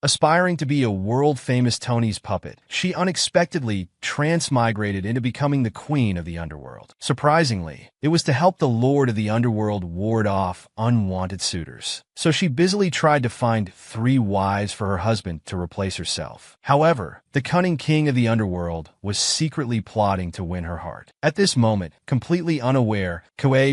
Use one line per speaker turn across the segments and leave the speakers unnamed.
Aspiring to be a world-famous Tony's puppet, she unexpectedly transmigrated into becoming the queen of the underworld. Surprisingly, it was to help the lord of the underworld ward off unwanted suitors. So she busily tried to find 3 wives for her husband to replace herself. However, the cunning king of the underworld was secretly plotting to win her heart. At this moment, completely unaware,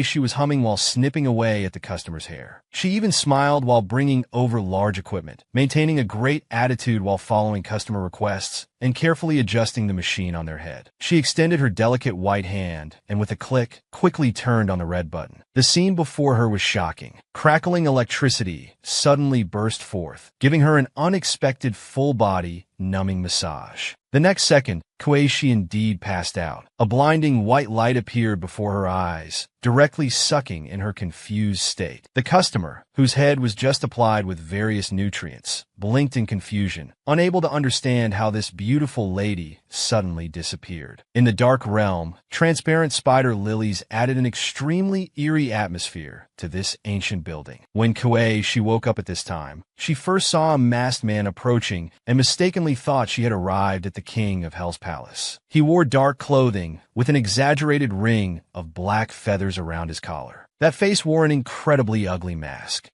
she was humming while snipping away at the customer's hair. She even smiled while bringing over large equipment, maintaining a great attitude while following customer requests and carefully adjusting the machine on their head. She extended her delicate white hand and with a click, quickly turned on the red button. The scene before her was shocking. Crackling electricity suddenly burst forth, giving her an unexpected full-body, numbing massage. The next second, she indeed passed out. A blinding white light appeared before her eyes, directly sucking in her confused state. The customer, whose head was just applied with various nutrients, blinked in confusion, unable to understand how this beautiful lady suddenly disappeared. In the dark realm, transparent spider lilies added an extremely eerie atmosphere to this ancient building. When she woke up at this time, she first saw a masked man approaching and mistakenly thought she had arrived at the king of Hell's palace. He wore dark clothing with an exaggerated ring of black feathers around his collar. That face wore an incredibly ugly mask.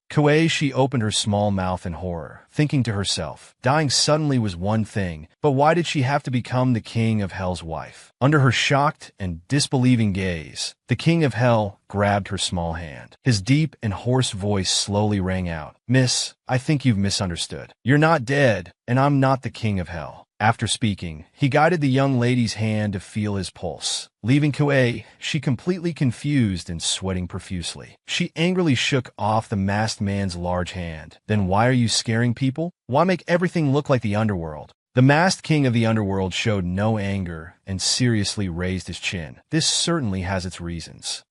She opened her small mouth in horror, thinking to herself, dying suddenly was one thing, but why did she have to become the king of Hell's wife? Under her shocked and disbelieving gaze, the king of Hell grabbed her small hand. His deep and hoarse voice slowly rang out, "Miss, I think you've misunderstood. You're not dead, and I'm not the king of Hell." After speaking, he guided the young lady's hand to feel his pulse. Leaving she completely confused and sweating profusely. She angrily shook off the masked man's large hand. "Then why are you scaring people? Why make everything look like the underworld?" The masked king of the underworld showed no anger and seriously raised his chin. "This certainly has its reasons."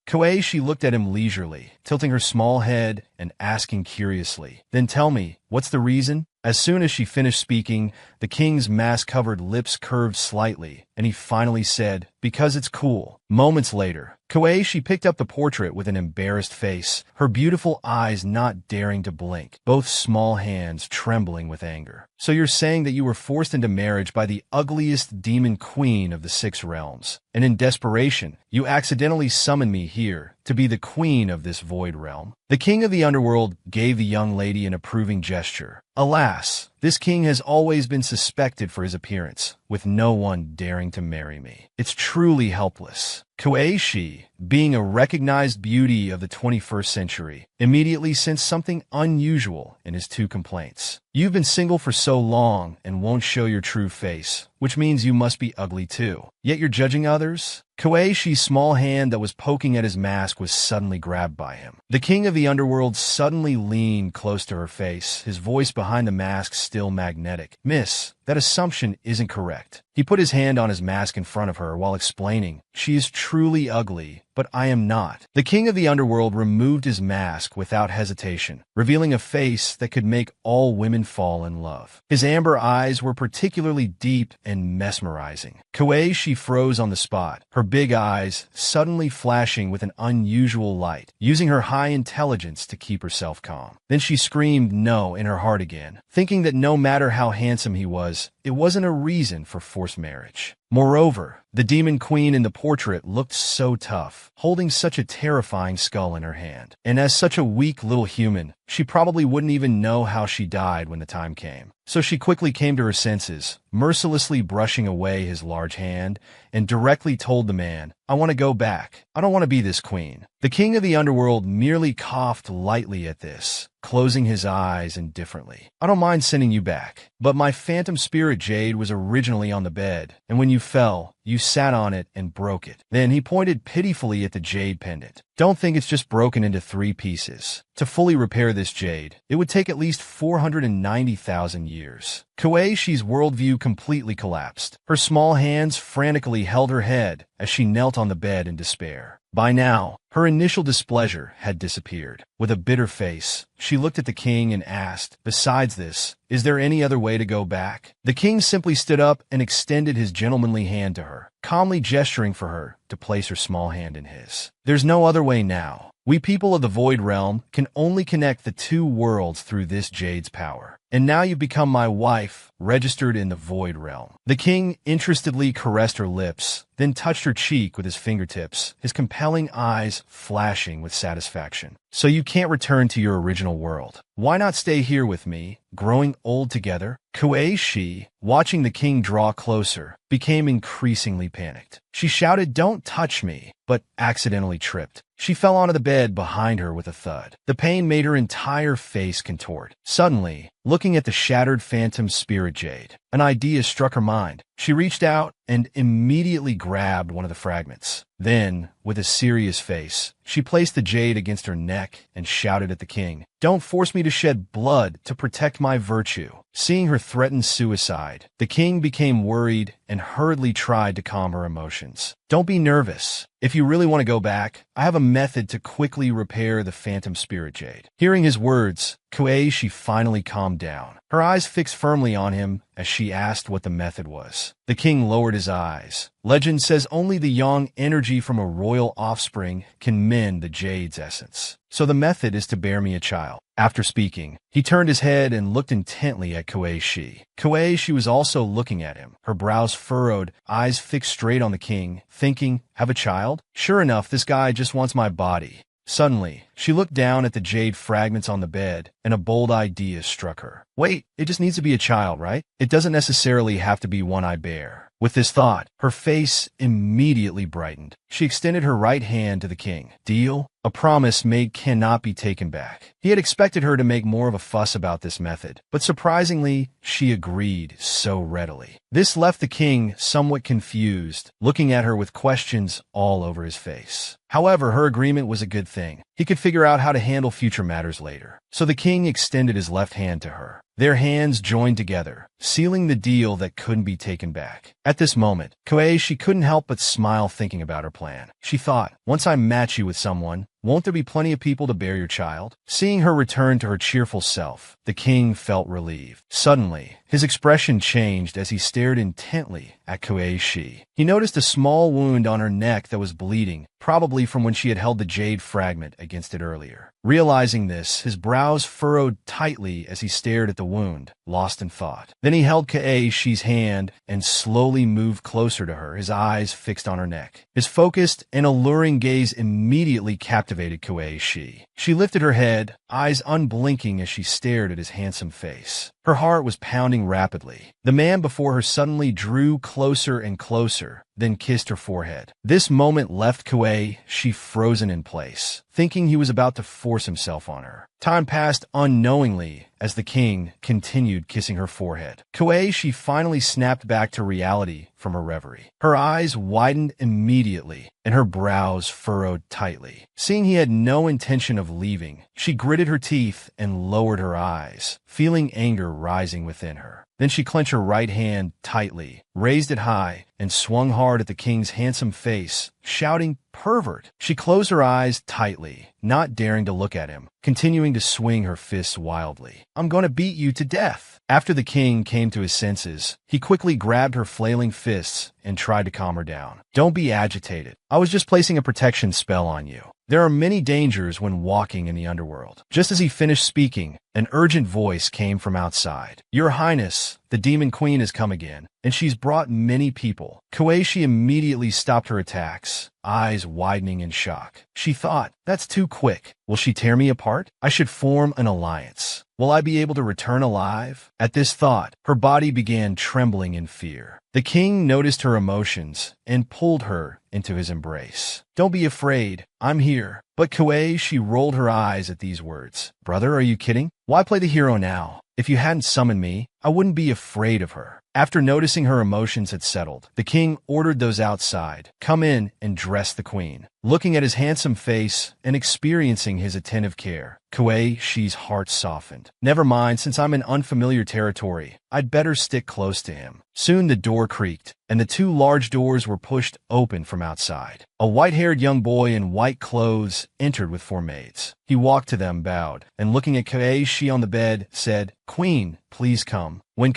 She looked at him leisurely, tilting her small head and asking curiously, "Then tell me, what's the reason?" As soon as she finished speaking, the king's mask-covered lips curved slightly, and he finally said, "Because it's cool." Moments later, she picked up the portrait with an embarrassed face, her beautiful eyes not daring to blink, both small hands trembling with anger. "So you're saying that you were forced into marriage by the ugliest demon queen of the 6 realms, and in desperation, you accidentally summoned me here to be the queen of this void realm?" The king of the underworld gave the young lady an approving gesture. "Alas, this king has always been suspected for his appearance, with no one daring to marry me. It's truly helpless." being a recognized beauty of the 21st century, immediately sensed something unusual in his 2 complaints. "You've been single for so long and won't show your true face, which means you must be ugly too. Yet you're judging others?" Koeishi's small hand that was poking at his mask was suddenly grabbed by him. The king of the underworld suddenly leaned close to her face, his voice behind the mask still magnetic. "Miss, that assumption isn't correct." He put his hand on his mask in front of her while explaining, "She is truly ugly, but I am not." The king of the underworld removed his mask without hesitation, revealing a face that could make all women fall in love. His amber eyes were particularly deep and mesmerizing. Koeishi froze on the spot, her big eyes suddenly flashing with an unusual light, using her high intelligence to keep herself calm. Then she screamed no in her heart again, thinking that no matter how handsome he was, it wasn't a reason for forced marriage. Moreover, the demon queen in the portrait looked so tough, holding such a terrifying skull in her hand. And as such a weak little human, she probably wouldn't even know how she died when the time came. So she quickly came to her senses, mercilessly brushing away his large hand, and directly told the man, "I want to go back. I don't want to be this queen." The king of the underworld merely coughed lightly at this, closing his eyes indifferently. "I don't mind sending you back, but my phantom spirit jade was originally on the bed, and when you fell, you sat on it and broke it." Then he pointed pitifully at the jade pendant. "Don't think it's just broken into 3 pieces. To fully repair this jade, it would take at least 490,000 years." Koeishi's worldview completely collapsed. Her small hands frantically held her head as she knelt on the bed in despair. By now, her initial displeasure had disappeared. With a bitter face, she looked at the king and asked, "Besides this, is there any other way to go back?" The king simply stood up and extended his gentlemanly hand to her, calmly gesturing for her to place her small hand in his. "There's no other way now. We people of the Void Realm can only connect the 2 worlds through this jade's power. and now you've become my wife, registered in the void realm. The king interestedly caressed her lips, then touched her cheek with his fingertips, his compelling eyes flashing with satisfaction. So you can't return to your original world. Why not stay here with me, growing old together? Kuei-shi, watching the king draw closer, became increasingly panicked. She shouted, "Don't touch me," but accidentally tripped. She fell onto the bed behind her with a thud. The pain made her entire face contort. Suddenly, looking at the shattered phantom spirit jade, an idea struck her mind. She reached out and immediately grabbed one of the fragments. Then, with a serious face, she placed the jade against her neck and shouted at the king, "Don't force me to shed blood to protect my virtue." Seeing her threaten suicide, the king became worried and hurriedly tried to calm her emotions. "Don't be nervous. If you really want to go back, I have a method to quickly repair the phantom spirit jade." Hearing his words, Kuei-shi finally calmed down, her eyes fixed firmly on him as she asked what the method was. The king lowered his eyes. "Legend says only the yang energy from a royal offspring can mend the jade's essence. So the method is to bear me a child." After speaking, he turned his head and looked intently at Kuei-shi. Kuei-shi was also looking at him, her brows furrowed, eyes fixed straight on the king, thinking, "Have a child? Sure enough, this guy just wants my body." Suddenly, she looked down at the jade fragments on the bed, and a bold idea struck her. "Wait, it just needs to be a child, right? It doesn't necessarily have to be one I bear." With this thought, her face immediately brightened. She extended her right hand to the king. "Deal? A promise made cannot be taken back." He had expected her to make more of a fuss about this method, but surprisingly, she agreed so readily. This left the king somewhat confused, looking at her with questions all over his face. However, her agreement was a good thing. He could figure out how to handle future matters later. So the king extended his left hand to her. Their hands joined together, sealing the deal that couldn't be taken back. At this moment, Kuei-shi couldn't help but smile thinking about her plan. She thought, "Once I match you with someone, won't there be plenty of people to bear your child?" Seeing her return to her cheerful self, the king felt relieved. Suddenly, his expression changed as he stared intently at Kuei-shi. He noticed a small wound on her neck that was bleeding, probably from when she had held the jade fragment against it earlier. Realizing this, his brows furrowed tightly as he stared at the wound, lost in thought. Then he held Kuei-shi's hand and slowly moved closer to her, his eyes fixed on her neck. His focused and alluring gaze immediately captivated Kuei-shi. She lifted her head, eyes unblinking as she stared at his handsome face. Her heart was pounding rapidly. The man before her suddenly drew closer and closer, then kissed her forehead. This moment left Kuei-shi frozen in place, thinking he was about to force himself on her. Time passed unknowingly as the king continued kissing her forehead. Kuei-shi finally snapped back to reality from her reverie. Her eyes widened immediately, and her brows furrowed tightly. Seeing he had no intention of leaving, she gritted her teeth and lowered her eyes, feeling anger rising within her. Then she clenched her right hand tightly, raised it high, and swung hard at the king's handsome face, shouting, "Pervert!" She closed her eyes tightly, not daring to look at him, continuing to swing her fists wildly. "I'm going to beat you to death." After the king came to his senses, he quickly grabbed her flailing fists and tried to calm her down. "Don't be agitated. I was just placing a protection spell on you. There are many dangers when walking in the underworld." Just as he finished speaking, an urgent voice came from outside. "Your Highness, the Demon Queen has come again, and she's brought many people." Kuei-shi immediately stopped her attacks, eyes widening in shock. She thought, "That's too quick. Will she tear me apart? I should form an alliance. Will I be able to return alive?" At this thought, her body began trembling in fear. The king noticed her emotions and pulled her into his embrace. "Don't be afraid. I'm here." But Kuei-shi rolled her eyes at these words. "Brother, are you kidding? Why play the hero now? If you hadn't summoned me, I wouldn't be afraid of her." After noticing her emotions had settled, the king ordered those outside, "Come in and dress the queen." Looking at his handsome face and experiencing his attentive care, Kuei-shi's heart softened. "Never mind, since I'm in unfamiliar territory, I'd better stick close to him." Soon the door creaked, and the two large doors were pushed open from outside. A white-haired young boy in white clothes entered with 4 maids. He walked to them, bowed, and looking at Kuei-shi on the bed, said, "Queen, please come." When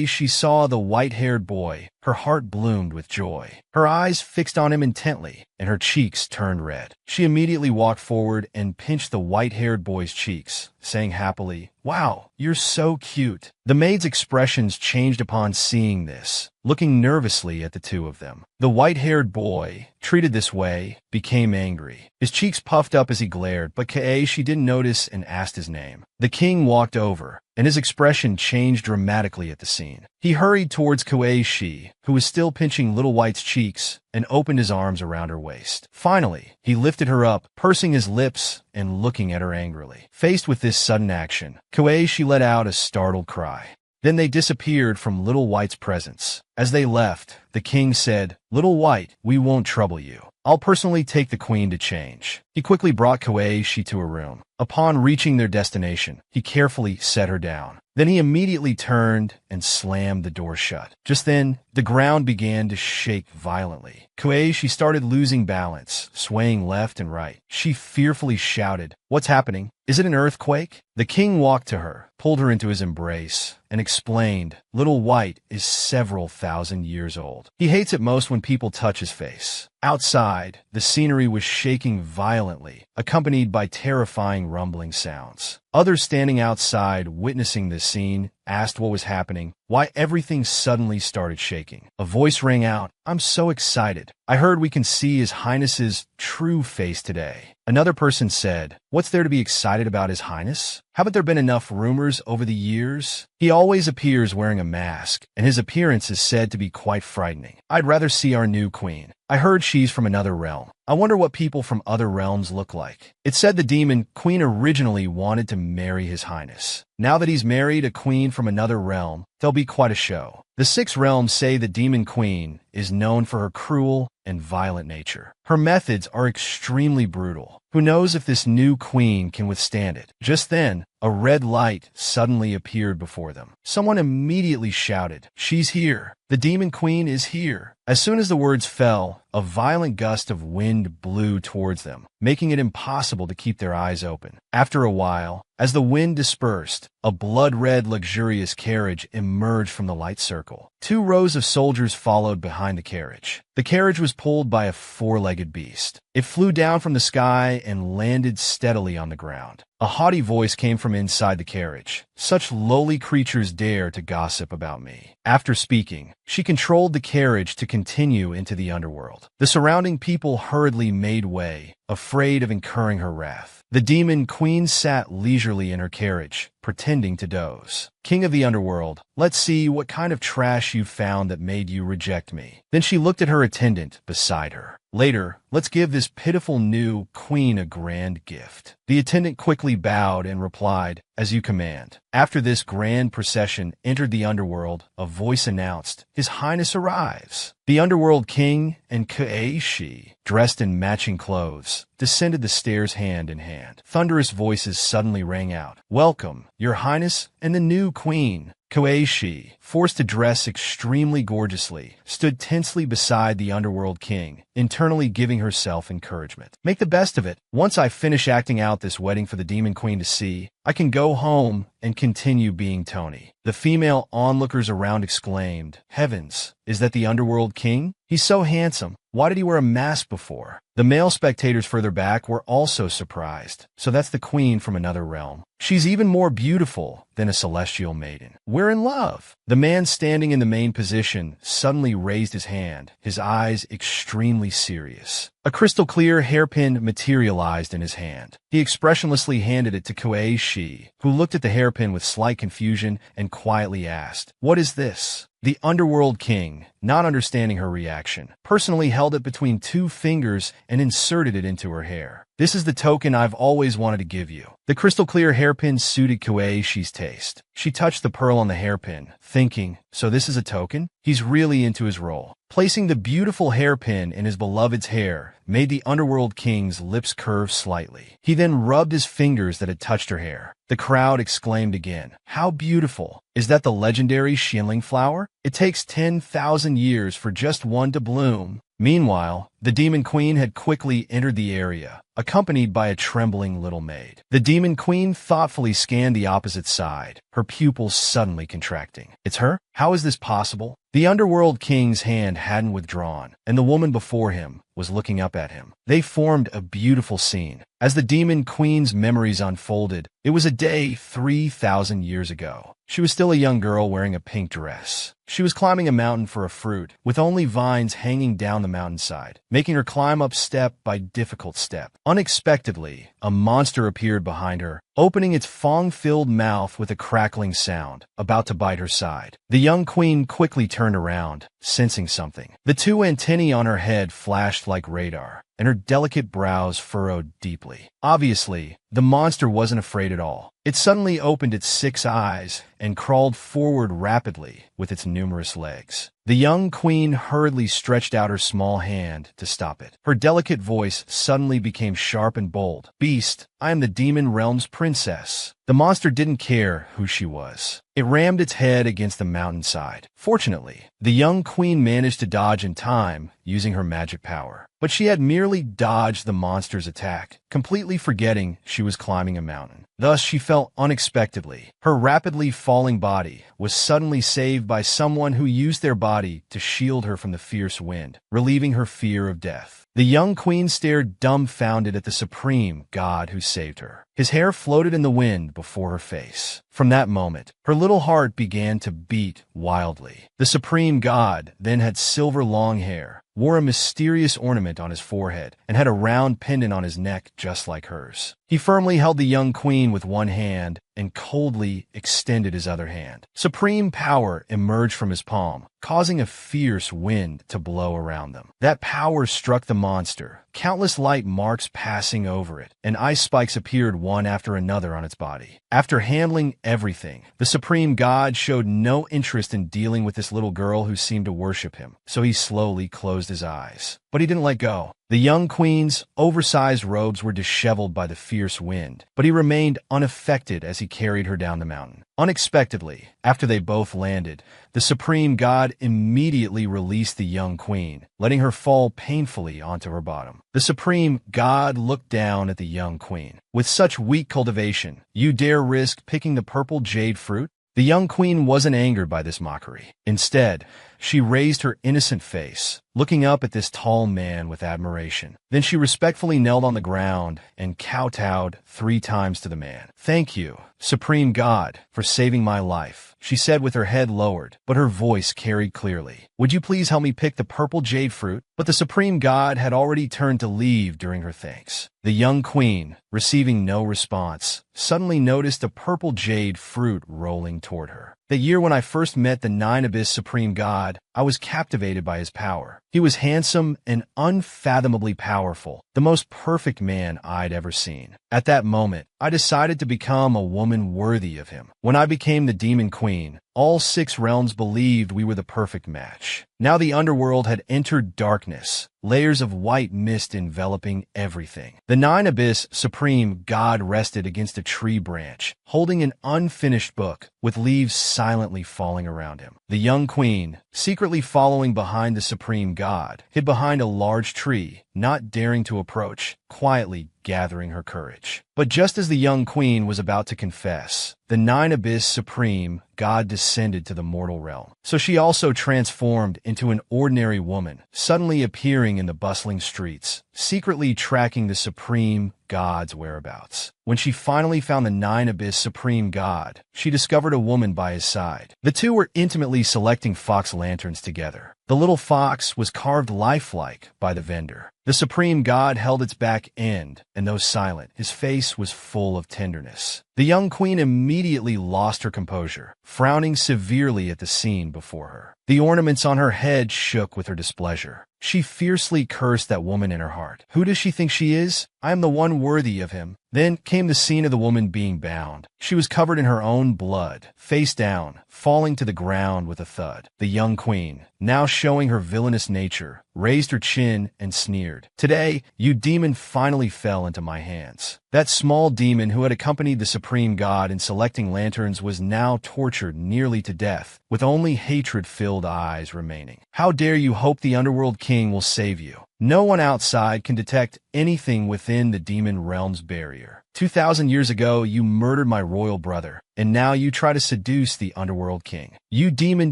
she saw the white-haired boy, her heart bloomed with joy. Her eyes fixed on him intently, and her cheeks turned red. She immediately walked forward and pinched the white-haired boy's cheeks, saying happily, "Wow, you're so cute." The maid's expressions changed upon seeing this, looking nervously at the two of them. The white-haired boy, treated this way, became angry. His cheeks puffed up as he glared, but she didn't notice and asked his name. The king walked over, and his expression changed dramatically at the scene. He hurried towards Shi, who was still pinching Little White's cheeks, and opened his arms around her waist. Finally, he lifted her up, pursing his lips and looking at her angrily. Faced with this sudden action, she let out a startled cry. Then they disappeared from Little White's presence. As they left, the king said, "Little White, we won't trouble you. I'll personally take the queen to change." He quickly brought Shi to her room. Upon reaching their destination, he carefully set her down. Then he immediately turned and slammed the door shut. Just then, the ground began to shake violently. She started losing balance, swaying left and right. She fearfully shouted, "What's happening? Is it an earthquake?" The king walked to her, pulled her into his embrace, and explained, "Little White is several thousand years old. He hates it most when people touch his face." Outside, the scenery was shaking violently, accompanied by terrifying rumbling sounds. Others standing outside, witnessing this scene, asked what was happening, why everything suddenly started shaking. A voice rang out, "I'm so excited. I heard we can see His Highness's true face today." Another person said, "What's there to be excited about, His Highness? Haven't there been enough rumors over the years? He always appears wearing a mask, and his appearance is said to be quite frightening. I'd rather see our new queen. I heard she's from another realm. I wonder what people from other realms look like." It said the demon queen originally wanted to marry His Highness. Now that he's married a queen from another realm, there'll be quite a show. The six realms say the demon queen is known for her cruel and violent nature. Her methods are extremely brutal. Who knows if this new queen can withstand it? Just then, a red light suddenly appeared before them. Someone immediately shouted, "She's here! The demon queen is here!" As soon as the words fell, a violent gust of wind blew towards them, making it impossible to keep their eyes open. After a while, as the wind dispersed, a blood-red luxurious carriage emerged from the light circle. 2 rows of soldiers followed behind the carriage. The carriage was pulled by a 4-legged beast. It flew down from the sky and landed steadily on the ground. A haughty voice came from inside the carriage. "Such lowly creatures dare to gossip about me." After speaking, she controlled the carriage to continue into the underworld. The surrounding people hurriedly made way, afraid of incurring her wrath. The demon queen sat leisurely in her carriage, pretending to doze. "King of the underworld, let's see what kind of trash you found that made you reject me." Then she looked at her attendant beside her. "Later, let's give this pitiful new queen a grand gift." The attendant quickly bowed and replied, "As you command." After this grand procession entered the underworld, a voice announced, "His Highness arrives." The underworld king and Shi, dressed in matching clothes, descended the stairs hand in hand. Thunderous voices suddenly rang out, "Welcome, Your Highness and the new queen." Shi, forced to dress extremely gorgeously, stood tensely beside the underworld king, internally giving herself encouragement. "Make the best of it. Once I finish acting out this wedding for the demon queen to see, I can go home and continue being Tony." The female onlookers around exclaimed, "Heavens, is that the underworld king? He's so handsome. Why did he wear a mask before?" The male spectators further back were also surprised. "So that's the queen from another realm. She's even more beautiful than a celestial maiden. We're in love." The man standing in the main position suddenly raised his hand, his eyes extremely serious. A crystal-clear hairpin materialized in his hand. He expressionlessly handed it to Shi, who looked at the hairpin with slight confusion and quietly asked, "What is this?" The underworld king, not understanding her reaction, personally held it between 2 fingers and inserted it into her hair. "This is the token I've always wanted to give you." The crystal-clear hairpin suited Shi's taste. She touched the pearl on the hairpin, thinking, "So this is a token?" He's really into his role. Placing the beautiful hairpin in his beloved's hair made the underworld king's lips curve slightly. He then rubbed his fingers that had touched her hair. The crowd exclaimed again, "How beautiful! Is that the legendary Xinling flower? It takes 10,000 years for just one to bloom." Meanwhile, The demon queen had quickly entered the area, accompanied by a trembling little maid. The demon queen thoughtfully scanned the opposite side, her pupils suddenly contracting. It's her? How is this possible? The underworld king's hand hadn't withdrawn, and the woman before him was looking up at him. They formed a beautiful scene. As the demon queen's memories unfolded, it was a day 3,000 years ago. She was still a young girl wearing a pink dress. She was climbing a mountain for a fruit, with only vines hanging down the mountainside, making her climb up step by difficult step. Unexpectedly, a monster appeared behind her, opening its fang-filled mouth with a crackling sound, about to bite her side. The young queen quickly turned around, sensing something. The two antennae on her head flashed like radar, and her delicate brows furrowed deeply. Obviously, the monster wasn't afraid at all. It suddenly opened its 6 eyes and crawled forward rapidly with its numerous legs. The young queen hurriedly stretched out her small hand to stop it. Her delicate voice suddenly became sharp and bold. "Beast, I am the demon realm's princess." The monster didn't care who she was. It rammed its head against the mountainside. Fortunately, the young queen managed to dodge in time using her magic power. But she had merely dodged the monster's attack, completely forgetting she was climbing a mountain. Thus, she fell unexpectedly. Her rapidly falling body was suddenly saved by someone who used their body to shield her from the fierce wind, relieving her fear of death. The young queen stared dumbfounded at the supreme god who saved her. His hair floated in the wind before her face. From that moment, her little heart began to beat wildly. The supreme god then had silver long hair, wore a mysterious ornament on his forehead, and had a round pendant on his neck just like hers. He firmly held the young queen with one hand and coldly extended his other hand. Supreme power emerged from his palm, causing a fierce wind to blow around them. That power struck the monster, countless light marks passing over it, and ice spikes appeared one after another on its body. After handling everything, the supreme god showed no interest in dealing with this little girl who seemed to worship him, so he slowly closed his eyes. But he didn't let go. The young queen's oversized robes were disheveled by the fierce wind, but he remained unaffected as he carried her down the mountain. Unexpectedly, after they both landed, the supreme god immediately released the young queen, letting her fall painfully onto her bottom. The supreme god looked down at the young queen. "With such weak cultivation, you dare risk picking the purple jade fruit?" The young queen wasn't angered by this mockery. Instead, she raised her innocent face, looking up at this tall man with admiration. Then she respectfully knelt on the ground and kowtowed 3 times to the man. "Thank you, supreme god, for saving my life," she said with her head lowered, but her voice carried clearly. "Would you please help me pick the purple jade fruit?" But the supreme god had already turned to leave during her thanks. The young queen, receiving no response, suddenly noticed a purple jade fruit rolling toward her. The year when I first met the Nine Abyss Supreme God, I was captivated by his power. He was handsome and unfathomably powerful, the most perfect man I'd ever seen. At that moment, I decided to become a woman worthy of him. When I became the Demon Queen, all 6 realms believed we were the perfect match. Now the underworld had entered darkness, layers of white mist enveloping everything. The Nine Abyss Supreme God rested against a tree branch, holding an unfinished book, with leaves silently falling around him. The young queen, secretly following behind the Supreme God, hid behind a large tree, not daring to approach, quietly gathering her courage. But just as the young queen was about to confess, the Nine Abyss Supreme God descended to the mortal realm. So she also transformed into an ordinary woman, suddenly appearing in the bustling streets, secretly tracking the Supreme God's whereabouts. When she finally found the Nine Abyss Supreme God, she discovered a woman by his side. The two were intimately selecting fox lanterns together. The little fox was carved lifelike by the vendor. The Supreme God held its back end, and though silent, his face was full of tenderness. The young queen immediately lost her composure, frowning severely at the scene before her. The ornaments on her head shook with her displeasure. She fiercely cursed that woman in her heart. Who does she think she is? I am the one worthy of him. Then came the scene of the woman being bound. She was covered in her own blood, face down, falling to the ground with a thud. The young queen, now showing her villainous nature, raised her chin and sneered. Today, you demon finally fell into my hands. That small demon who had accompanied the Supreme God in selecting lanterns was now tortured nearly to death, with only hatred-filled eyes remaining. How dare you hope the Underworld King will save you? No one outside can detect anything within the demon realm's barrier. 2,000 years ago, you murdered my royal brother, and now you try to seduce the Underworld King. You demon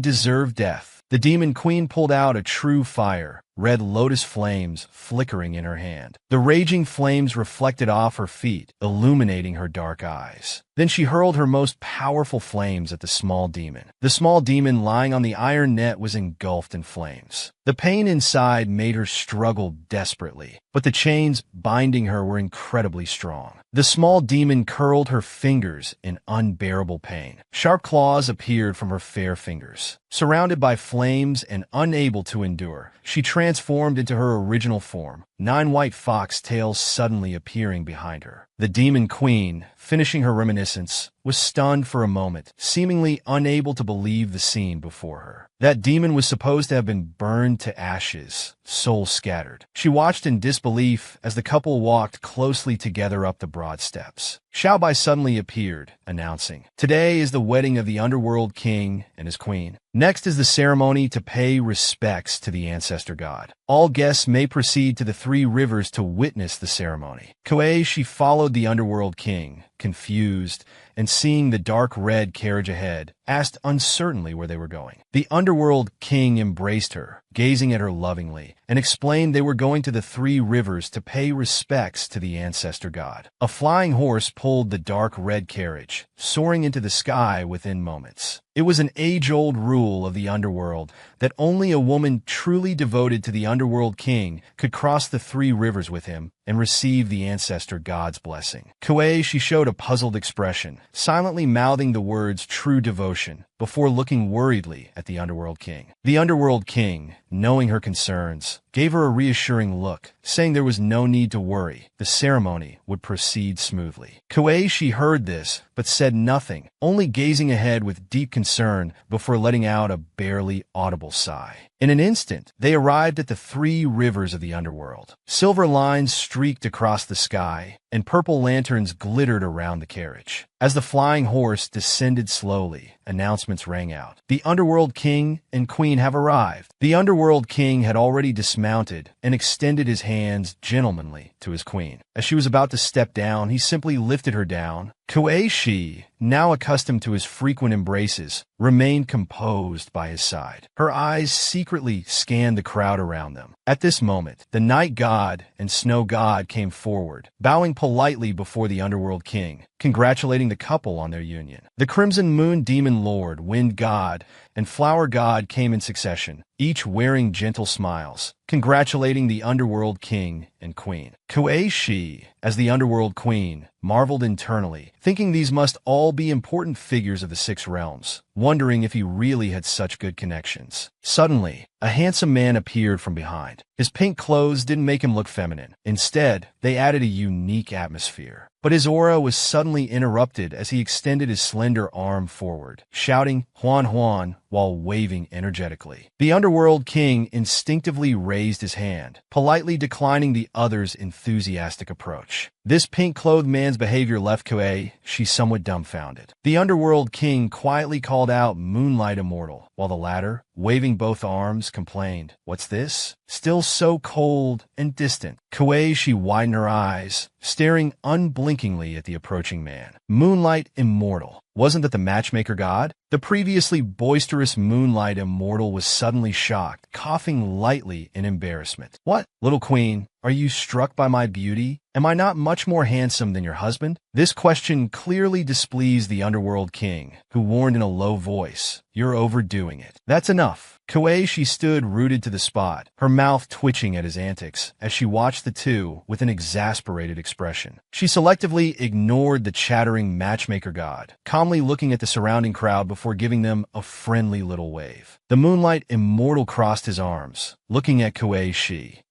deserve death. The demon queen pulled out a true fire, red lotus flames flickering in her hand. The raging flames reflected off her feet, illuminating her dark eyes. Then she hurled her most powerful flames at the small demon. The small demon lying on the iron net was engulfed in flames. The pain inside made her struggle desperately, but the chains binding her were incredibly strong. The small demon curled her fingers in unbearable pain. Sharp claws appeared from her fair fingers. Surrounded by flames and unable to endure, she transformed into her original form, 9 white fox tails suddenly appearing behind her. The demon queen, finishing her reminiscence, was stunned for a moment, seemingly unable to believe the scene before her. That demon was supposed to have been burned to ashes, soul scattered. She watched in disbelief as the couple walked closely together up the broad steps. Xiaobai suddenly appeared, announcing, "Today is the wedding of the Underworld King and his queen. Next is the ceremony to pay respects to the ancestor god. All guests may proceed to the 3 rivers to witness the ceremony." Kuei followed the Underworld King, confused, and seeing the dark red carriage ahead, asked uncertainly where they were going. The Underworld King embraced her, gazing at her lovingly, and explained they were going to the 3 rivers to pay respects to the ancestor god. A flying horse pulled the dark red carriage, soaring into the sky within moments. It was an age-old rule of the Underworld that only a woman truly devoted to the Underworld King could cross the 3 rivers with him and receive the ancestor god's blessing. Kuei showed a puzzled expression, silently mouthing the words "true devotion" before looking worriedly at the Underworld King. The Underworld King, knowing her concerns, gave her a reassuring look, saying there was no need to worry. The ceremony would proceed smoothly. Kuei heard this, but said nothing, only gazing ahead with deep concern before letting out a barely audible sigh. In an instant, they arrived at the 3 rivers of the Underworld. Silver lines streaked across the sky, and purple lanterns glittered around the carriage. As the flying horse descended slowly, announcements rang out. "The Underworld King and Queen have arrived." The Underworld King had already dismounted and extended his hands gentlemanly to his queen. As she was about to step down, he simply lifted her down. Kuei, now accustomed to his frequent embraces, remained composed by his side. Her eyes secretly scanned the crowd around them. At this moment, the night god and snow god came forward, bowing politely before the Underworld King, congratulating the couple on their union. The Crimson Moon Demon Lord, Wind God, and Flower God came in succession, each wearing gentle smiles, congratulating the Underworld King and Queen. Kuei, as the Underworld Queen, marveled internally, thinking these must all be important figures of the 6 realms, wondering if he really had such good connections. Suddenly, a handsome man appeared from behind. His pink clothes didn't make him look feminine. Instead, they added a unique atmosphere. But his aura was suddenly interrupted as he extended his slender arm forward, shouting "Huan Huan" while waving energetically. The Underworld King instinctively raised his hand, politely declining the other's enthusiastic approach. This pink-clothed man's behavior left Kuei somewhat dumbfounded. The Underworld King quietly called out "Moonlight Immortal," while the latter, waving both arms, complained, "What's this? Still so cold and distant." Kuei widened her eyes, staring unblinkingly at the approaching man. Moonlight Immortal. Wasn't that the matchmaker god? The previously boisterous Moonlight Immortal was suddenly shocked, coughing lightly in embarrassment. "What, little queen? Are you struck by my beauty? Am I not much more handsome than your husband?" This question clearly displeased the Underworld King, who warned in a low voice, "You're overdoing it." "That's enough." Kuei stood rooted to the spot, her mouth twitching at his antics, as she watched the two with an exasperated expression. She selectively ignored the chattering matchmaker god, calmly looking at the surrounding crowd before giving them a friendly little wave. The Moonlight Immortal crossed his arms, looking at Kuei.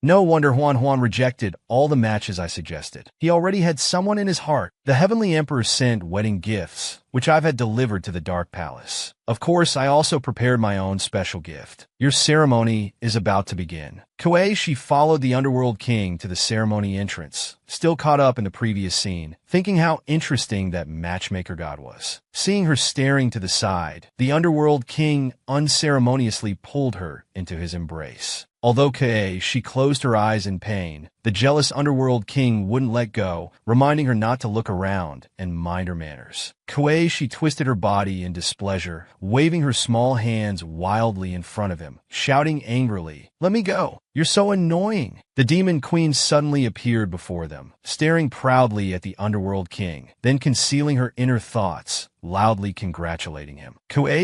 "No wonder Huan Huan rejected all the matches I suggested. He already had someone in his heart. The Heavenly Emperor sent wedding gifts, which I've had delivered to the Dark Palace. Of course, I also prepared my own special gift. Your ceremony is about to begin." Kuei followed the Underworld King to the ceremony entrance, still caught up in the previous scene, thinking how interesting that matchmaker god was. Seeing her staring to the side, the Underworld King unceremoniously pulled her into his embrace. Although she closed her eyes in pain, the jealous underworld king wouldn't let go, reminding her not to look around and mind her manners. She twisted her body in displeasure, waving her small hands wildly in front of him, shouting angrily, "Let me go! You're so annoying!" The demon queen suddenly appeared before them, staring proudly at the underworld king, then concealing her inner thoughts, loudly congratulating him.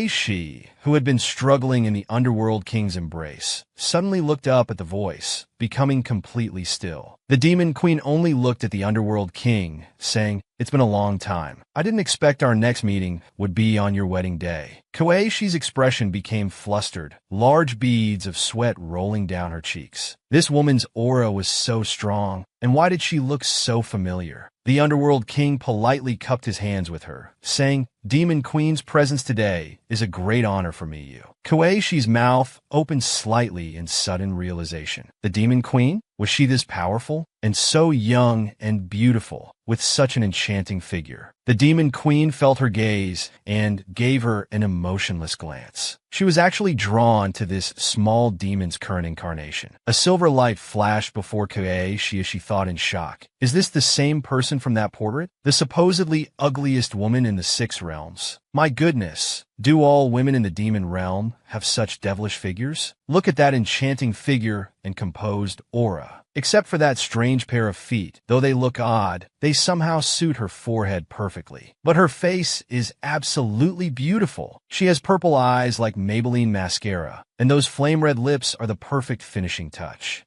She, who had been struggling in the underworld king's embrace, suddenly looked up at the voice, becoming completely still. The demon queen only looked at the underworld king, saying, "It's been a long time. I didn't expect our next meeting would be on your wedding day." Koeishi's expression became flustered, large beads of sweat rolling down her cheeks. This woman's aura was so strong, and why did she look so familiar? The underworld king politely cupped his hands with her, saying, "Demon Queen's presence today is a great honor for me." Koeishi's mouth opened slightly in sudden realization. The demon queen? Was she this powerful? And so young and beautiful, with such an enchanting figure? The demon queen felt her gaze and gave her an emotionless glance. She was actually drawn to this small demon's current incarnation. A silver light flashed before Koeishi as she thought in shock. Is this the same person from that portrait? The supposedly ugliest woman in the 6 realms? My goodness, do all women in the demon realm have such devilish figures? Look at that enchanting figure and composed aura. Except for that strange pair of feet, though they look odd, they somehow suit her forehead perfectly. But her face is absolutely beautiful. She has purple eyes like Maybelline mascara, and those flame-red lips are the perfect finishing touch.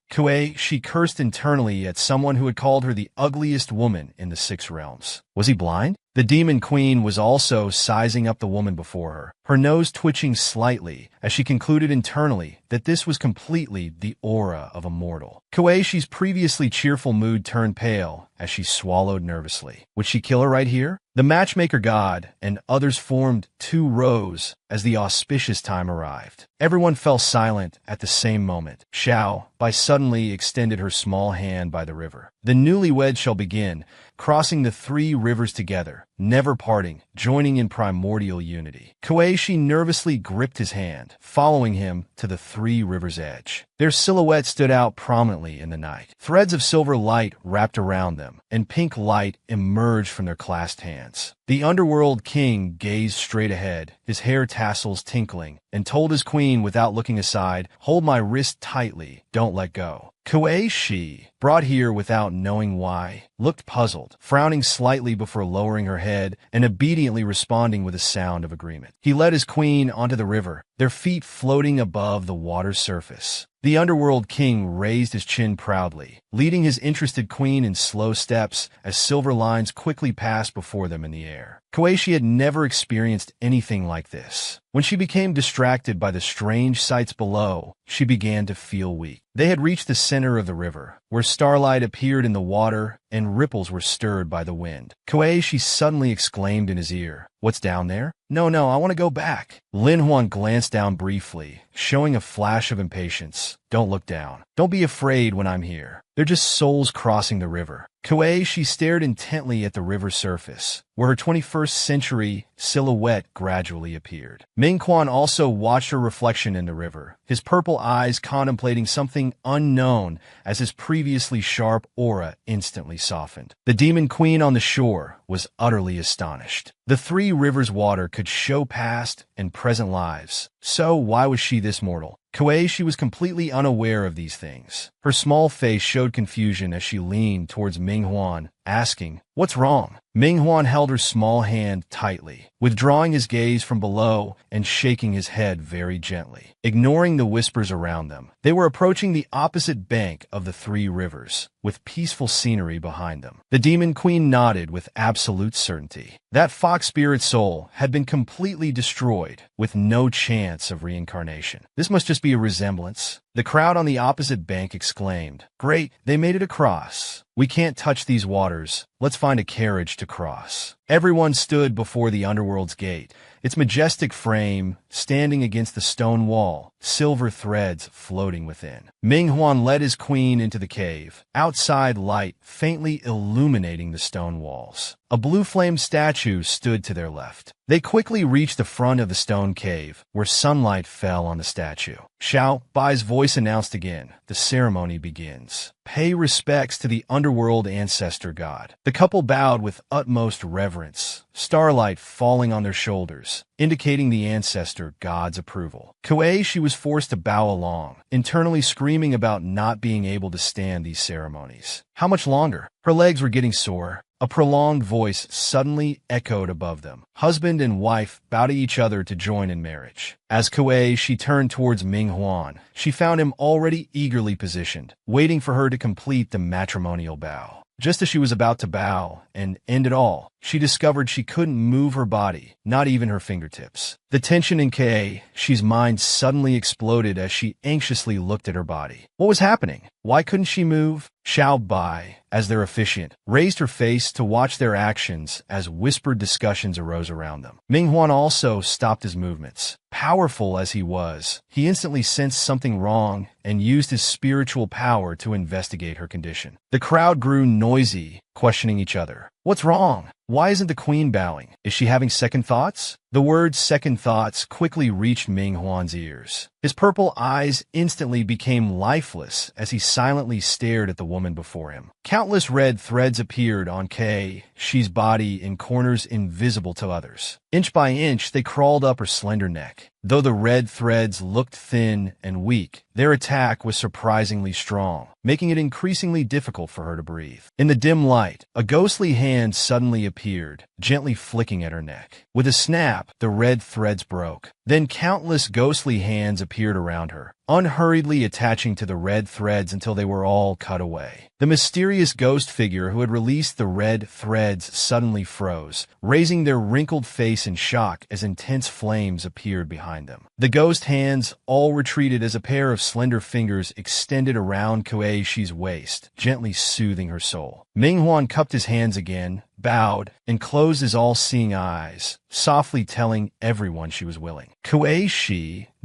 She cursed internally at someone who had called her the ugliest woman in the 6 realms. Was he blind? The demon queen was also sizing up the woman before her, her nose twitching slightly as she concluded internally that this was completely the aura of a mortal. Koeishi's previously cheerful mood turned pale as she swallowed nervously. Would she kill her right here? The matchmaker god and others formed 2 rows as the auspicious time arrived. Everyone fell silent at the same moment. Xiao, suddenly extended her small hand by the river. The newlyweds shall begin, crossing the 3 rivers together, never parting, joining in primordial unity. Koeishi nervously gripped his hand, following him to the 3 rivers' edge. Their silhouettes stood out prominently in the night. Threads of silver light wrapped around them, and pink light emerged from their clasped hands. The underworld king gazed straight ahead, his hair tassels tinkling, and told his queen without looking aside, "Hold my wrist tightly, don't let go." Koeishi, brought here without knowing why, looked puzzled, frowning slightly before lowering her head and obediently responding with a sound of agreement. He led his queen onto the river, their feet floating above the water's surface. The underworld king raised his chin proudly, leading his interested queen in slow steps as silver lines quickly passed before them in the air. Koeishi had never experienced anything like this. When she became distracted by the strange sights below, she began to feel weak. They had reached the center of the river, where starlight appeared in the water and ripples were stirred by the wind. Koeishi suddenly exclaimed in his ear, "What's down there?" No, I want to go back." Lin Huan glanced down briefly, showing a flash of impatience. "Don't look down. Don't be afraid when I'm here. They're just souls crossing the river." Koeishi stared intently at the river's surface, where her 21st century silhouette gradually appeared. Mingquan also watched her reflection in the river, his purple eyes contemplating something unknown as his previously sharp aura instantly softened. The demon queen on the shore was utterly astonished. The 3 rivers' water could show past and present lives, so why was she this mortal? Koeishi was completely unaware of these things. Her small face showed confusion as she leaned towards Minghuan, asking, "What's wrong?" Minghuan held her small hand tightly, withdrawing his gaze from below and shaking his head very gently, ignoring the whispers around them. They were approaching the opposite bank of the 3 rivers, with peaceful scenery behind them. The demon queen nodded with absolute certainty. That fox spirit soul had been completely destroyed, with no chance of reincarnation. This must just be a resemblance. The crowd on the opposite bank exclaimed, "Great, they made it across. We can't touch these waters. Let's find a carriage to cross." Everyone stood before the underworld's gate, its majestic frame standing against the stone wall, silver threads floating within. Ming Huan led his queen into the cave, outside light faintly illuminating the stone walls. A blue-flamed statue stood to their left. They quickly reached the front of the stone cave, where sunlight fell on the statue. Xiao Bai's voice announced again, "The ceremony begins. Pay respects to the underworld ancestor god." The couple bowed with utmost reverence, starlight falling on their shoulders, indicating the ancestor god's approval. Kuei, she was forced to bow along, internally screaming about not being able to stand these ceremonies. How much longer? Her legs were getting sore. A prolonged voice suddenly echoed above them. Husband and wife bow to each other to join in marriage. As Kuei, she turned towards Ming Huan. She found him already eagerly positioned, waiting for her to complete the matrimonial vow. Just as she was about to bow and end it all, she discovered she couldn't move her body, not even her fingertips. The tension in Kuei's mind suddenly exploded as she anxiously looked at her body. What was happening? Why couldn't she move? Xiao Bai, as their officiant, raised her face to watch their actions as whispered discussions arose around them. Ming Huan also stopped his movements. Powerful as he was, he instantly sensed something wrong and used his spiritual power to investigate her condition. The crowd grew noisy, questioning each other. What's wrong? Why isn't the queen bowing? Is she having second thoughts? The word second thoughts quickly reached Ming Huan's ears. His purple eyes instantly became lifeless as he silently stared at the woman before him. Countless red threads appeared on Kuei's body in corners invisible to others. Inch by inch, they crawled up her slender neck. Though the red threads looked thin and weak, their attack was surprisingly strong, making it increasingly difficult for her to breathe. In the dim light, a ghostly hand suddenly appeared, gently flicking at her neck. With a snap, the red threads broke. Then countless ghostly hands appeared around her, unhurriedly attaching to the red threads until they were all cut away. The mysterious ghost figure who had released the red threads suddenly froze, raising their wrinkled face in shock as intense flames appeared behind them. The ghost hands all retreated as a pair of slender fingers extended around Kuei's waist, gently soothing her soul. Ming Huan cupped his hands again, bowed, and closed his all-seeing eyes, softly telling everyone she was willing. Kuei,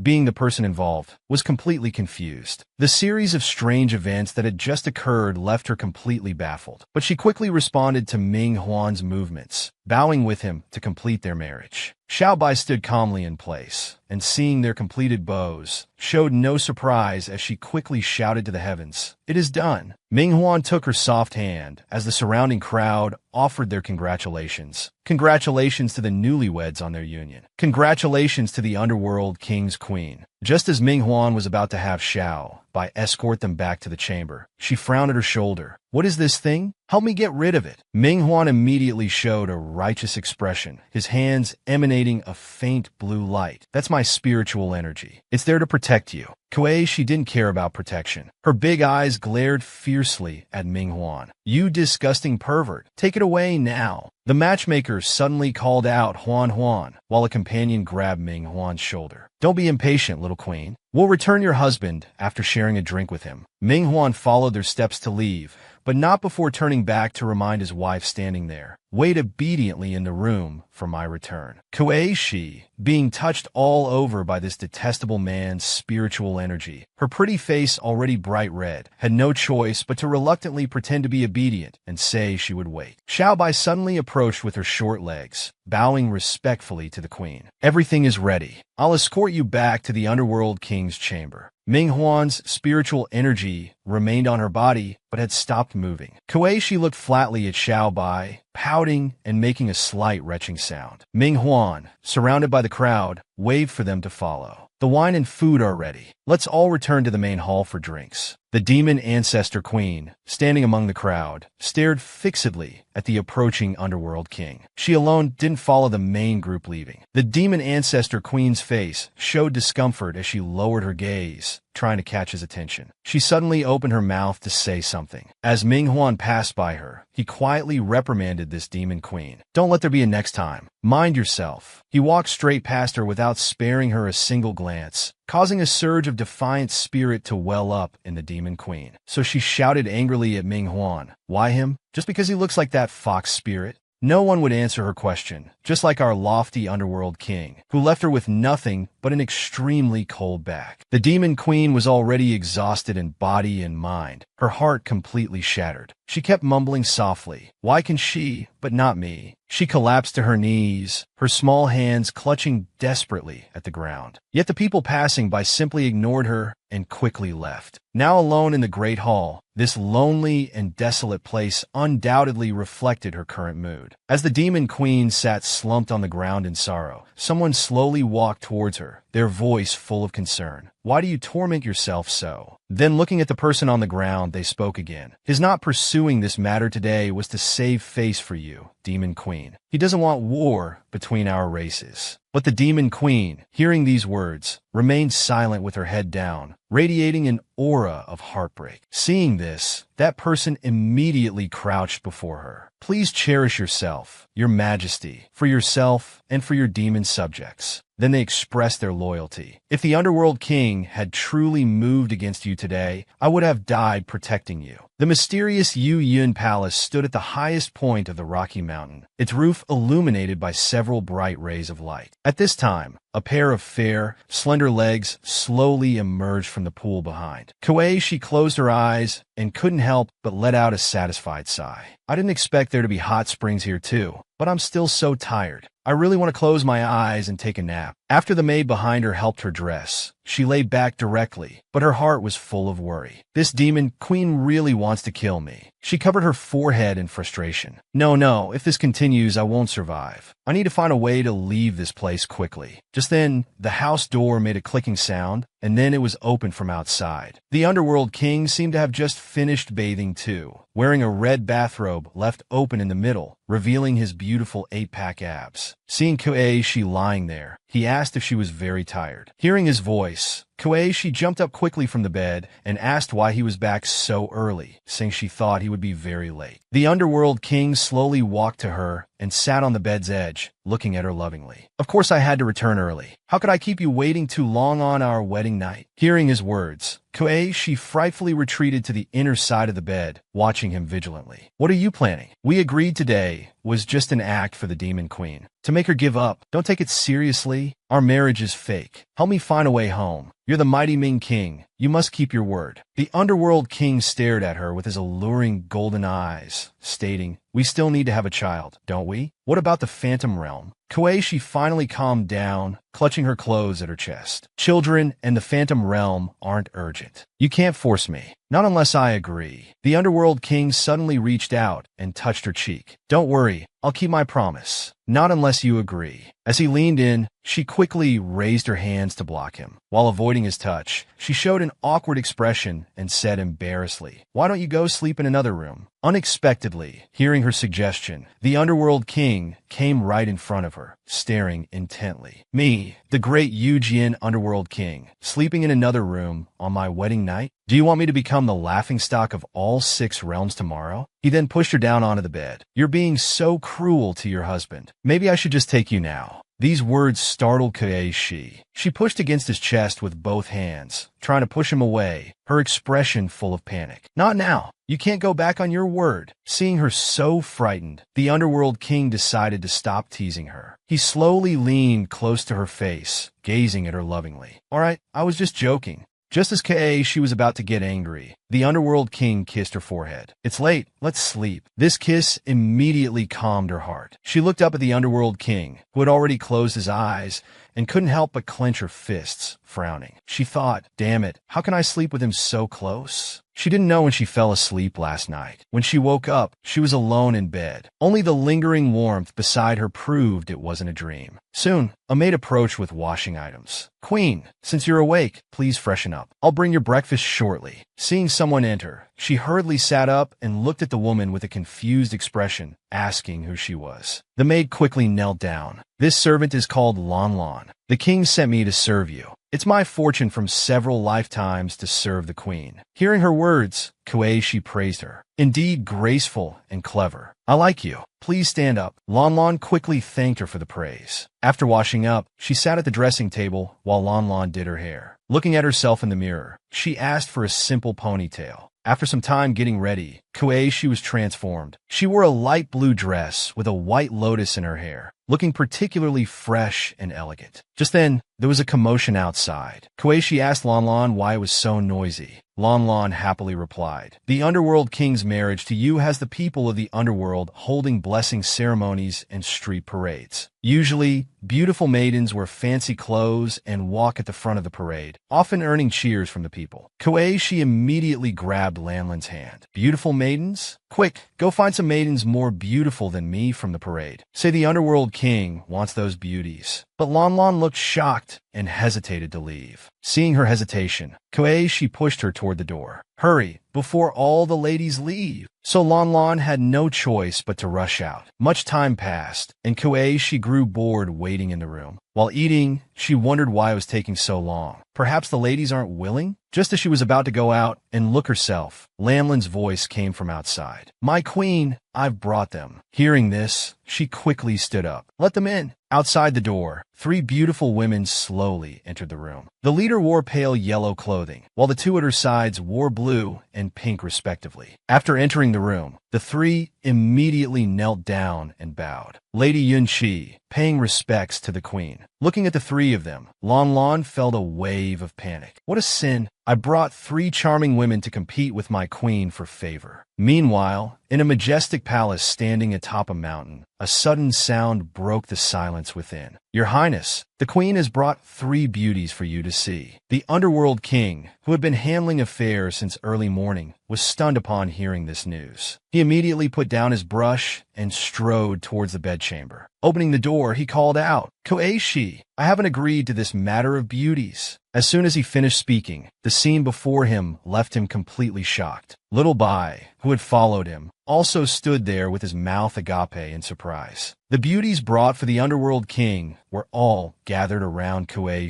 being the person involved, was completely confused. The series of strange events that had just occurred left her completely baffled, but she quickly responded to Ming Huan's movements, bowing with him to complete their marriage. Xiao Bai stood calmly in place, and seeing their completed bows, showed no surprise as she quickly shouted to the heavens, "It is done." Ming Huan took her soft hand as the surrounding crowd offered their congratulations. Congratulations to the newlyweds on their union. Congratulations to the Underworld King's Queen. Just as Ming Huan was about to have Xiao Bai escort them back to the chamber, she frowned at her shoulder. "What is this thing? Help me get rid of it." Ming Huan immediately showed a righteous expression, his hands emanating a faint blue light. "That's my spiritual energy. It's there to protect you." Kuei, she didn't care about protection. Her big eyes glared fiercely at Ming Huan. "You disgusting pervert. Take it away now." The matchmaker suddenly called out Huan Huan, while a companion grabbed Ming Huan's shoulder. "Don't be impatient, little queen. We'll return your husband after sharing a drink with him." Ming Huan followed their steps to leave, but not before turning back to remind his wife standing there, "Wait obediently in the room for my return." Kuei, being touched all over by this detestable man's spiritual energy, her pretty face already bright red, had no choice but to reluctantly pretend to be obedient and say she would wait. Xiao Bai suddenly approached with her short legs, bowing respectfully to the queen. "Everything is ready. I'll escort you back to the Underworld King's chamber." Ming Huan's spiritual energy remained on her body, but had stopped moving. Kuei, she looked flatly at Xiao Bai, pouting and making a slight retching sound. Ming Huan, surrounded by the crowd, waved for them to follow. "The wine and food are ready. Let's all return to the main hall for drinks." The demon ancestor queen, standing among the crowd, stared fixedly at the approaching Underworld King. She alone didn't follow the main group leaving. The demon ancestor queen's face showed discomfort as she lowered her gaze, trying to catch his attention. She suddenly opened her mouth to say something. As Ming Huan passed by her, he quietly reprimanded this demon queen. "Don't let there be a next time. Mind yourself." He walked straight past her without sparing her a single glance, causing a surge of defiant spirit to well up in the demon queen. So she shouted angrily at Ming Huan. "Why him? Just because he looks like that fox spirit?" No one would answer her question, just like our lofty underworld king, who left her with nothing but an extremely cold back. The demon queen was already exhausted in body and mind, her heart completely shattered. She kept mumbling softly, "Why can she, but not me?" She collapsed to her knees, her small hands clutching desperately at the ground. Yet the people passing by simply ignored her and quickly left. Now alone in the great hall, this lonely and desolate place undoubtedly reflected her current mood. As the demon queen sat slumped on the ground in sorrow, someone slowly walked towards her, their voice full of concern. "Why do you torment yourself so?" Then looking at the person on the ground, they spoke again. "His not pursuing this matter today was to save face for you, demon queen. He doesn't want war between our races." But the demon queen, hearing these words, remained silent with her head down, radiating an aura of heartbreak. Seeing this, that person immediately crouched before her. "Please cherish yourself, your majesty, for yourself and for your demon subjects." Then they expressed their loyalty. "If the underworld king had truly moved against you today, I would have died protecting you." The mysterious Yu Yun Palace stood at the highest point of the Rocky Mountain, its roof illuminated by several bright rays of light. At this time, a pair of fair, slender legs slowly emerged from the pool behind. Kuei, she closed her eyes and couldn't help but let out a satisfied sigh. "I didn't expect there to be hot springs here too, but I'm still so tired. I really want to close my eyes and take a nap." After the maid behind her helped her dress, she lay back directly, but her heart was full of worry. "This demon queen really wants to kill me." She covered her forehead in frustration. No, if this continues, I won't survive. I need to find a way to leave this place quickly." Just then, the house door made a clicking sound, and then it was opened from outside. The underworld king seemed to have just finished bathing too, wearing a red bathrobe left open in the middle, revealing his beautiful 8-pack abs. Seeing Kuei lying there, he asked if she was very tired. Hearing his voice, Kuei jumped up quickly from the bed and asked why he was back so early, saying she thought he would be very late. The underworld king slowly walked to her and sat on the bed's edge, looking at her lovingly. "Of course I had to return early. How could I keep you waiting too long on our wedding night?" Hearing his words, Kuei frightfully retreated to the inner side of the bed, watching him vigilantly. "What are you planning?" "We agreed today was just an act for the demon queen, to make her give up. Don't take it seriously. Our marriage is fake. Help me find a way home. You're the mighty Ming king. You must keep your word." The underworld king stared at her with his alluring golden eyes, stating, "We still need to have a child, don't we? What about the phantom realm?" Kuei finally calmed down, clutching her clothes at her chest. "Children and the phantom realm aren't urgent. You can't force me. Not unless I agree." The underworld king suddenly reached out and touched her cheek. "Don't worry, I'll keep my promise. Not unless you agree." As he leaned in, she quickly raised her hands to block him. While avoiding his touch, she showed an awkward expression and said embarrassedly, "Why don't you go sleep in another room?" Unexpectedly, hearing her suggestion, the underworld king came right in front of her, staring intently. "Me, the great Yu Jian underworld king, sleeping in another room on my wedding night? Do you want me to become the laughingstock of all 6 realms tomorrow?" He then pushed her down onto the bed. "You're being so cruel to your husband. Maybe I should just take you now." These words startled Kuei. She pushed against his chest with both hands, trying to push him away, her expression full of panic. "Not now. You can't go back on your word." Seeing her so frightened, the underworld king decided to stop teasing her. He slowly leaned close to her face, gazing at her lovingly. "All right, I was just joking." Just as Kuei was about to get angry, the underworld king kissed her forehead. "It's late. Let's sleep." This kiss immediately calmed her heart. She looked up at the underworld king, who had already closed his eyes, and couldn't help but clench her fists, frowning. She thought, "Damn it, how can I sleep with him so close?" She didn't know when she fell asleep last night. When she woke up, she was alone in bed. Only the lingering warmth beside her proved it wasn't a dream. Soon, a maid approached with washing items. "Queen, since you're awake, please freshen up. I'll bring your breakfast shortly." Seeing someone enter, she hurriedly sat up and looked at the woman with a confused expression, asking who she was. The maid quickly knelt down. "This servant is called Lon Lon. The king sent me to serve you. It's my fortune from several lifetimes to serve the queen." Hearing her words, Kuei praised her. "Indeed graceful and clever. I like you. Please stand up." Lon Lon quickly thanked her for the praise. After washing up, she sat at the dressing table while Lon Lon did her hair. Looking at herself in the mirror, she asked for a simple ponytail. After some time getting ready, Kuei was transformed. She wore a light blue dress with a white lotus in her hair, looking particularly fresh and elegant. Just then, there was a commotion outside. Kuei asked Lan why it was so noisy. Lan happily replied, "The Underworld King's marriage to you has the people of the Underworld holding blessing ceremonies and street parades. Usually, beautiful maidens wear fancy clothes and walk at the front of the parade, often earning cheers from the people." Kuei immediately grabbed Lanlin's hand. "Beautiful maidens? Quick, go find some maidens more beautiful than me from the parade. Say the Underworld King wants those beauties." But Lan looked shocked and hesitated to leave. Seeing her hesitation, Kuei pushed her toward the door. "Hurry, before all the ladies leave." So Lan had no choice but to rush out. Much time passed, and Kuei grew bored waiting in the room. While eating, she wondered why it was taking so long. Perhaps the ladies aren't willing? Just as she was about to go out and look herself, Lanlin's voice came from outside. "My queen, I've brought them." Hearing this, she quickly stood up. "Let them in." Outside the door, 3 beautiful women slowly entered the room. The leader wore pale yellow clothing, while the 2 at her sides wore blue and pink respectively. After entering the room, the 3 immediately knelt down and bowed. Lady Yunqi, paying respects to the queen. Looking at the 3 of them, Lan felt a wave of panic. What a sin! I brought 3 charming women to compete with my queen for favor. Meanwhile, in a majestic palace standing atop a mountain, a sudden sound broke the silence within. "Your Highness, the queen has brought 3 beauties for you to see." The Underworld King, who had been handling affairs since early morning, was stunned upon hearing this news. He immediately put down his brush and strode towards the bedchamber. Opening the door, he called out, "Kuei, I haven't agreed to this matter of beauties." As soon as he finished speaking, the scene before him left him completely shocked. Little Bai, who had followed him, also stood there with his mouth agape in surprise. The beauties brought for the Underworld King were all gathered around Kuei.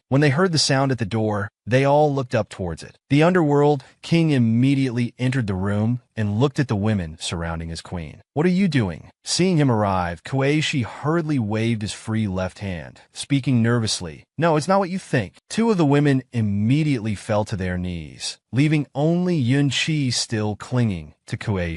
When they heard the sound at the door, they all looked up towards it. The Underworld King immediately entered the room and looked at the women surrounding his queen. "What are you doing?" Seeing him arrive, Kuei hurriedly waved his free left hand, speaking nervously. "No, it's not what you think." 2 of the women immediately fell to their knees, leaving only Yunqi still clinging to Kuei.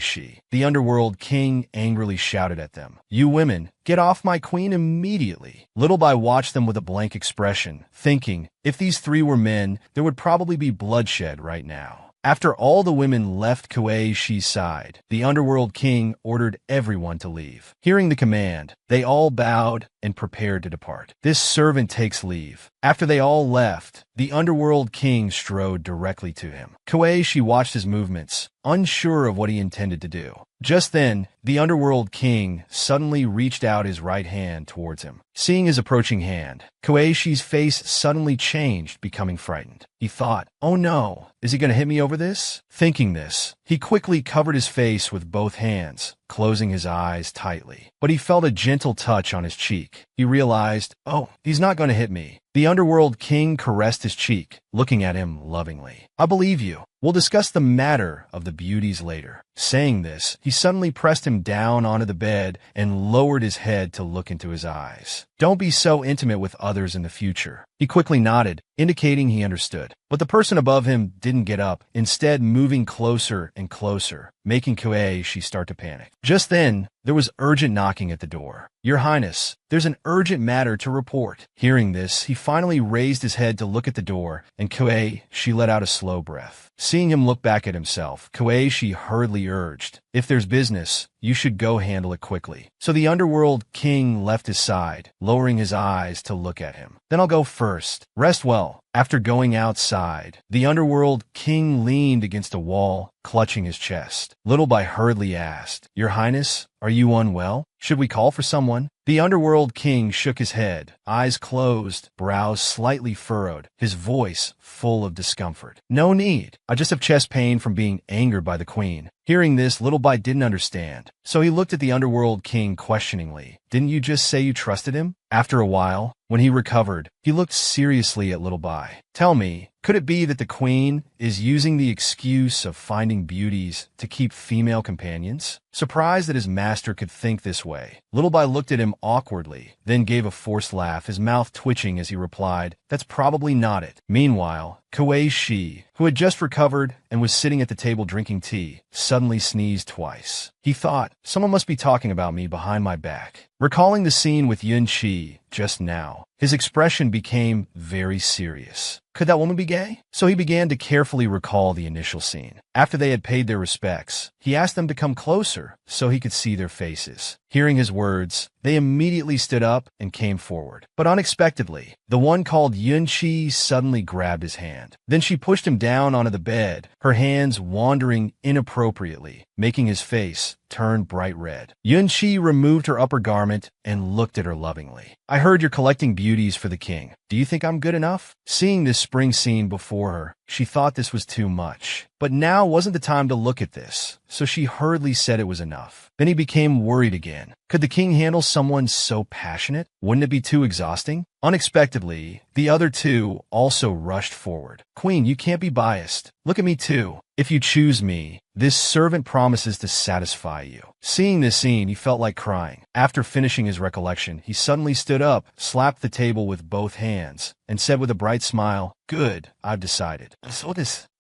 The Underworld King angrily shouted at them, "You women, get off my queen immediately." Little Bai watched them with a blank expression, thinking, if these 3 were men, there would probably be bloodshed right now. After all the women left Kuei-shi's side, the Underworld King ordered everyone to leave. Hearing the command, they all bowed and prepared to depart. This servant takes leave. After they all left, the Underworld King strode directly to him. Kuei watched his movements, unsure of what he intended to do. Just then, the Underworld King suddenly reached out his right hand towards him. Seeing his approaching hand, Kuei-shi's face suddenly changed, becoming frightened. He thought, "Oh no, is he going to hit me over this?" Thinking this, he quickly covered his face with both hands, closing his eyes tightly. But he felt a gentle touch on his cheek. He realized, oh, he's not going to hit me. The Underworld King caressed his cheek, looking at him lovingly. "I believe you. We'll discuss the matter of the beauties later." Saying this, he suddenly pressed him down onto the bed and lowered his head to look into his eyes. "Don't be so intimate with others in the future." He quickly nodded, indicating he understood. But the person above him didn't get up, instead moving closer and closer, making Kuei start to panic. Just then, there was urgent knocking at the door. "Your Highness, there's an urgent matter to report." Hearing this, he finally raised his head to look at the door, and Kuei let out a slow breath. Seeing him look back at himself, Kuei hurriedly urged, "If there's business, you should go handle it quickly." So the Underworld King left his side, lowering his eyes to look at him. "Then I'll go first. Rest well." After going outside, the Underworld King leaned against a wall, clutching his chest. Little Bai hurriedly asked, "Your Highness, are you unwell? Should we call for someone?" The Underworld King shook his head, eyes closed, brows slightly furrowed, his voice full of discomfort. "No need. I just have chest pain from being angered by the queen." Hearing this, Little Bai didn't understand, so he looked at the Underworld King questioningly. "Didn't you just say you trusted him?" After a while, when he recovered, he looked seriously at Little Bai. "Tell me, could it be that the queen is using the excuse of finding beauties to keep female companions?" Surprised that his master could think this way, Little Bai looked at him awkwardly, then gave a forced laugh, his mouth twitching as he replied, "That's probably not it." Meanwhile, Kuei Shi, who had just recovered and was sitting at the table drinking tea, suddenly sneezed twice. He thought, someone must be talking about me behind my back. Recalling the scene with Yun Qi just now, his expression became very serious. Could that woman be gay? So he began to carefully recall the initial scene. After they had paid their respects, he asked them to come closer so he could see their faces. Hearing his words, they immediately stood up and came forward. But unexpectedly, the one called Yun Qi suddenly grabbed his hand. Then she pushed him down onto the bed, her hands wandering inappropriately, making his face turn bright red. Yun Qi removed her upper garment and looked at her lovingly. "I heard you're collecting beauties for the king. Do you think I'm good enough?" Seeing this spring scene before her, she thought this was too much. But now wasn't the time to look at this, so she hurriedly said it was enough. Then he became worried again. Could the king handle someone so passionate? Wouldn't it be too exhausting? Unexpectedly, the other two also rushed forward. "Queen, you can't be biased. Look at me too. If you choose me, this servant promises to satisfy you." Seeing this scene, he felt like crying. After finishing his recollection, he suddenly stood up, slapped the table with both hands, and said with a bright smile, "Good, I've decided."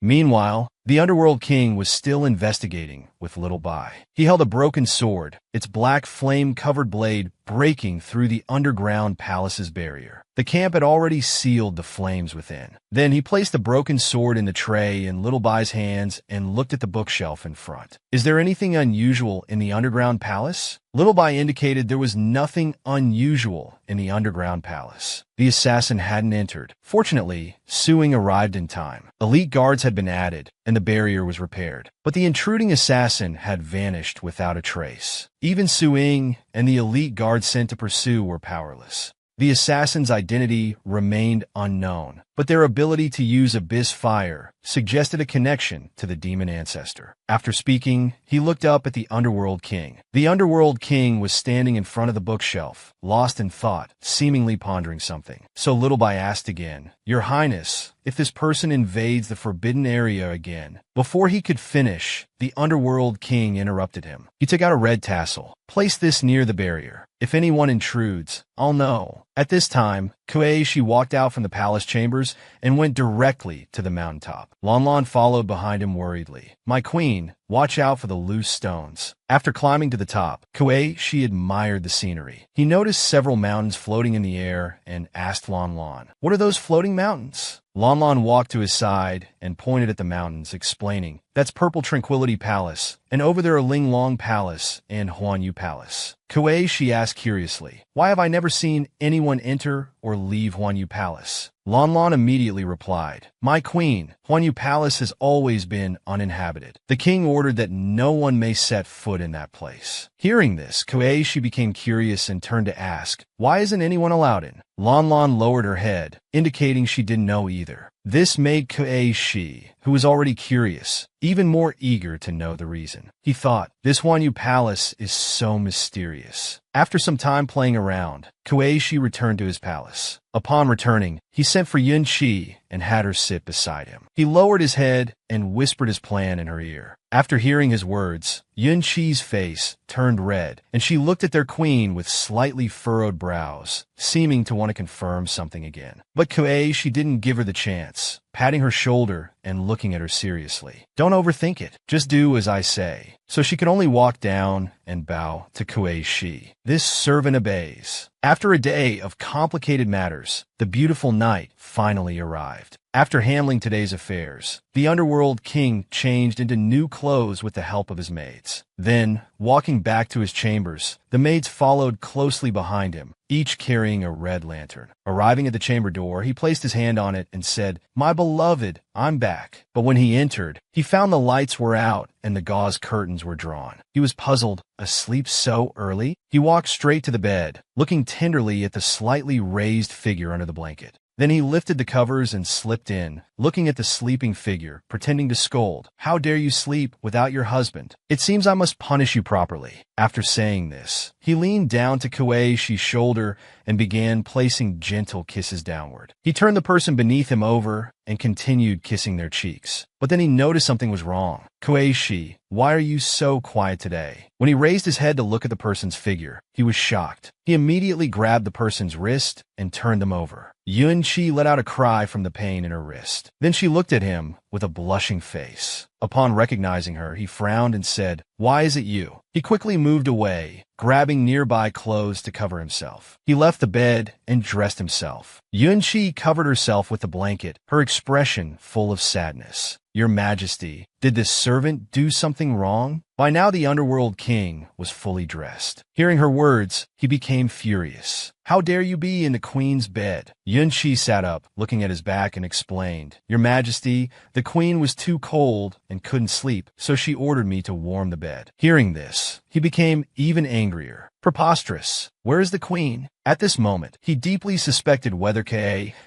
Meanwhile, the Underworld King was still investigating with Little Bai. He held a broken sword, its black flame-covered blade breaking through the underground palace's barrier. The camp had already sealed the flames within. Then he placed the broken sword in the tray in Little Bai's hands and looked at the bookshelf in front. "Is there anything unusual in the underground palace?" Little Bai indicated there was nothing unusual in the underground palace. The assassin hadn't entered. Fortunately, Suing arrived in time. Elite guards had been added, and the barrier was repaired. But the intruding assassin had vanished without a trace. Even Suing and the elite guards sent to pursue were powerless. The assassin's identity remained unknown, but their ability to use abyss fire suggested a connection to the demon ancestor. After speaking, he looked up at the Underworld King. The Underworld King was standing in front of the bookshelf, lost in thought, seemingly pondering something. So Little Bai asked again, "Your Highness, if this person invades the forbidden area again..." Before he could finish, the Underworld King interrupted him. He took out a red tassel. "Place this near the barrier. If anyone intrudes, I'll know." At this time, Kuei Shi walked out from the palace chambers and went directly to the mountaintop. Lon Lon followed behind him worriedly. "My queen, watch out for the loose stones." After climbing to the top, Kuei Shi admired the scenery. He noticed several mountains floating in the air and asked Lon Lon, "What are those floating mountains?" Lon Lon walked to his side and pointed at the mountains, explaining, "That's Purple Tranquility Palace, and over there are Ling Long Palace and Huan Yu Palace." Kuei Shi asked curiously, "Why have I never seen anyone enter or leave Huan Yu Palace?" Lon Lon immediately replied, "My queen, Huan Yu Palace has always been uninhabited. The king ordered that no one may set foot in that place." Hearing this, Kuei Shi became curious and turned to ask, "Why isn't anyone allowed in?" Lon Lon lowered her head, indicating she didn't know either. This made Kuei Shi, who was already curious, even more eager to know the reason. He thought, this Huan Yu Palace is so mysterious. After some time playing around, Kuei Shi returned to his palace. Upon returning, he sent for Yun Qi and had her sit beside him. He lowered his head and whispered his plan in her ear. After hearing his words, Yun Qi's face turned red, and she looked at their queen with slightly furrowed brows, seeming to want to confirm something again. But Kuei Shi didn't give her the chance, patting her shoulder and looking at her seriously. "Don't overthink it. Just do as I say." So she could only walk down and bow to Kuei Shi. This servant obeys. After a day of complicated matters, the beautiful night finally arrived. After handling today's affairs, the Underworld King changed into new clothes with the help of his maids. Then, walking back to his chambers, the maids followed closely behind him, each carrying a red lantern. Arriving at the chamber door, he placed his hand on it and said, "My beloved, I'm back." But when he entered, he found the lights were out and the gauze curtains were drawn. He was puzzled. Asleep so early? He walked straight to the bed, looking tenderly at the slightly raised figure under the blanket. Then he lifted the covers and slipped in, looking at the sleeping figure, pretending to scold. "How dare you sleep without your husband? It seems I must punish you properly." After saying this, he leaned down to Kuei Shi's shoulder and began placing gentle kisses downward. He turned the person beneath him over and continued kissing their cheeks. But then he noticed something was wrong. Koichi, why are you so quiet today? When he raised his head to look at the person's figure, he was shocked. He immediately grabbed the person's wrist and turned them over. Yunqi let out a cry from the pain in her wrist. Then she looked at him with a blushing face. Upon recognizing her, he frowned and said, "Why is it you?" He quickly moved away, grabbing nearby clothes to cover himself. He left the bed and dressed himself. Yunqi covered herself with the blanket, her expression full of sadness. "Your Majesty, did this servant do something wrong?" By now the Underworld King was fully dressed. Hearing her words, he became furious. "How dare you be in the Queen's bed?" Yunqi sat up, looking at his back, and explained, "Your Majesty, the Queen was too cold and couldn't sleep, so she ordered me to warm the bed." Hearing this, he became even angrier. Preposterous. Where is the Queen? At this moment, he deeply suspected whether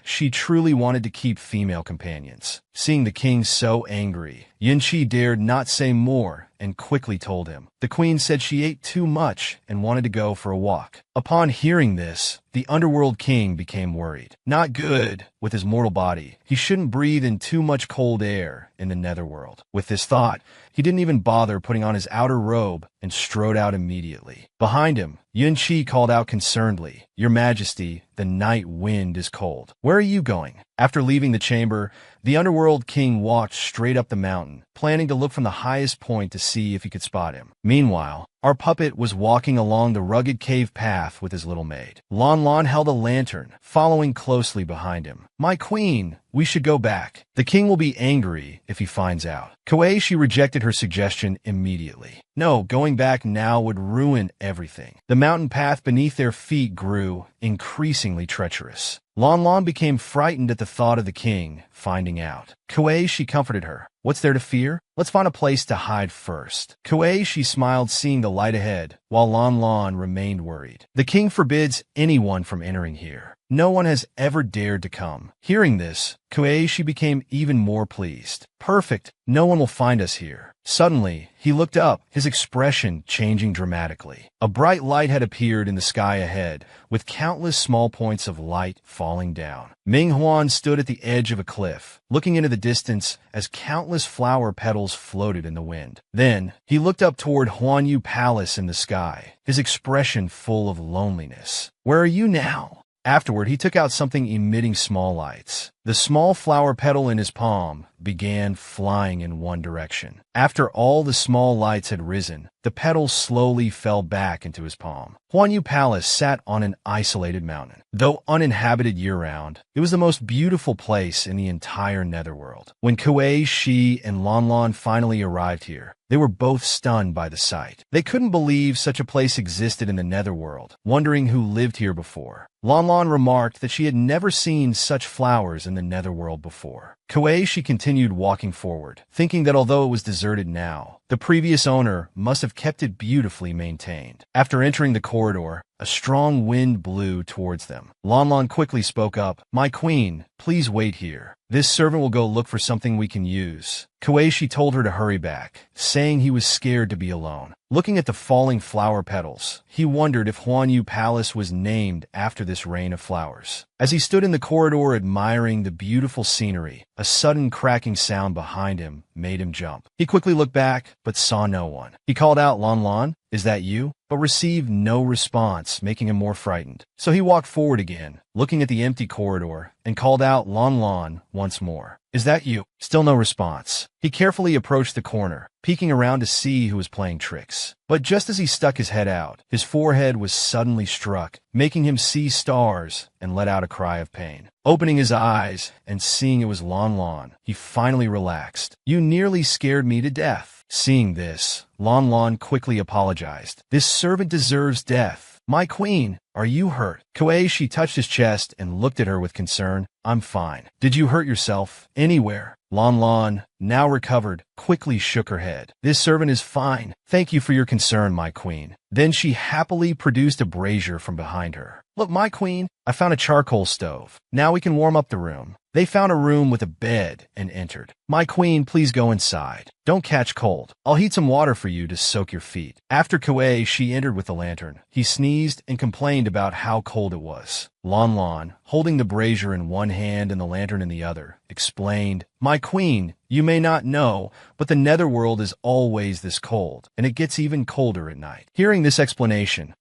she truly wanted to keep female companions. Seeing the king so angry, Yunqi dared not say more and quickly told him. The Queen said she ate too much and wanted to go for a walk. Upon hearing this, the Underworld King became worried. Not good with his mortal body. He shouldn't breathe in too much cold air in the netherworld. With this thought, he didn't even bother putting on his outer robe and strode out immediately. Behind him, Yunqi called out concernedly, "Your Majesty, the night wind is cold. Where are you going?" After leaving the chamber, the Underworld King walked straight up the mountain, planning to look from the highest point to see if he could spot him. Meanwhile, our puppet was walking along the rugged cave path with his little maid. Lon Lon held a lantern, following closely behind him. "My queen, we should go back. The king will be angry if he finds out." Koichi rejected her suggestion immediately. No, going back now would ruin everything. The mountain path beneath their feet grew increasingly treacherous. Lon Lon became frightened at the thought of the king finding out. Koichi comforted her. "What's there to fear? Let's find a place to hide first." Koichi smiled, seeing the light ahead, while Lon Lon remained worried. "The king forbids anyone from entering here. No one has ever dared to come." Hearing this, Koichi became even more pleased. "Perfect. No one will find us here." Suddenly, he looked up, his expression changing dramatically. A bright light had appeared in the sky ahead, with countless small points of light falling down. Ming Huan stood at the edge of a cliff, looking into the distance as countless flower petals floated in the wind. Then, he looked up toward Huanyu Palace in the sky, his expression full of loneliness. "Where are you now?" Afterward, he took out something emitting small lights. The small flower petal in his palm began flying in one direction. After all the small lights had risen, the petals slowly fell back into his palm. Huanyu Palace sat on an isolated mountain. Though uninhabited year-round, it was the most beautiful place in the entire netherworld. When Koichi and Lon Lon finally arrived here, they were both stunned by the sight. They couldn't believe such a place existed in the netherworld, wondering who lived here before. Lon Lon remarked that she had never seen such flowers in the netherworld before. Koichi continued walking forward, thinking that although it was deserted now, the previous owner must have kept it beautifully maintained. After entering the corridor, a strong wind blew towards them. Lon Lon quickly spoke up, "My queen, please wait here. This servant will go look for something we can use." Koichi told her to hurry back, saying he was scared to be alone. Looking at the falling flower petals, he wondered if Huanyu Palace was named after this rain of flowers. As he stood in the corridor admiring the beautiful scenery, a sudden cracking sound behind him made him jump. He quickly looked back, but saw no one. He called out, "Lon Lon, is that you?" But received no response, making him more frightened. So he walked forward again, looking at the empty corridor, and called out, "Lon Lon," once more. "Is that you?" Still no response. He carefully approached the corner, peeking around to see who was playing tricks. But just as he stuck his head out, his forehead was suddenly struck, making him see stars and let out a cry of pain. Opening his eyes and seeing it was Lon Lon, he finally relaxed. "You nearly scared me to death." Seeing this, Lon Lon quickly apologized. "This servant deserves death. My queen, are you hurt?" Koichi touched his chest and looked at her with concern. "I'm fine." "Did you hurt yourself? Anywhere?" Lon Lon, now recovered, quickly shook her head. "This servant is fine. Thank you for your concern, my queen." Then she happily produced a brazier from behind her. "Look, my queen, I found a charcoal stove. Now we can warm up the room." They found a room with a bed and entered. "My queen, please go inside. Don't catch cold. I'll heat some water for you to soak your feet." After Koichi entered with the lantern, he sneezed and complained complained about how cold it was. Lan, holding the brazier in one hand and the lantern in the other, explained, "My queen, you may not know, but the netherworld is always this cold, and it gets even colder at night." Hearing this explanation,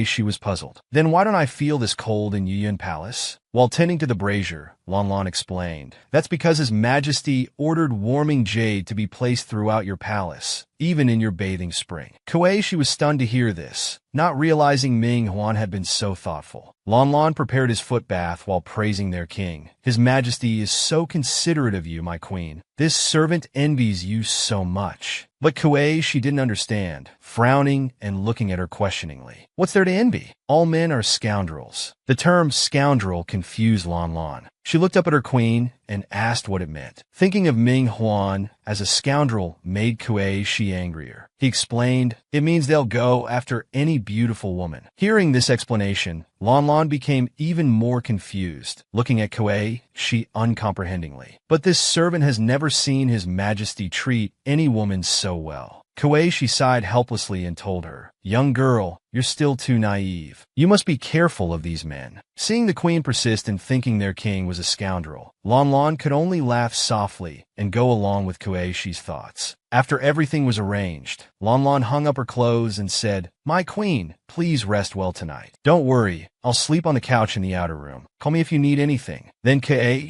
she was puzzled. "Then why don't I feel this cold in Yuyun Palace?" While tending to the brazier, Lan explained, "That's because His Majesty ordered warming jade to be placed throughout your palace, even in your bathing spring." She was stunned to hear this, not realizing Ming Huan had been so thoughtful. Lan prepared his foot bath while praising their king. "His Majesty is so considerate of you, my queen. This servant envies you so much." But she didn't understand, frowning and looking at her questioningly. "What's there to envy? All men are scoundrels." The term scoundrel confused Lan. She looked up at her queen and asked what it meant. Thinking of Ming Huan as a scoundrel made she angrier. He explained, "It means they'll go after any beautiful woman." Hearing this explanation, Lan became even more confused, looking at she uncomprehendingly. "But this servant has never seen His Majesty treat any woman so well." She sighed helplessly and told her, "Young girl, you're still too naive. You must be careful of these men." Seeing the queen persist in thinking their king was a scoundrel, Lan could only laugh softly and go along with she's thoughts. After everything was arranged, Lan hung up her clothes and said, "My queen, please rest well tonight. Don't worry, I'll sleep on the couch in the outer room. Call me if you need anything." Then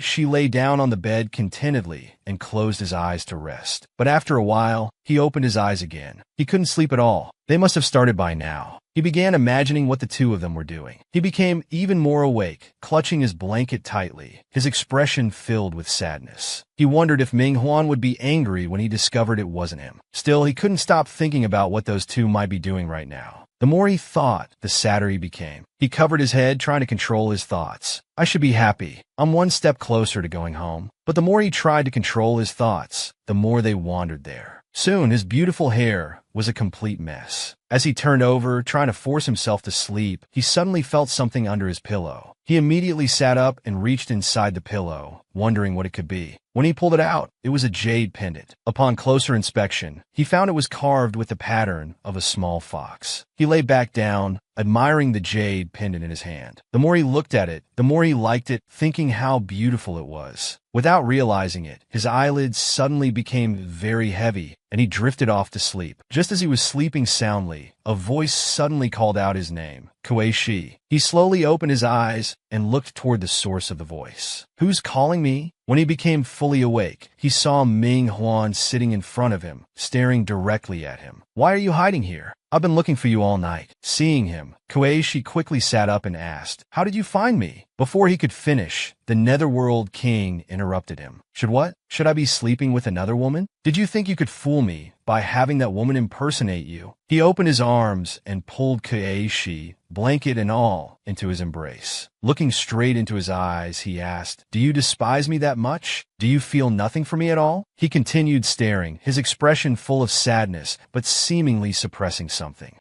she lay down on the bed contentedly and closed his eyes to rest. But after a while, he opened his eyes again. He couldn't sleep at all. They must have started by now. He began imagining what the two of them were doing. He became even more awake, clutching his blanket tightly, his expression filled with sadness. He wondered if Ming Huan would be angry when he discovered it wasn't him. Still, he couldn't stop thinking about what those two might be doing right now. The more he thought, the sadder he became. He covered his head, trying to control his thoughts. "I should be happy. I'm one step closer to going home." But the more he tried to control his thoughts, the more they wandered there. Soon, his beautiful hair was a complete mess. As he turned over, trying to force himself to sleep, he suddenly felt something under his pillow. He immediately sat up and reached inside the pillow, wondering what it could be. When he pulled it out, it was a jade pendant. Upon closer inspection, he found it was carved with the pattern of a small fox. He lay back down, admiring the jade pendant in his hand. The more he looked at it, the more he liked it, thinking how beautiful it was. Without realizing it, his eyelids suddenly became very heavy, and he drifted off to sleep. Just as he was sleeping soundly, a voice suddenly called out his name, "Shi." He slowly opened his eyes and looked toward the source of the voice. "Who's calling me?" When he became fully awake, he saw Ming Huan sitting in front of him, staring directly at him. "Why are you hiding here? I've been looking for you all night." Seeing him, she quickly sat up and asked, "How did you find me?" Before he could finish, the Netherworld king interrupted him. Should I be sleeping with another woman? Did you think you could fool me by having that woman impersonate you?" He opened his arms and pulled she, blanket and all, into his embrace. Looking straight into his eyes, he asked, "Do you despise me that much? Do you feel nothing for me at all?" He continued staring, his expression full of sadness, but seemingly suppressing something.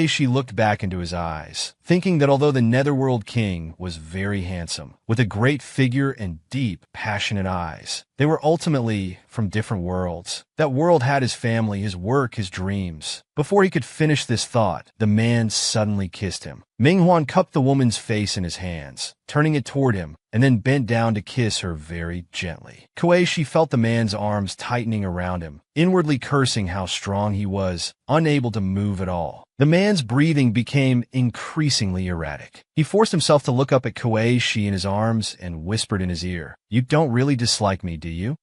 She looked back into his eyes, thinking that although the Netherworld king was very handsome, with a great figure and deep, passionate eyes, they were ultimately from different worlds. That world had his family, his work, his dreams. Before he could finish this thought, the man suddenly kissed him. Ming Huan cupped the woman's face in his hands, turning it toward him, and then bent down to kiss her very gently. She felt the man's arms tightening around him, inwardly cursing how strong he was, unable to move at all. The man's breathing became increasingly erratic. He forced himself to look up at she in his arms and whispered in his ear, "You don't really dislike me, do you?"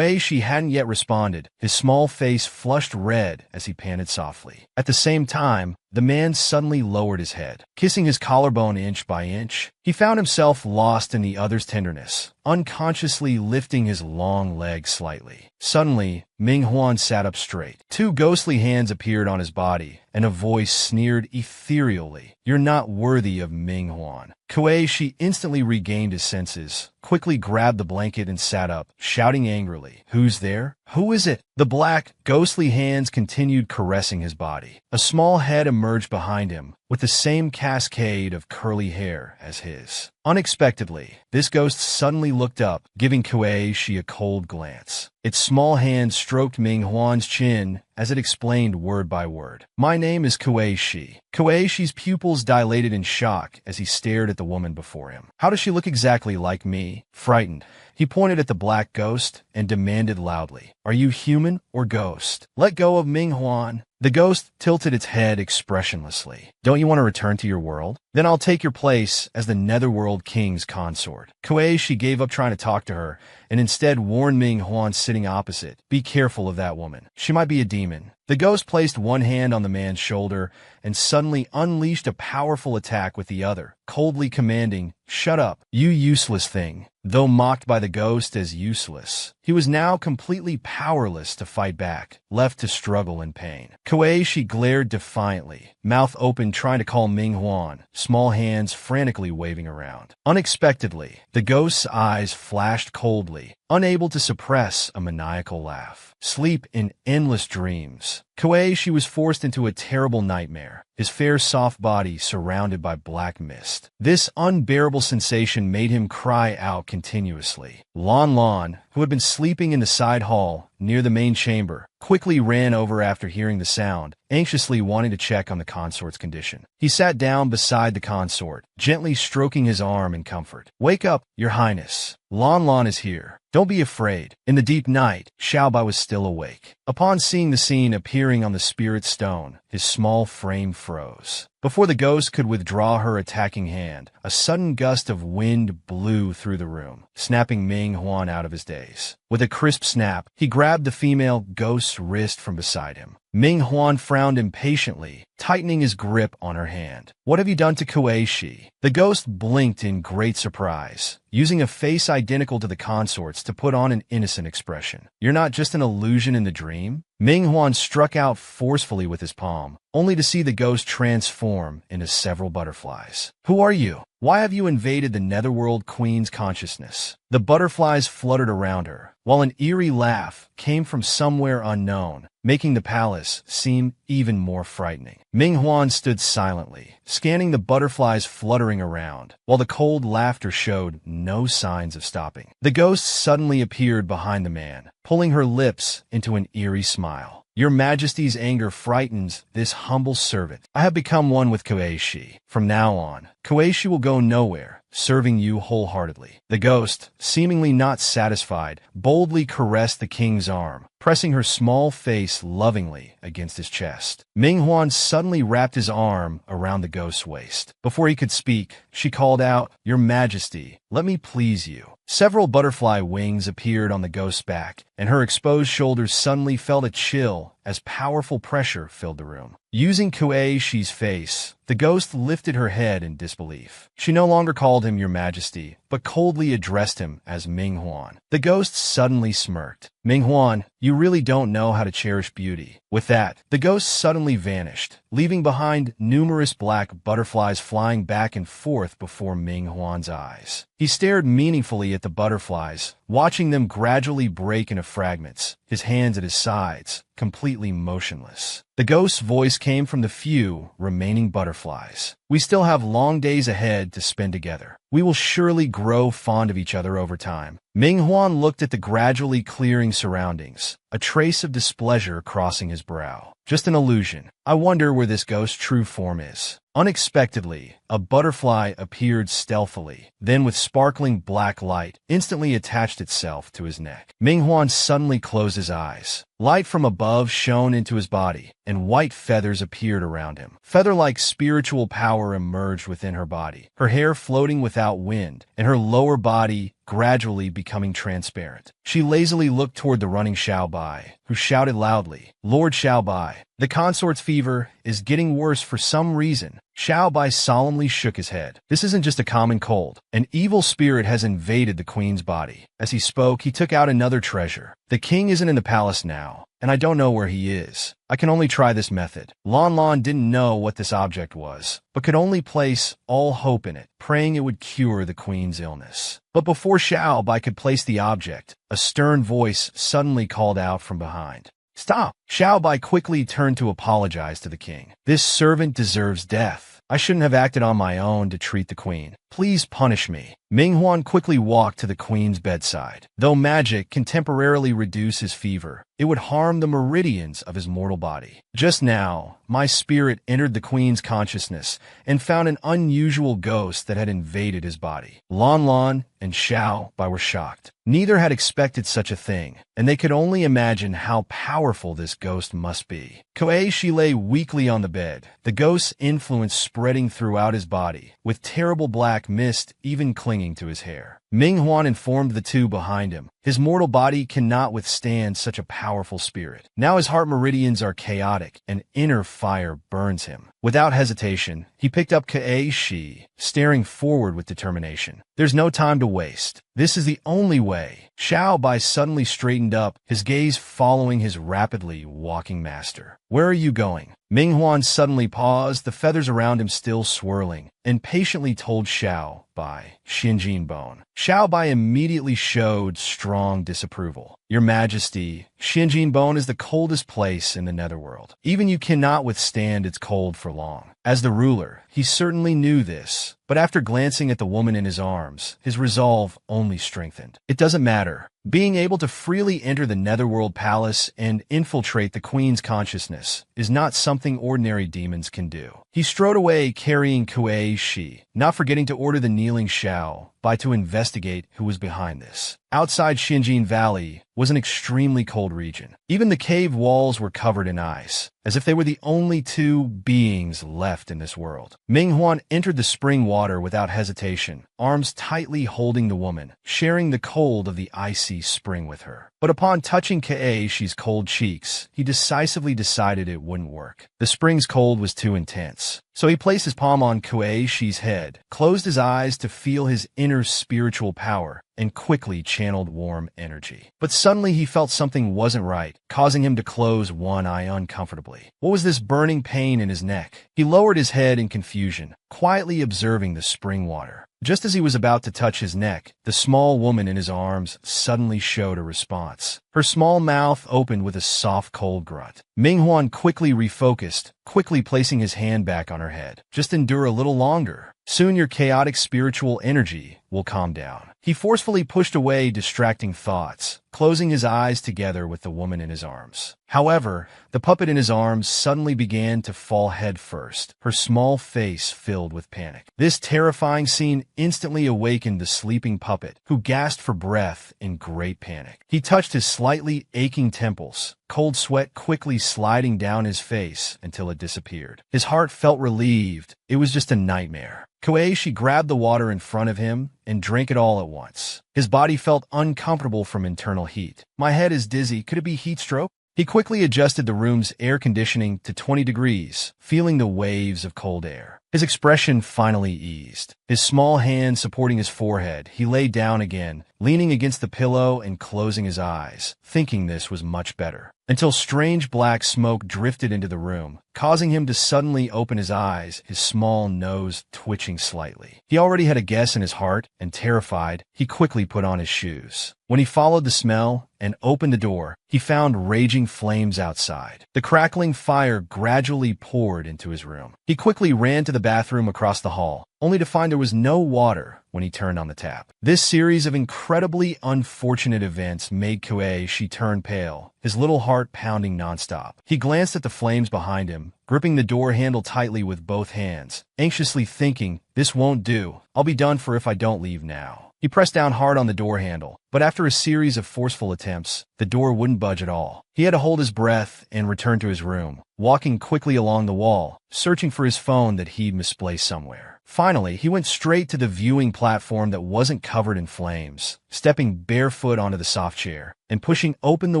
She hadn't yet responded. His small face flushed red as he panted softly. At the same time, the man suddenly lowered his head, kissing his collarbone inch by inch. He found himself lost in the other's tenderness, unconsciously lifting his long leg slightly. Suddenly, Ming Huan sat up straight. Two ghostly hands appeared on his body, and a voice sneered ethereally, "You're not worthy of Ming Huan." Kuei, she instantly regained his senses, quickly grabbed the blanket and sat up, shouting angrily, "Who's there? Who is it?" The black, ghostly hands continued caressing his body. A small head emerged behind him, with the same cascade of curly hair as his. Unexpectedly, this ghost suddenly looked up, giving Kuei a cold glance. Its small hand stroked Ming Huan's chin as it explained word by word. "My name is Kuei Shi." Kuei-shi's pupils dilated in shock as he stared at the woman before him. "How does she look exactly like me?" Frightened, he pointed at the black ghost and demanded loudly, "Are you human or ghost? Let go of Ming Huan." The ghost tilted its head expressionlessly. "Don't you want to return to your world? Then I'll take your place as the Netherworld King's consort." Kuei gave up trying to talk to her and instead warned Ming Huan sitting opposite, "Be careful of that woman. She might be a demon." The ghost placed one hand on the man's shoulder and suddenly unleashed a powerful attack with the other, coldly commanding, "Shut up, you useless thing." Though mocked by the ghost as useless, he was now completely powerless to fight back, left to struggle in pain. Kuei glared defiantly, mouth open trying to call Ming Huan, small hands frantically waving around. Unexpectedly, the ghost's eyes flashed coldly, unable to suppress a maniacal laugh. Sleep in endless dreams. Kuei was forced into a terrible nightmare, his fair soft body surrounded by black mist. This unbearable sensation made him cry out continuously. Lan, who had been sleeping in the side hall near the main chamber, quickly ran over after hearing the sound, anxiously wanting to check on the consort's condition. He sat down beside the consort, gently stroking his arm in comfort. "Wake up, Your Highness. Lan is here. Don't be afraid." In the deep night, Xiaobai was still awake. Upon seeing the scene appearing on the spirit stone, his small frame froze. Before the ghost could withdraw her attacking hand, a sudden gust of wind blew through the room, snapping Ming Huan out of his daze. With a crisp snap, he grabbed the female ghost's wrist from beside him. Ming Huan frowned impatiently, tightening his grip on her hand. "What have you done to Kuei-shi?" The ghost blinked in great surprise, using a face identical to the consort's to put on an innocent expression. "You're not just an illusion in the dream?" Ming Huan struck out forcefully with his palm, only to see the ghost transform into several butterflies. "Who are you? Why have you invaded the Netherworld Queen's consciousness?" The butterflies fluttered around her, while an eerie laugh came from somewhere unknown, making the palace seem even more frightening. Ming Huan stood silently, scanning the butterflies fluttering around, while the cold laughter showed no signs of stopping. The ghost suddenly appeared behind the man, pulling her lips into an eerie smile. "Your Majesty's anger frightens this humble servant. I have become one with Kuei-shi. From now on, Kuei-shi will go nowhere, serving you wholeheartedly." The ghost, seemingly not satisfied, boldly caressed the king's arm, pressing her small face lovingly against his chest. Ming Huan suddenly wrapped his arm around the ghost's waist. Before he could speak, she called out, "Your Majesty, let me please you." Several butterfly wings appeared on the ghost's back, and her exposed shoulders suddenly felt a chill as powerful pressure filled the room. Using Kuei-shi's face, the ghost lifted her head in disbelief. She no longer called him Your Majesty, but coldly addressed him as Ming Huan. The ghost suddenly smirked. "Ming Huan, you really don't know how to cherish beauty." With that, the ghost suddenly vanished, leaving behind numerous black butterflies flying back and forth before Ming Huan's eyes. He stared meaningfully at the butterflies, watching them gradually break into fragments, his hands at his sides, completely motionless. The ghost's voice came from the few remaining butterflies. "We still have long days ahead to spend together. We will surely grow fond of each other over time." Ming Huan looked at the gradually clearing surroundings, a trace of displeasure crossing his brow. "Just an illusion. I wonder where this ghost's true form is." Unexpectedly, a butterfly appeared stealthily, then with sparkling black light, instantly attached itself to his neck. Ming Huan suddenly closed his eyes. Light from above shone into his body, and white feathers appeared around him. Feather-like spiritual power emerged within her body, her hair floating without wind, and her lower body gradually becoming transparent. She lazily looked toward the running Xiaobai, who shouted loudly, "Lord Xiaobai." The consort's fever is getting worse for some reason. Xiao Bai solemnly shook his head. This isn't just a common cold. An evil spirit has invaded the queen's body. As he spoke, he took out another treasure. The king isn't in the palace now, and I don't know where he is. I can only try this method. Lon Lon didn't know what this object was, but could only place all hope in it, praying it would cure the queen's illness. But before Xiao Bai could place the object, a stern voice suddenly called out from behind. Stop! Xiao Bai quickly turned to apologize to the king. This servant deserves death. I shouldn't have acted on my own to treat the queen. Please punish me. Ming Huan quickly walked to the queen's bedside. Though magic can temporarily reduce his fever, it would harm the meridians of his mortal body. Just now, my spirit entered the queen's consciousness and found an unusual ghost that had invaded his body. Lon Lon and Xiao Bai were shocked. Neither had expected such a thing, and they could only imagine how powerful this ghost must be. Koeishi lay weakly on the bed, the ghost's influence spreading throughout his body, with terrible black mist even clinging to his hair. Ming Huan informed the two behind him. His mortal body cannot withstand such a powerful spirit. Now his heart meridians are chaotic, and inner fire burns him. Without hesitation, he picked up Koeishi, staring forward with determination. There's no time to waste. This is the only way. Xiao Bai suddenly straightened up, his gaze following his rapidly walking master. Where are you going? Ming Huan suddenly paused, the feathers around him still swirling, and patiently told Xiao Bai, Xinjin Bone. Xiao Bai immediately showed strong disapproval. Your Majesty, Xinjin Bone is the coldest place in the Netherworld. Even you cannot withstand its cold for long. As the ruler, he certainly knew this, but after glancing at the woman in his arms, his resolve only strengthened. It doesn't matter. Being able to freely enter the Netherworld Palace and infiltrate the Queen's consciousness is not something ordinary demons can do. He strode away carrying Koeishi, not forgetting to order the kneeling Xiao Bai to investigate who was behind this. Outside Xinjin Valley was an extremely cold region. Even the cave walls were covered in ice, as if they were the only two beings left in this world. Ming Huan entered the spring water without hesitation, arms tightly holding the woman, sharing the cold of the icy spring with her. But upon touching Koeishi's cold cheeks, he decisively decided it wouldn't work. The spring's cold was too intense. So he placed his palm on Koeishi's head, closed his eyes to feel his inner spiritual power, and quickly channeled warm energy. But suddenly he felt something wasn't right, causing him to close one eye uncomfortably. What was this burning pain in his neck? He lowered his head in confusion, quietly observing the spring water. Just as he was about to touch his neck, the small woman in his arms suddenly showed a response. Her small mouth opened with a soft, cold grunt. Ming Huan quickly refocused, quickly placing his hand back on her head. Just endure a little longer. Soon your chaotic spiritual energy will calm down. He forcefully pushed away distracting thoughts, closing his eyes together with the woman in his arms. However, the puppet in his arms suddenly began to fall head first, her small face filled with panic. This terrifying scene instantly awakened the sleeping puppet, who gasped for breath in great panic. He touched his slightly aching temples, cold sweat quickly sliding down his face until it disappeared. His heart felt relieved. It was just a nightmare. Koeishi grabbed the water in front of him and drank it all at once. His body felt uncomfortable from internal heat. My head is dizzy. Could it be heat stroke? He quickly adjusted the room's air conditioning to 20 degrees, feeling the waves of cold air. His expression finally eased. His small hand supporting his forehead, he lay down again, leaning against the pillow and closing his eyes, thinking this was much better. Until strange black smoke drifted into the room, causing him to suddenly open his eyes, his small nose twitching slightly. He already had a guess in his heart, and terrified, he quickly put on his shoes. When he followed the smell and opened the door, he found raging flames outside. The crackling fire gradually poured into his room. He quickly ran to the bathroom across the hall, only to find there was no water when he turned on the tap. This series of incredibly unfortunate events made Koeishi turn pale, his little heart pounding nonstop. He glanced at the flames behind him, gripping the door handle tightly with both hands, anxiously thinking, this won't do. I'll be done for if I don't leave now. He pressed down hard on the door handle, but after a series of forceful attempts, the door wouldn't budge at all. He had to hold his breath and return to his room, walking quickly along the wall, searching for his phone that he'd misplaced somewhere. Finally, he went straight to the viewing platform that wasn't covered in flames, stepping barefoot onto the soft chair, and pushing open the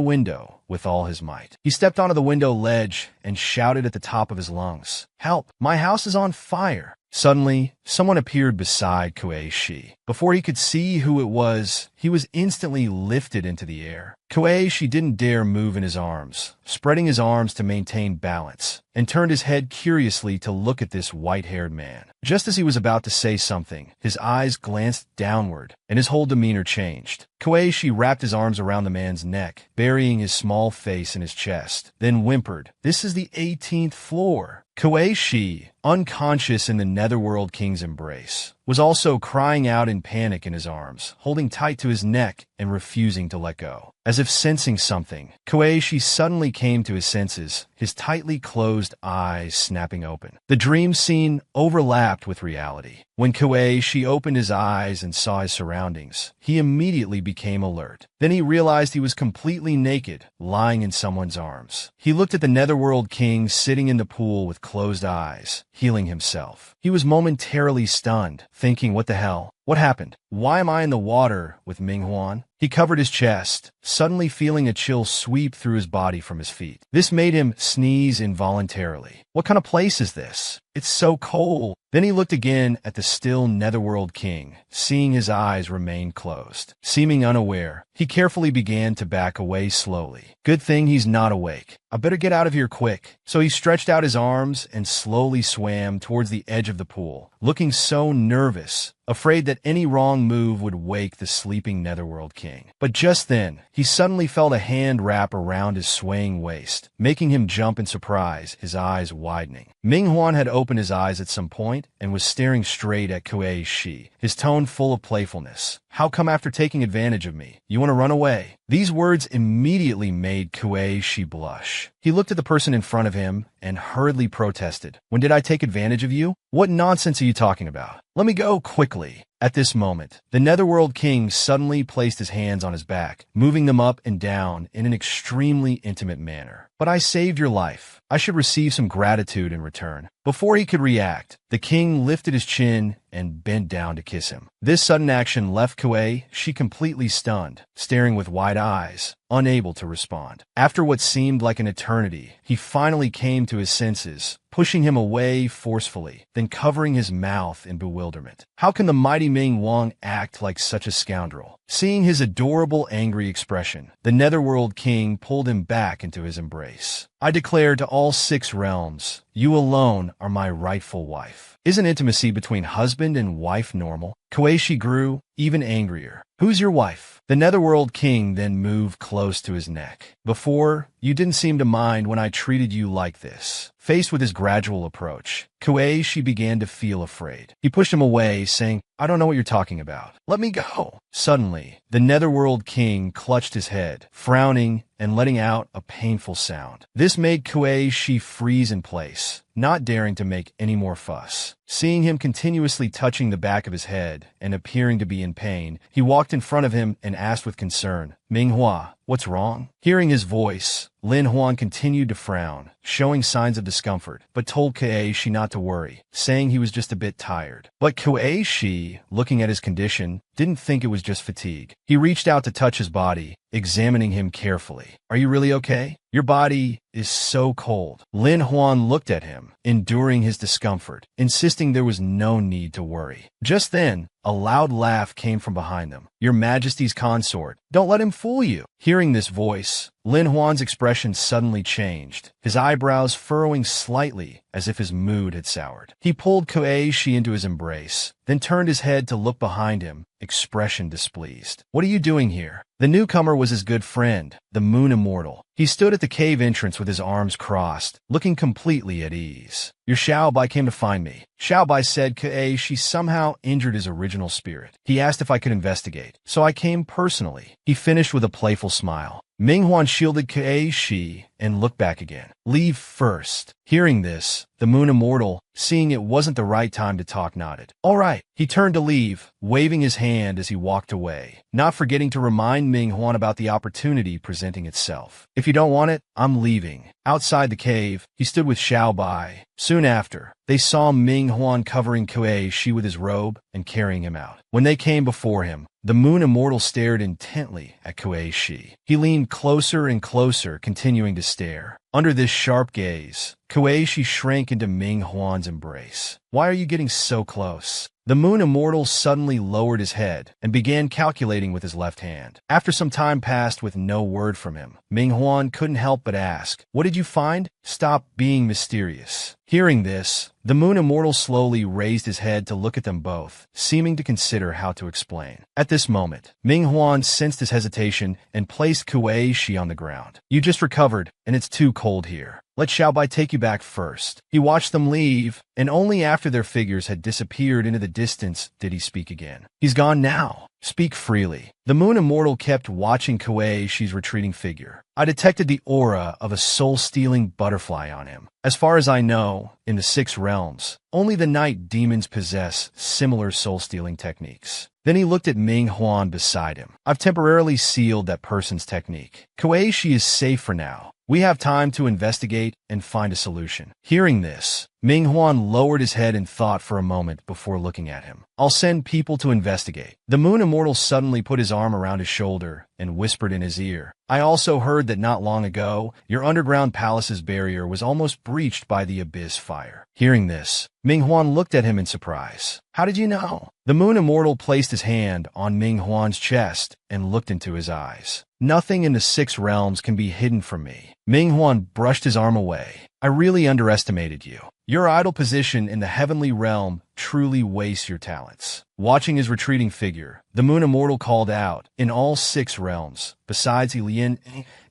window with all his might. He stepped onto the window ledge and shouted at the top of his lungs, "Help! My house is on fire!" Suddenly, someone appeared beside Koichi. Before he could see who it was, he was instantly lifted into the air. Koichi didn't dare move in his arms, spreading his arms to maintain balance, and turned his head curiously to look at this white-haired man. Just as he was about to say something, his eyes glanced downward, and his whole demeanor changed. Koichi wrapped his arms around the man's neck, burying his small face in his chest, then whimpered, "This is the 18th floor." Koichi, unconscious in the Netherworld King's embrace, was also crying out in panic in his arms, holding tight to his neck and refusing to let go. As if sensing something, Koichi suddenly came to his senses, his tightly closed eyes snapping open. The dream scene overlapped with reality. When Koichi opened his eyes and saw his surroundings, he immediately became alert. Then he realized he was completely naked, lying in someone's arms. He looked at the Netherworld King sitting in the pool with closed eyes, healing himself. He was momentarily stunned, thinking, what the hell? What happened? Why am I in the water with Minghuan? He covered his chest, suddenly feeling a chill sweep through his body from his feet. This made him sneeze involuntarily. What kind of place is this? It's so cold. Then he looked again at the still Netherworld King, seeing his eyes remain closed. Seeming unaware, he carefully began to back away slowly. Good thing he's not awake. I better get out of here quick. So he stretched out his arms and slowly swam towards the edge of the pool, looking so nervous, afraid that any wrong move would wake the sleeping Netherworld King. But just then, he suddenly felt a hand wrap around his swaying waist, making him jump in surprise, his eyes widening. Minghuan had opened his eyes at some point and was staring straight at Koichi, his tone full of playfulness. How come after taking advantage of me, you want to run away? These words immediately made Koichi blush. He looked at the person in front of him and hurriedly protested. When did I take advantage of you? What nonsense are you talking about? Let me go quickly. At this moment, the Netherworld King suddenly placed his hands on his back, moving them up and down in an extremely intimate manner. But I saved your life. I should receive some gratitude in return. Before he could react, the king lifted his chin and bent down to kiss him. This sudden action left Koichi completely stunned, staring with wide eyes, unable to respond. After what seemed like an eternity, he finally came to his senses, pushing him away forcefully, then covering his mouth in bewilderment. How can the mighty Ming Wang act like such a scoundrel? Seeing his adorable angry expression, the Netherworld King pulled him back into his embrace. I declare to all 6 realms, you alone are my rightful wife. Isn't intimacy between husband and wife normal? Koichi grew even angrier. Who's your wife? The Netherworld King then moved close to his neck. Before, you didn't seem to mind when I treated you like this. Faced with his gradual approach, Koichi began to feel afraid. He pushed him away, saying, I don't know what you're talking about. Let me go. Suddenly, the Netherworld King clutched his head, frowning and letting out a painful sound. This made Koichi freeze in place, not daring to make any more fuss. Seeing him continuously touching the back of his head and appearing to be in pain, he walked in front of him and asked with concern, Minghua, what's wrong? Hearing his voice, Lin Huan continued to frown, showing signs of discomfort, but told Koichi not to worry, saying he was just a bit tired. But Koichi, looking at his condition, didn't think it was just fatigue. He reached out to touch his body, examining him carefully. Are you really okay? Your body is so cold. Lin Huan looked at him, enduring his discomfort, insisting there was no need to worry. Just then, a loud laugh came from behind them. Your Majesty's consort. Don't let him fool you. Hearing this voice, Lin Huan's expression suddenly changed, his eyebrows furrowing slightly as if his mood had soured. He pulled Koichi into his embrace, then turned his head to look behind him, expression displeased. What are you doing here? The newcomer was his good friend, the Moon Immortal. He stood at the cave entrance with his arms crossed, looking completely at ease. Your Xiaobai came to find me. Xiaobai said Koichi somehow injured his original spirit. He asked if I could investigate, so I came personally. He finished with a playful smile. Minghuan shielded Koichi and looked back again. Leave first. Hearing this, the Moon Immortal, seeing it wasn't the right time to talk, nodded. All right. He turned to leave, waving his hand as he walked away, not forgetting to remind Minghuan about the opportunity presenting itself. If you don't want it, I'm leaving. Outside the cave, he stood with Xiaobai. Soon after, they saw Minghuan covering Koichi with his robe and carrying him out. When they came before him, The Moon Immortal stared intently at Kuei-shi. He leaned closer and closer, continuing to stare. Under this sharp gaze, Kuei-shi shrank into Ming Huan's embrace. "Why are you getting so close?" The Moon Immortal suddenly lowered his head and began calculating with his left hand. After some time passed with no word from him, Ming Huan couldn't help but ask, "What did you find? Stop being mysterious." Hearing this, the Moon Immortal slowly raised his head to look at them both, seeming to consider how to explain. At this moment, Ming Huan sensed his hesitation and placed Kuei-shi on the ground. "You just recovered, and it's too cold here. Let Xiaobai take you back first." He watched them leave, and only after their figures had disappeared into the distance did he speak again. "He's gone now. Speak freely." The Moon Immortal kept watching Kuei-shi's retreating figure. "I detected the aura of a soul-stealing butterfly on him. As far as I know, in the 6 realms, only the night demons possess similar soul-stealing techniques." Then he looked at Ming Huan beside him. "I've temporarily sealed that person's technique. Kuei-shi is safe for now. We have time to investigate and find a solution." Hearing this, Ming Huan lowered his head in thought for a moment before looking at him. "I'll send people to investigate." The Moon Immortal suddenly put his arm around his shoulder and whispered in his ear, "I also heard that not long ago, your underground palace's barrier was almost breached by the abyss fire." Hearing this, Ming Huan looked at him in surprise. "How did you know?" The Moon Immortal placed his hand on Ming Huan's chest and looked into his eyes. "Nothing in the 6 realms can be hidden from me." Ming Huan brushed his arm away. "I really underestimated you. Your idle position in the heavenly realm truly wastes your talents." Watching his retreating figure, the Moon Immortal called out, "In all 6 realms, besides Lien,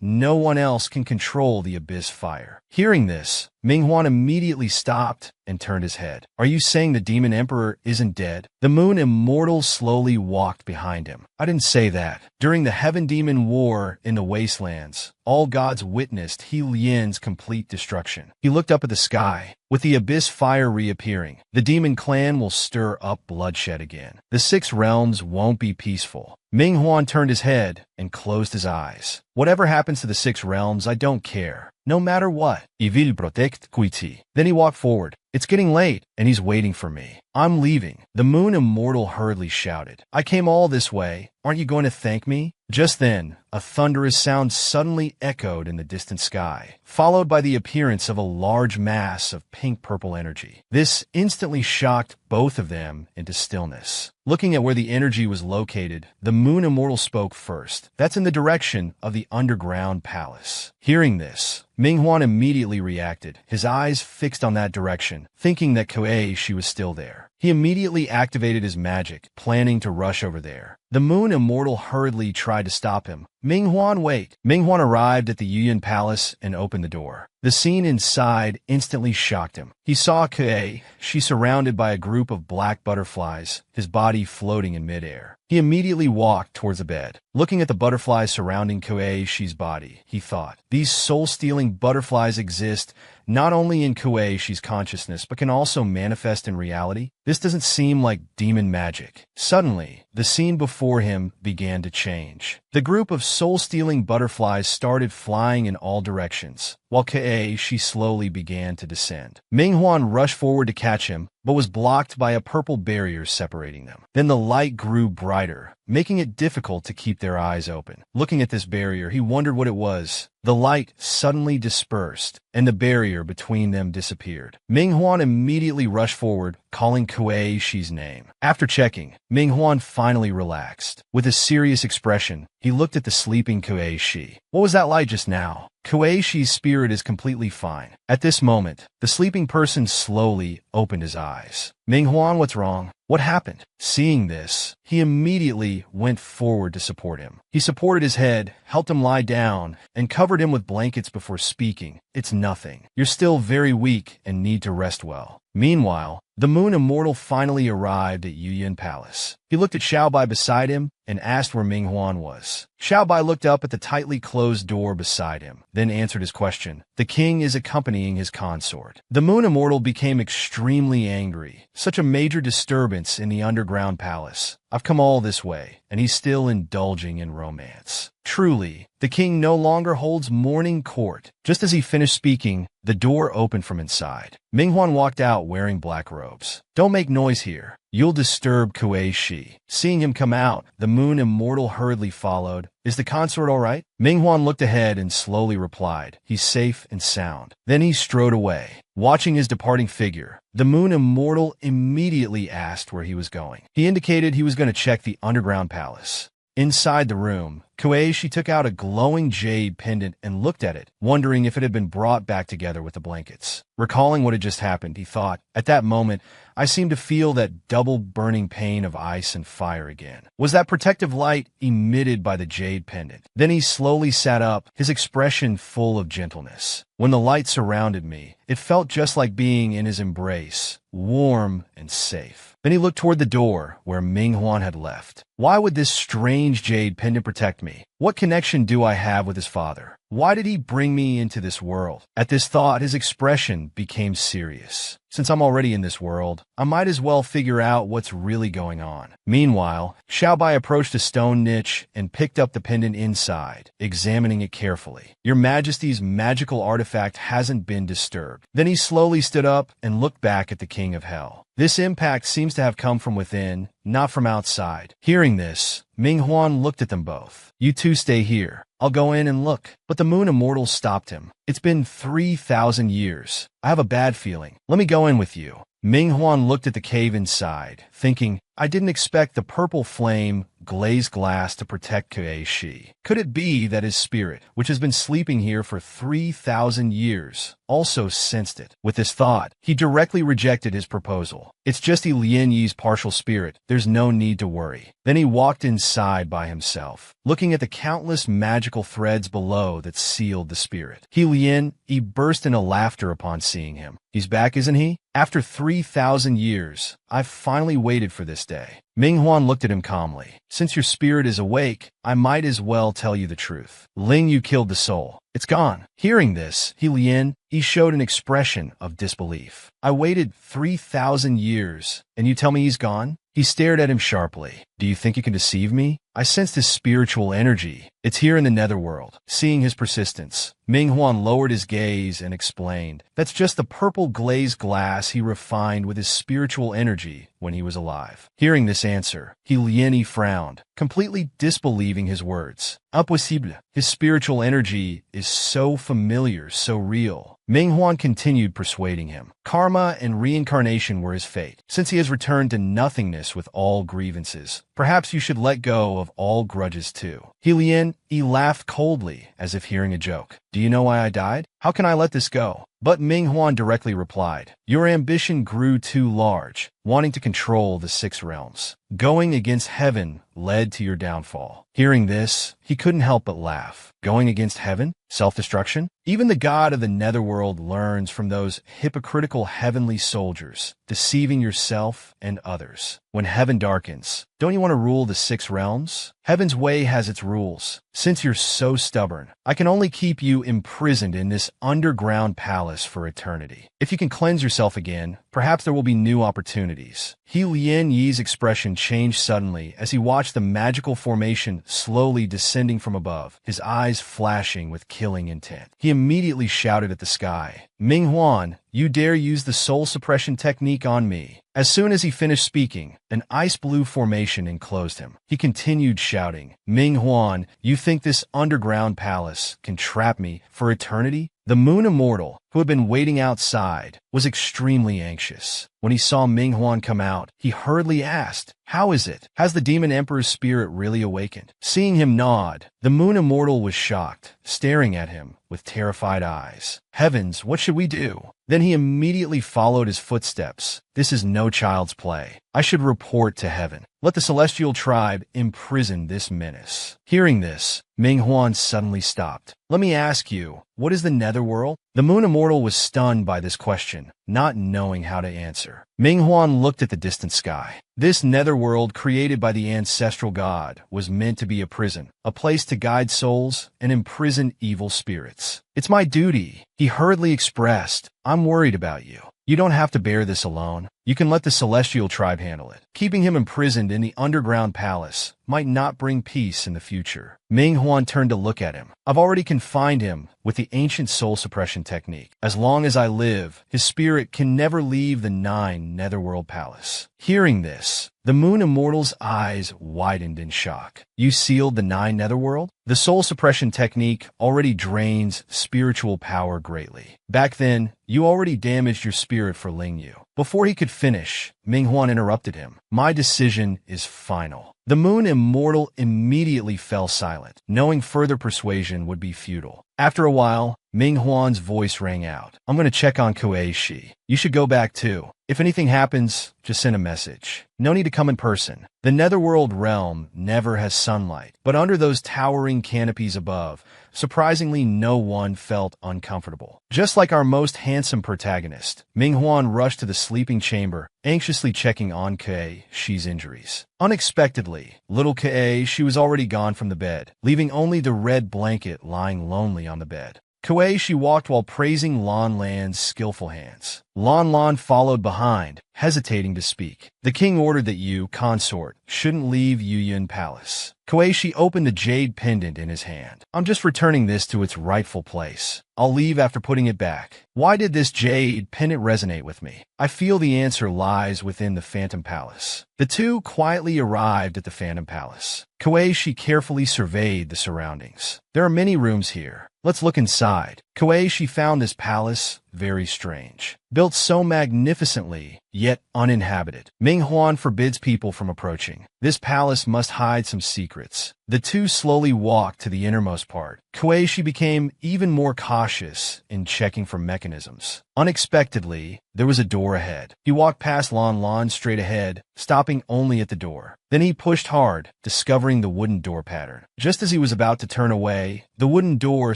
no one else can control the abyss fire." Hearing this, Ming Huan immediately stopped and turned his head. "Are you saying the Demon Emperor isn't dead?" The Moon Immortal slowly walked behind him. "I didn't say that. During the Heaven-Demon War in the Wastelands, all gods witnessed He Lien's complete destruction." He looked up at the sky. "With the abyss fire reappearing, the demon clan will stir up bloodshed again. The 6 realms won't be peaceful." Ming Huan turned his head and closed his eyes. "Whatever happens to the 6 realms, I don't care. No matter what. Il will protect Kuiti." Then he walked forward. "It's getting late, and he's waiting for me. I'm leaving." The Moon Immortal hurriedly shouted, "I came all this way. Aren't you going to thank me?" Just then, a thunderous sound suddenly echoed in the distant sky, followed by the appearance of a large mass of pink-purple energy. This instantly shocked both of them into stillness. Looking at where the energy was located, the Moon Immortal spoke first. "That's in the direction of the underground palace." Hearing this, Ming Huan immediately reacted, his eyes fixed on that direction, thinking that Kuei-shi was still there. He immediately activated his magic, planning to rush over there. The Moon Immortal hurriedly tried to stop him. "Ming Huan, wait!" Ming Huan arrived at the Yuyan Palace and opened the door. The scene inside instantly shocked him. He saw Kuei-shi surrounded by a group of black butterflies, his body floating in midair. He immediately walked towards the bed. Looking at the butterflies surrounding Kuei-shi's body, he thought, "These soul-stealing butterflies exist not only in Kuei-shi's consciousness, but can also manifest in reality. This doesn't seem like demon magic." Suddenly, the scene before him began to change. The group of soul-stealing butterflies started flying in all directions, while Kuei-shi slowly began to descend. Ming Huan rushed forward to catch him, but was blocked by a purple barrier separating them. Then the light grew brighter, making it difficult to keep their eyes open. Looking at this barrier, he wondered what it was. The light suddenly dispersed, and the barrier between them disappeared. Ming Huan immediately rushed forward, calling Kuei-shi's name. After checking, Ming Huan finally relaxed. With a serious expression, he looked at the sleeping Kuei-shi. "What was that light just now?" Kuei-shi's spirit is completely fine. At this moment, the sleeping person slowly opened his eyes. "Ming Huan, what's wrong? What happened?" Seeing this, he immediately went forward to support him. He supported his head, helped him lie down, and covered him with blankets before speaking. "It's nothing. You're still very weak and need to rest well." Meanwhile, the Moon Immortal finally arrived at Yuyan Palace. He looked at Xiaobai beside him and asked where Ming Huan was. Xiaobai looked up at the tightly closed door beside him, then answered his question. "The king is accompanying his consort." The Moon Immortal became extremely angry. Such a major disturbance in the underground palace, I've come all this way, and he's still indulging in romance. Truly, the king no longer holds morning court. Just as he finished speaking, the door opened from inside. Minghuan walked out wearing black robes. Don't make noise here. You'll disturb Kuei Shi. Seeing him come out, the moon immortal hurriedly followed. Is the consort all right? Minghuan looked ahead and slowly replied, he's safe and sound. Then he strode away. Watching his departing figure, the moon immortal immediately asked where he was going. He indicated he was going to check the underground palace. Inside the room, Kuei-shi took out a glowing jade pendant and looked at it, wondering if it had been brought back together with the blankets. Recalling what had just happened, he thought, at that moment, I seemed to feel that double burning pain of ice and fire again. Was that protective light emitted by the jade pendant? Then he slowly sat up, his expression full of gentleness. When the light surrounded me, it felt just like being in his embrace, warm and safe. Then he looked toward the door where Minghuan had left. Why would this strange jade pendant protect me? What connection do I have with his father? Why did he bring me into this world? At this thought, his expression became serious. Since I'm already in this world, I might as well figure out what's really going on. Meanwhile, Xiaobai approached a stone niche and picked up the pendant inside, examining it carefully. Your Majesty's magical artifact hasn't been disturbed. Then he slowly stood up and looked back at the King of Hell. This impact seems to have come from within, not from outside. Hearing this, Minghuan looked at them both. You two stay here. I'll go in and look. But the Moon Immortal stopped him. It's been 3,000 years. I have a bad feeling. Let me go in with you. Minghuan looked at the cave inside, thinking, I didn't expect the purple flame, glazed glass to protect Kuei-shi. Could it be that his spirit, which has been sleeping here for 3,000 years, also sensed it? With this thought, he directly rejected his proposal. It's just Lien Yi's partial spirit. There's no need to worry. Then he walked inside by himself, looking at the countless magical threads below that sealed the spirit. He burst into laughter upon seeing him. He's back, isn't he? After 3,000 years, I've finally waited for this day. Minghuan looked at him calmly. Since your spirit is awake, I might as well tell you the truth. Ling Yu killed the soul. It's gone. Hearing this, he showed an expression of disbelief. I waited 3,000 years, and you tell me he's gone? He stared at him sharply. Do you think you can deceive me? I sensed his spiritual energy. It's here in the netherworld. Seeing his persistence, Minghuan lowered his gaze and explained, that's just the purple glazed glass he refined with his spiritual energy when he was alive. Hearing this answer, He frowned, completely disbelieving his words. Impossible. His spiritual energy is so familiar, so real. Minghuan continued persuading him. Karma and reincarnation were his fate. Since he has returned to nothingness with all grievances, perhaps you should let go of all grudges too. He laughed coldly, as if hearing a joke. Do you know why I died? How can I let this go? But Minghuan directly replied, your ambition grew too large, wanting to control the 6 realms. Going against heaven led to your downfall. Hearing this, he couldn't help but laugh. Going against heaven? Self-destruction? Even the god of the netherworld learns from those hypocritical heavenly soldiers, deceiving yourself and others. When heaven darkens, don't you want to rule the 6 realms? Heaven's way has its rules. Since you're so stubborn, I can only keep you imprisoned in this underground palace for eternity. If you can cleanse yourself again, perhaps there will be new opportunities. Lien Yi's expression changed suddenly as he watched the magical formation slowly descending from above, his eyes flashing with killing intent. He immediately shouted at the sky, Minghuan, you dare use the soul suppression technique on me. As soon as he finished speaking, an ice blue formation enclosed him. He continued shouting, Minghuan, you think this underground palace can trap me for eternity? The Moon Immortal, who had been waiting outside, was extremely anxious. When he saw Minghuan come out, he hurriedly asked, how is it? Has the Demon Emperor's spirit really awakened? Seeing him nod, the Moon Immortal was shocked, staring at him with terrified eyes. Heavens, what should we do? Then he immediately followed his footsteps. This is no child's play. I should report to heaven. Let the celestial tribe imprison this menace. Hearing this, Minghuan suddenly stopped. Let me ask you, what is the netherworld? The Moon Immortal was stunned by this question, not knowing how to answer. Ming Huan looked at the distant sky. This netherworld created by the ancestral god was meant to be a prison, a place to guide souls and imprison evil spirits. "It's my duty," he hurriedly expressed. "I'm worried about you. You don't have to bear this alone. You can let the celestial tribe handle it. Keeping him imprisoned in the underground palace might not bring peace in the future." Ming Huan turned to look at him. "I've already confined him with the ancient soul suppression technique. As long as I live, his spirit can never leave the 9 Netherworld Palace." Hearing this, the Moon Immortal's eyes widened in shock. "You sealed the 9 Netherworld? The soul suppression technique already drains spiritual power greatly. Back then, you already damaged your spirit for Ling Yu." Before he could finish, Ming Huan interrupted him. "My decision is final." The Moon Immortal immediately fell silent, knowing further persuasion would be futile. After a while, Ming Huan's voice rang out. "I'm going to check on Kuei-shi. You should go back too. If anything happens, just send a message. No need to come in person. The Netherworld realm never has sunlight, but under those towering canopies above, surprisingly no one felt uncomfortable. Just like our most handsome protagonist, Ming Huan rushed to the sleeping chamber, anxiously checking on Kuei-shi's injuries. Unexpectedly, little Kuei-shi was already gone from the bed, leaving only the red blanket lying lonely on the bed. Kuei-shi walked while praising Lan Lan's skillful hands. Lan Lan followed behind, hesitating to speak. "The king ordered that you, consort, shouldn't leave Yuyun Palace." Kuei-shi opened the jade pendant in his hand. "I'm just returning this to its rightful place. I'll leave after putting it back." Why did this jade pendant resonate with me? I feel the answer lies within the Phantom Palace. The two quietly arrived at the Phantom Palace. Kuei-shi carefully surveyed the surroundings. "There are many rooms here. Let's look inside." Kuei-shi found this palace very strange. Built so magnificently, yet uninhabited. Ming Huan forbids people from approaching. This palace must hide some secrets. The two slowly walked to the innermost part. Kuei-shi became even more cautious in checking for mechanisms. Unexpectedly, there was a door ahead. He walked past Lan Lan straight ahead, stopping only at the door. Then he pushed hard, discovering the wooden door pattern. Just as he was about to turn away, the wooden door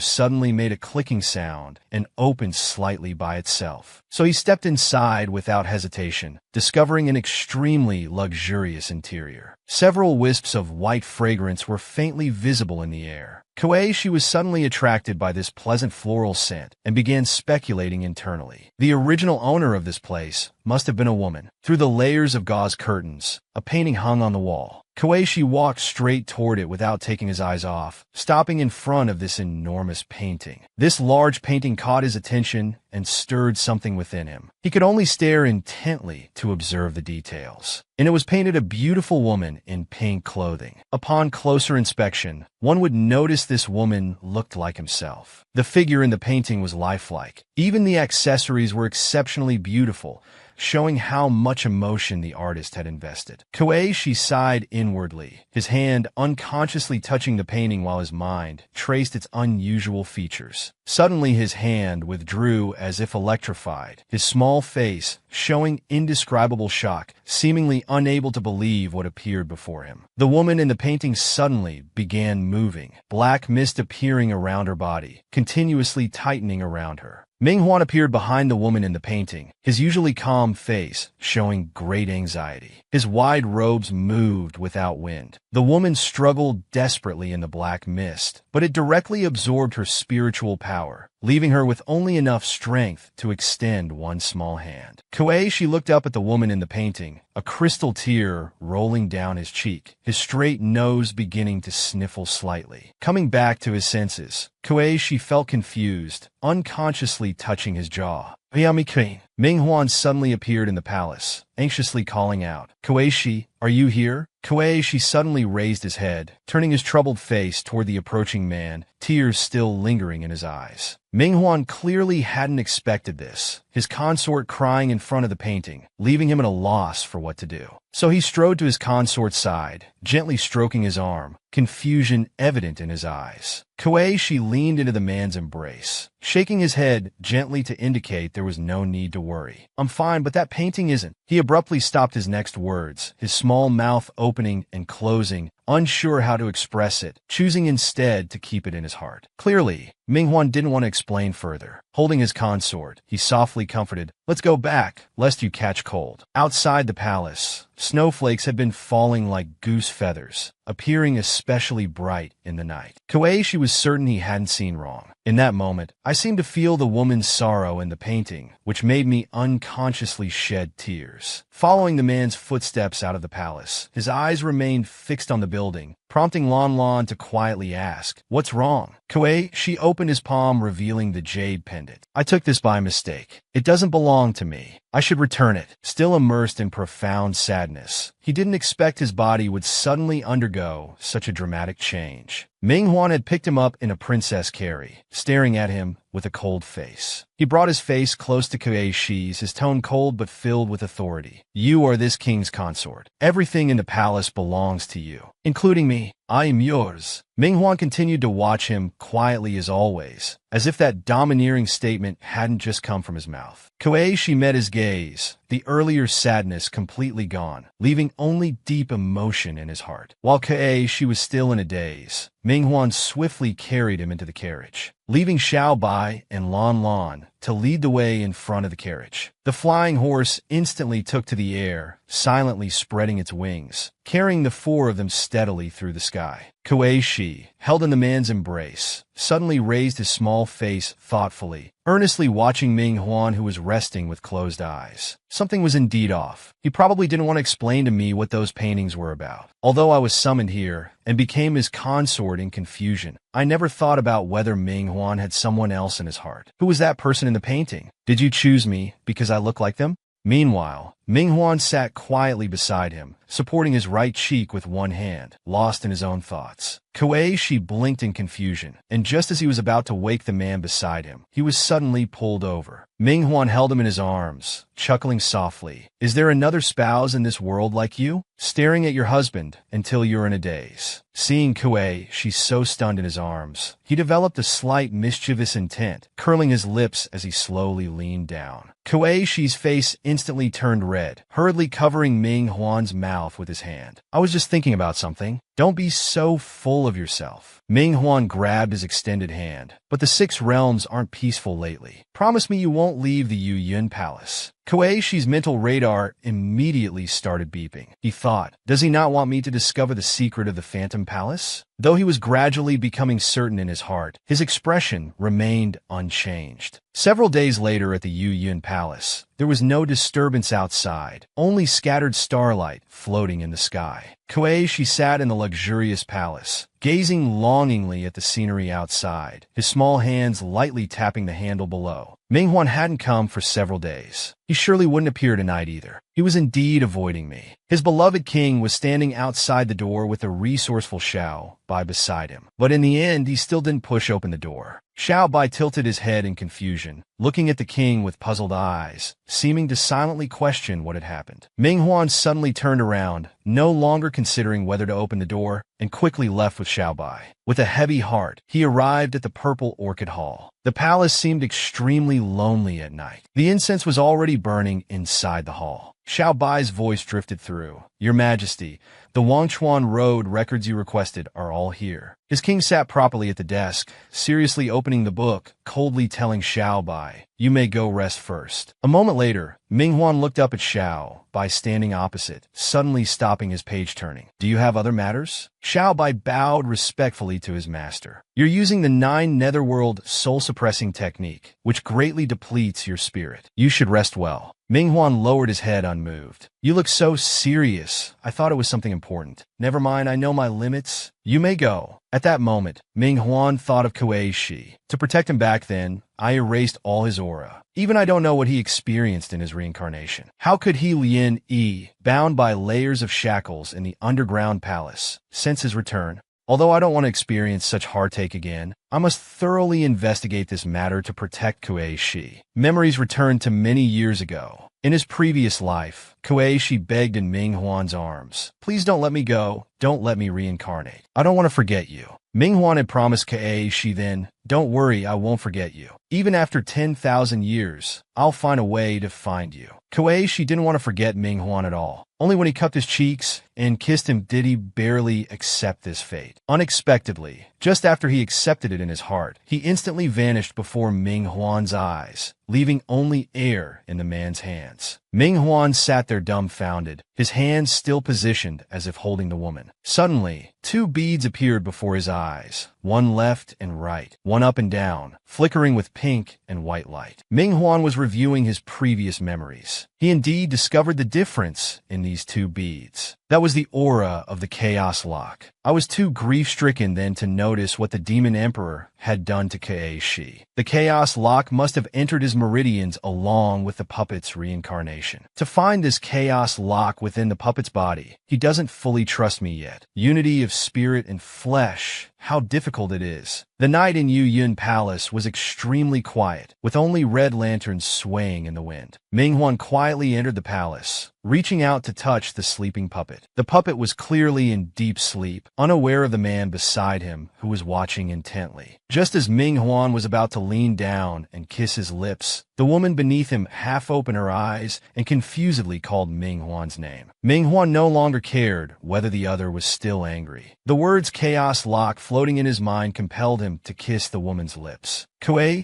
suddenly made a clicking sound and opened slightly by itself. So he stepped inside without hesitation, discovering an extremely luxurious interior. Several wisps of white fragrance were faintly visible in the air. Kuei-shi was suddenly attracted by this pleasant floral scent and began speculating internally. The original owner of this place must have been a woman. Through the layers of gauze curtains, a painting hung on the wall. Kuei-shi walked straight toward it without taking his eyes off, stopping in front of this enormous painting. This large painting caught his attention and stirred something within him. He could only stare intently to observe the details. And it was painted a beautiful woman in pink clothing. Upon closer inspection, one would notice this woman looked like himself. The figure in the painting was lifelike. Even the accessories were exceptionally beautiful, showing how much emotion the artist had invested. Kuei-shi sighed inwardly, his hand unconsciously touching the painting while his mind traced its unusual features. Suddenly his hand withdrew as if electrified, his small face showing indescribable shock, seemingly unable to believe what appeared before him. The woman in the painting suddenly began moving, black mist appearing around her body, continuously tightening around her. Ming Huan appeared behind the woman in the painting, his usually calm face showing great anxiety. His wide robes moved without wind. The woman struggled desperately in the black mist, but it directly absorbed her spiritual power, leaving her with only enough strength to extend one small hand. Kuei-shi looked up at the woman in the painting, a crystal tear rolling down his cheek, his straight nose beginning to sniffle slightly. Coming back to his senses, Kuei-shi felt confused, unconsciously touching his jaw. "Yami-kun." Ming Huan suddenly appeared in the palace, anxiously calling out, "Kuei-shi, are you here?" Kuei-shi suddenly raised his head, turning his troubled face toward the approaching man, tears still lingering in his eyes. Ming Huan clearly hadn't expected this, his consort crying in front of the painting, leaving him at a loss for what to do. So he strode to his consort's side, gently stroking his arm, confusion evident in his eyes. Kuei-shi leaned into the man's embrace, shaking his head gently to indicate there was no need to worry. "I'm fine, but that painting isn't." He abruptly stopped his next words, his small mouth opening and closing unsure how to express it, choosing instead to keep it in his heart. Clearly, Minghuan didn't want to explain further. Holding his consort, he softly comforted, "Let's go back, lest you catch cold." Outside the palace, snowflakes had been falling like goose feathers, appearing especially bright in the night. Koeishi was certain he hadn't seen wrong. In that moment, I seemed to feel the woman's sorrow in the painting, which made me unconsciously shed tears. Following the man's footsteps out of the palace, his eyes remained fixed on the building, prompting Lan Lan to quietly ask, "What's wrong?" Koeishi opened his palm, revealing the jade pendant. "I took this by mistake. It doesn't belong to me. I should return it." Still immersed in profound sadness, he didn't expect his body would suddenly undergo such a dramatic change. Minghuan had picked him up in a princess carry, staring at him with a cold face. He brought his face close to Koeishi's, his tone cold but filled with authority. "You are this king's consort. Everything in the palace belongs to you, including me. I am yours." Minghuan continued to watch him quietly as always, as if that domineering statement hadn't just come from his mouth. Koeishi met his gaze, the earlier sadness completely gone, leaving only deep emotion in his heart. While Koeishi was still in a daze, Minghuan swiftly carried him into the carriage, leaving Xiao Bai and Lan Lan to lead the way in front of the carriage. The flying horse instantly took to the air, silently spreading its wings, carrying the four of them steadily through the sky. Koeishi, held in the man's embrace, suddenly raised his small face thoughtfully, earnestly watching Minghuan, who was resting with closed eyes. Something was indeed off. He probably didn't want to explain to me what those paintings were about. Although I was summoned here and became his consort in confusion, I never thought about whether Minghuan had someone else in his heart. Who was that person in the painting? Did you choose me because I look like them? Meanwhile, Minghuan sat quietly beside him, supporting his right cheek with one hand, lost in his own thoughts. Koeishi blinked in confusion, and just as he was about to wake the man beside him, he was suddenly pulled over. Minghuan held him in his arms, chuckling softly. "Is there another spouse in this world like you? Staring at your husband until you're in a daze." Seeing Koeishi so stunned in his arms, he developed a slight mischievous intent, curling his lips as he slowly leaned down. Koeishi's face instantly turned red, hurriedly covering Minghuan's mouth with his hand. "I was just thinking about something. Don't be so full of yourself." Minghuan grabbed his extended hand. "But the Six Realms aren't peaceful lately. Promise me you won't leave the Yu Yun Palace." Koeishi's mental radar immediately started beeping. He thought, does he not want me to discover the secret of the Phantom Palace? Though he was gradually becoming certain in his heart, his expression remained unchanged. Several days later at the Yu Yun Palace, there was no disturbance outside, only scattered starlight floating in the sky. Koeishi sat in the luxurious palace, gazing longingly at the scenery outside, his small hands lightly tapping the handle below. Minghuan hadn't come for several days. He surely wouldn't appear tonight either. He was indeed avoiding me. His beloved king was standing outside the door with a resourceful Xiao Bai beside him. But in the end, he still didn't push open the door. Xiao Bai tilted his head in confusion, looking at the king with puzzled eyes, seeming to silently question what had happened. Minghuan suddenly turned around, no longer considering whether to open the door, and quickly left with Xiao Bai. With a heavy heart, he arrived at the Purple Orchid Hall. The palace seemed extremely lonely at night. The incense was already burning inside the hall. Xiao Bai's voice drifted through. "Your Majesty, the Wangchuan Road records you requested are all here." His king sat properly at the desk, seriously opening the book, coldly telling Xiao Bai, "You may go rest first." A moment later, Minghuan looked up at Xiao Bai standing opposite, suddenly stopping his page turning. "Do you have other matters?" Xiao Bai bowed respectfully to his master. "You're using the 9 Netherworld soul-suppressing technique, which greatly depletes your spirit. You should rest well." Minghuan lowered his head unmoved. "You look so serious. I thought it was something important." "Never mind, I know my limits. You may go." At that moment, Minghuan thought of Koeishi. To protect him back then, I erased all his aura. Even I don't know what he experienced in his reincarnation. How could he, Lien Yi, bound by layers of shackles in the underground palace, sense his return? Although I don't want to experience such heartache again, I must thoroughly investigate this matter to protect Koeishi. Memories returned to many years ago. In his previous life, Koeishi begged in Minghuan's arms, "Please don't let me go. Don't let me reincarnate. I don't want to forget you." Minghuan had promised Koeishi then, "Don't worry, I won't forget you. Even after 10,000 years, I'll find a way to find you." Koeishi didn't want to forget Minghuan at all. Only when he cupped his cheeks and kissed him did he barely accept this fate. Unexpectedly, just after he accepted it in his heart, he instantly vanished before Ming Huan's eyes, leaving only air in the man's hands. Ming Huan sat there dumbfounded, his hands still positioned as if holding the woman. Suddenly, two beads appeared before his eyes, one left and right, one up and down, flickering with pink and white light. Ming Huan was reviewing his previous memories. He indeed discovered the difference in these two beads. That was the aura of the Chaos Lock. I was too grief-stricken then to notice what the Demon Emperor had done to Keishi. The Chaos Lock must have entered his meridians along with the puppet's reincarnation. To find this Chaos Lock within the puppet's body, he doesn't fully trust me yet. Unity of spirit and flesh, how difficult it is. The night in Yu Yun Palace was extremely quiet, with only red lanterns swaying in the wind. Ming Huan quietly entered the palace, reaching out to touch the sleeping puppet. The puppet was clearly in deep sleep, unaware of the man beside him who was watching intently. Just as Ming Huan was about to lean down and kiss his lips, the woman beneath him half opened her eyes and confusedly called Ming Huan's name. Ming Huan no longer cared whether the other was still angry. The words Chaos Lock floating in his mind compelled him to kiss the woman's lips.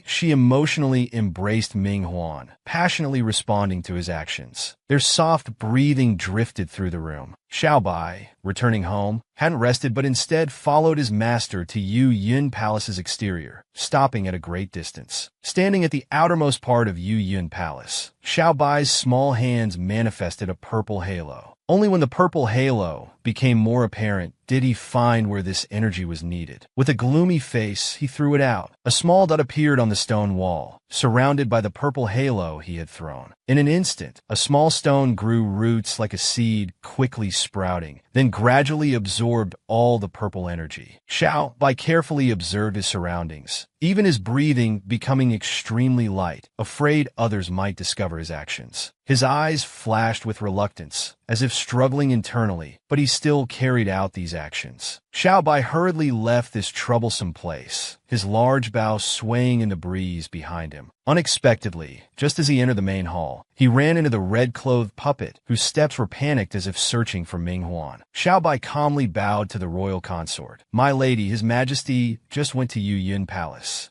She emotionally embraced Ming Huan, passionately responding to his actions. Their soft breathing drifted through the room. Xiaobai, returning home, hadn't rested but instead followed his master to Yu Yun Palace's exterior, stopping at a great distance. Standing at the outermost part of Yu Yun Palace, Xiaobai's small hands manifested a purple halo. Only when the purple halo became more apparent did he find where this energy was needed. With a gloomy face, he threw it out. A small dot appeared on the stone wall, surrounded by the purple halo he had thrown. In an instant, a small stone grew roots like a seed, quickly sprouting, then gradually absorbed all the purple energy. Xiaobai carefully observed his surroundings, even his breathing becoming extremely light, afraid others might discover his actions. His eyes flashed with reluctance, as if struggling internally, but he still carried out these actions. Xiaobai hurriedly left this troublesome place, his large bow swaying in the breeze behind him. Unexpectedly, just as he entered the main hall, he ran into the red-clothed puppet, whose steps were panicked as if searching for Ming Huan. Xiaobai calmly bowed to the royal consort. "My lady, His Majesty just went to Yu Yun Palace."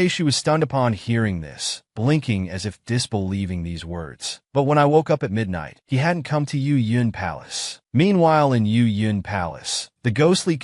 She was stunned upon hearing this, blinking as if disbelieving these words. "But when I woke up at midnight, he hadn't come to Yu Yun Palace." Meanwhile in Yu Yun Palace, the ghostly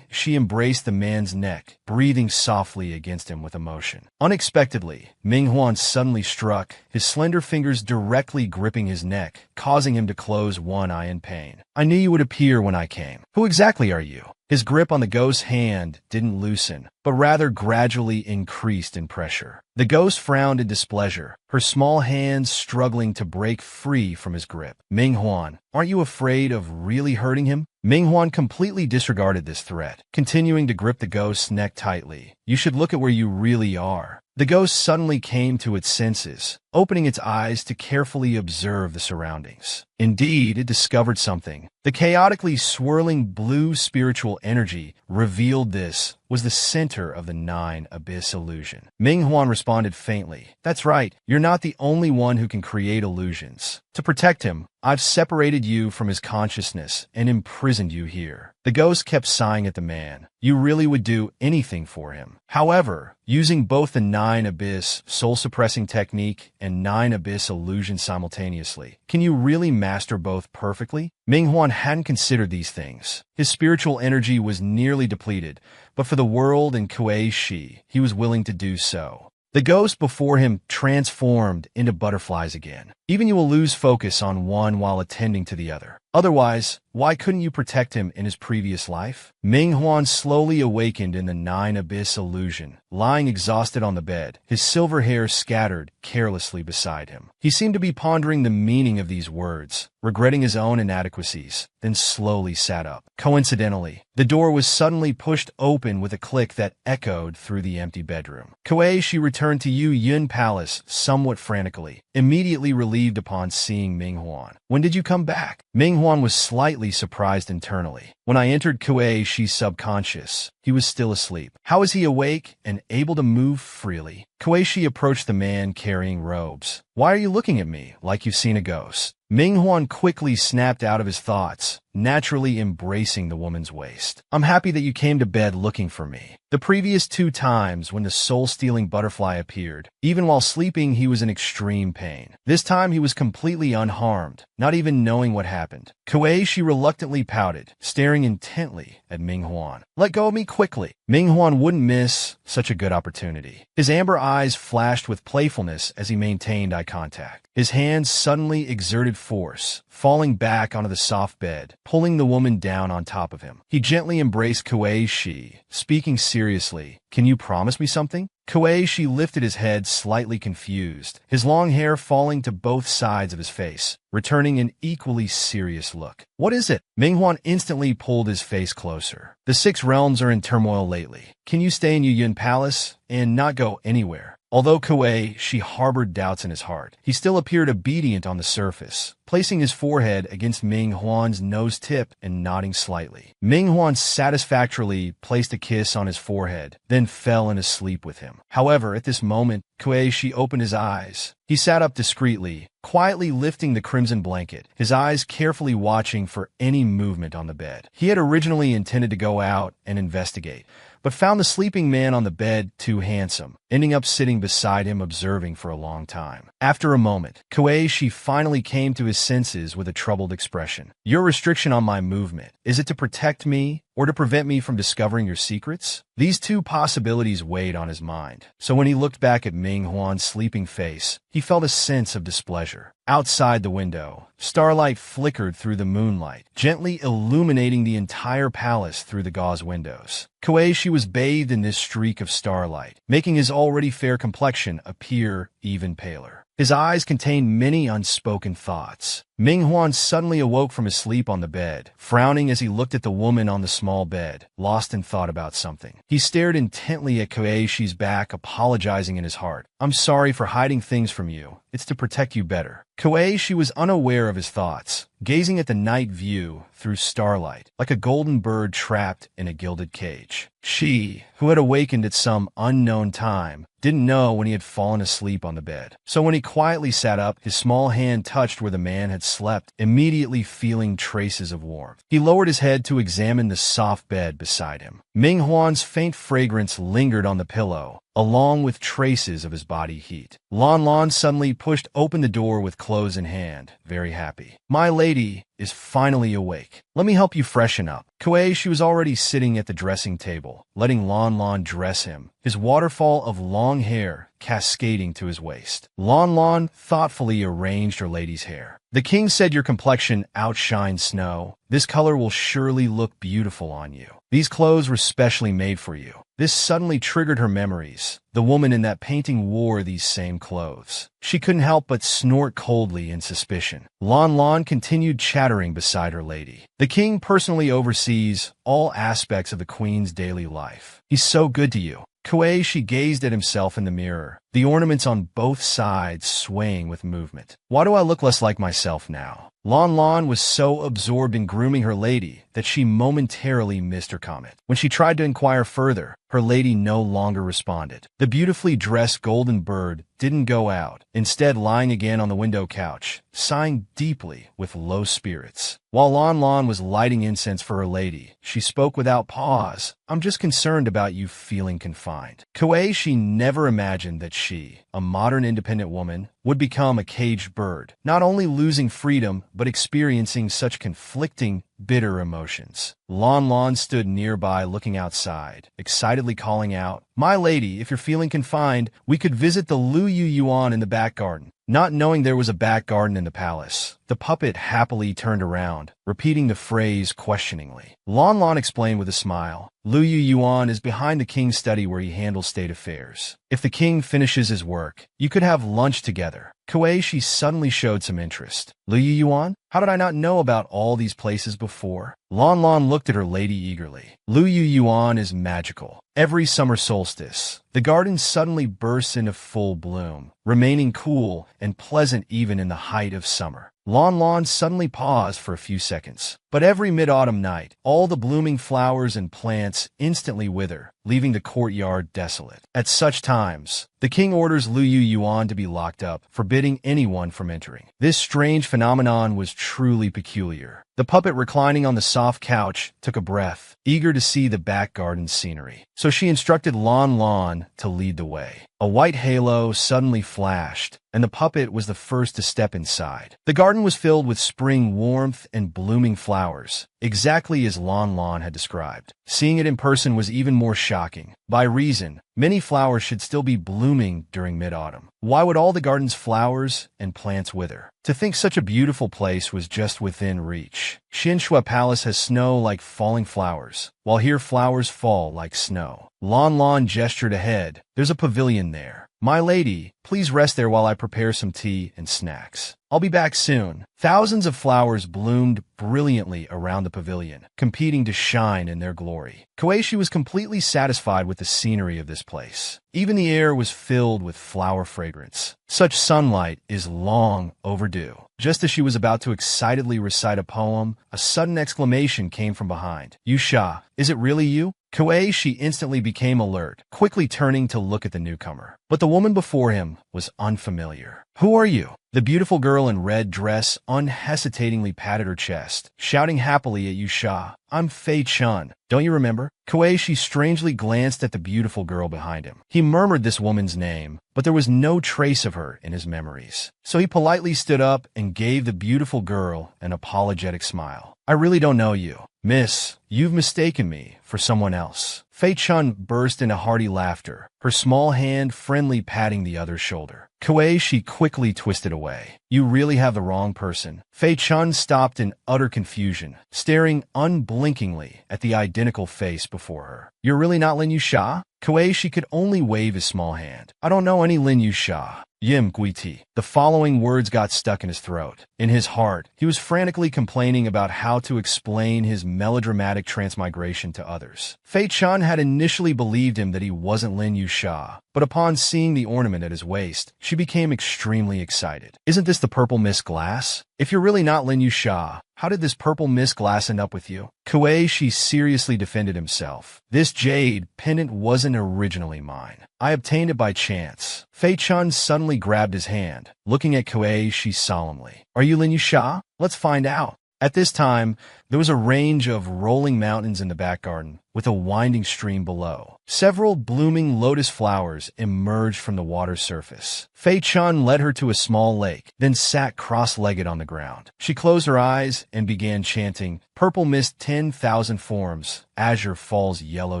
she embraced the man's neck, breathing softly against him with emotion. Unexpectedly, Ming Huan suddenly struck, his slender fingers directly gripping his neck, causing him to close one eye in pain. "I knew you would appear when I came. Who exactly are you?" His grip on the ghost's hand didn't loosen, but rather gradually increased in pressure. The ghost frowned in displeasure, her small hands struggling to break free from his grip. "Ming Huan, aren't you afraid of really hurting him?" Ming Huan completely disregarded this threat, continuing to grip the ghost's neck tightly. "You should look at where you really are." The ghost suddenly came to its senses, opening its eyes to carefully observe the surroundings. Indeed, it discovered something. The chaotically swirling blue spiritual energy revealed this was the center of the Nine Abyss illusion. Ming Huan responded faintly. "That's right, you're not the only one who can create illusions. To protect him, I've separated you from his consciousness and imprisoned you here." The ghost kept sighing at the man. "You really would do anything for him." However, using both the Nine Abyss soul-suppressing technique and Nine Abyss illusion simultaneously, can you really master both perfectly? Ming Huan hadn't considered these things. His spiritual energy was nearly depleted, but for the world and Kuei-shi, he was willing to do so. The ghost before him transformed into butterflies again. "Even you will lose focus on one while attending to the other. Otherwise, why couldn't you protect him in his previous life?" Ming Huan slowly awakened in the Nine Abyss illusion, lying exhausted on the bed, his silver hair scattered carelessly beside him. He seemed to be pondering the meaning of these words, regretting his own inadequacies, then slowly sat up. Coincidentally, the door was suddenly pushed open with a click that echoed through the empty bedroom. She returned to Yu Yun Palace somewhat frantically, immediately relieved upon seeing Ming Huan. "When did you come back?" Ming Huan was slightly surprised internally. "When I entered Kuei-shi's subconscious, he was still asleep. How is he awake and able to move freely?" Kuei-shi approached the man carrying robes. "Why are you looking at me like you've seen a ghost?" Ming Huan quickly snapped out of his thoughts, naturally embracing the woman's waist. I'm happy that you came to bed looking for me. The previous 2 times when the soul-stealing butterfly appeared, even while sleeping, he was in extreme pain. This time he was completely unharmed, not even knowing what happened. Kuei, she reluctantly pouted, staring intently at Ming Huan. Let go of me quickly. Ming Huan wouldn't miss such a good opportunity. His amber eyes flashed with playfulness as he maintained eye contact. His hands suddenly exerted force, falling back onto the soft bed, pulling the woman down on top of him. He gently embraced Kuei Shi, speaking seriously. Can you promise me something? Kuei Shi lifted his head, slightly confused, his long hair falling to both sides of his face, returning an equally serious look. What is it? Ming Huan instantly pulled his face closer. The 6 realms are in turmoil lately. Can you stay in Yuyun Palace and not go anywhere? Although Kuei Shi harbored doubts in his heart, he still appeared obedient on the surface, placing his forehead against Ming Huan's nose tip and nodding slightly. Ming Huan satisfactorily placed a kiss on his forehead, then fell into sleep with him. However, at this moment, Kuei Shi opened his eyes. He sat up discreetly, quietly lifting the crimson blanket, his eyes carefully watching for any movement on the bed. He had originally intended to go out and investigate, but found the sleeping man on the bed too handsome, ending up sitting beside him observing for a long time. After a moment, Kuei Shi finally came to his senses with a troubled expression. Your restriction on my movement, is it to protect me or to prevent me from discovering your secrets? These 2 possibilities weighed on his mind. So when he looked back at Ming Huan's sleeping face, he felt a sense of displeasure. Outside the window, starlight flickered through the moonlight, gently illuminating the entire palace through the gauze windows. Kuei Shi was bathed in this streak of starlight, making his already fair complexion appear even paler. His eyes contained many unspoken thoughts. Ming Huan suddenly awoke from his sleep on the bed, frowning as he looked at the woman on the small bed, lost in thought about something. He stared intently at Kuei Shi's back, apologizing in his heart. I'm sorry for hiding things from you. It's to protect you better. Kuei Shi was unaware of his thoughts, gazing at the night view through starlight, like a golden bird trapped in a gilded cage. She, who had awakened at some unknown time, didn't know when he had fallen asleep on the bed. So when he quietly sat up, his small hand touched where the man had slept, immediately feeling traces of warmth. He lowered his head to examine the soft bed beside him. Ming Huan's faint fragrance lingered on the pillow, along with traces of his body heat. Lon Lon suddenly pushed open the door with clothes in hand, very happy. My lady is finally awake. Let me help you freshen up. Kuei, she was already sitting at the dressing table, letting Lon Lon dress him, his waterfall of long hair cascading to his waist. Lon Lon thoughtfully arranged her lady's hair. The king said your complexion outshines snow. This color will surely look beautiful on you. These clothes were specially made for you. This suddenly triggered her memories. The woman in that painting wore these same clothes. She couldn't help but snort coldly in suspicion. Lon Lon continued chattering beside her lady. The king personally oversees all aspects of the queen's daily life. He's so good to you. Kuei, she gazed at himself in the mirror, the ornaments on both sides swaying with movement. Why do I look less like myself now? Lon Lon was so absorbed in grooming her lady that she momentarily missed her comment. When she tried to inquire further, her lady no longer responded. The beautifully dressed golden bird didn't go out, instead lying again on the window couch, sighing deeply with low spirits. While Lon Lon was lighting incense for her lady, she spoke without pause. I'm just concerned about you feeling confined. Kuei, she never imagined that she, a modern independent woman, would become a caged bird, not only losing freedom, but experiencing such conflicting, bitter emotions. Lon Lon stood nearby looking outside, excitedly calling out, My lady, if you're feeling confined, we could visit the Lu Yu Yuan in the back garden. Not knowing there was a back garden in the palace, the puppet happily turned around, repeating the phrase questioningly. Lon Lon explained with a smile, Lu Yu Yuan is behind the king's study where he handles state affairs. If the king finishes his work, you could have lunch together. Kuei, she suddenly showed some interest. Lu Yu Yuan? How did I not know about all these places before? Lan Lan looked at her lady eagerly. Lu Yu Yuan is magical. Every summer solstice, the garden suddenly bursts into full bloom, remaining cool and pleasant even in the height of summer. Lan Lan suddenly paused for a few seconds. But every mid-autumn night, all the blooming flowers and plants instantly wither, leaving the courtyard desolate. At such times, the king orders Lu Yu Yuan to be locked up, forbidding anyone from entering. This strange phenomenon was truly peculiar. The puppet reclining on the soft couch took a breath, eager to see the back garden scenery. So she instructed Lan Lan to lead the way. A white halo suddenly flashed, and the puppet was the first to step inside. The garden was filled with spring warmth and blooming flowers, exactly as Lan Lan had described. Seeing it in person was even more shocking. By reason, many flowers should still be blooming during mid-autumn. Why would all the garden's flowers and plants wither? To think such a beautiful place was just within reach. Xinshui Palace has snow like falling flowers, while here flowers fall like snow. Lan Lan gestured ahead. There's a pavilion there. My lady, please rest there while I prepare some tea and snacks. I'll be back soon. Thousands of flowers bloomed brilliantly around the pavilion, competing to shine in their glory. Koichi was completely satisfied with the scenery of this place. Even the air was filled with flower fragrance. Such sunlight is long overdue. Just as she was about to excitedly recite a poem, a sudden exclamation came from behind. Yusha, is it really you? Koichi instantly became alert, quickly turning to look at the newcomer. But the woman before him was unfamiliar. Who are you? The beautiful girl in red dress unhesitatingly patted her chest, shouting happily at Yusha. I'm Fei Chun. Don't you remember? Koichi strangely glanced at the beautiful girl behind him. He murmured this woman's name, but there was no trace of her in his memories. So he politely stood up and gave the beautiful girl an apologetic smile. I really don't know you. Miss, you've mistaken me for someone else. Fei Chun burst into hearty laughter, her small hand friendly patting the other's shoulder. Koichi quickly twisted away. You really have the wrong person. Fei Chun stopped in utter confusion, staring unblinkingly at the identical face before her. You're really not Lin Yusha? Koichi could only wave his small hand. I don't know any Lin Yusha. Yim Guiti. The following words got stuck in his throat. In his heart, he was frantically complaining about how to explain his melodramatic transmigration to others. Fei Chun had initially believed him that he wasn't Lin Yusha, but upon seeing the ornament at his waist, she became extremely excited. Isn't this the purple mist glass? If you're really not Lin Yusha, how did this purple mist glass end up with you? Koichi seriously defended himself. This jade pendant wasn't originally mine. I obtained it by chance. Fei Chun suddenly grabbed his hand, looking at Koichi solemnly. Are you Lin Yusha? Let's find out. At this time, there was a range of rolling mountains in the back garden, with a winding stream below. Several blooming lotus flowers emerged from the water's surface. Fei Chun led her to a small lake, then sat cross-legged on the ground. She closed her eyes and began chanting, Purple mist 10,000 forms, azure falls yellow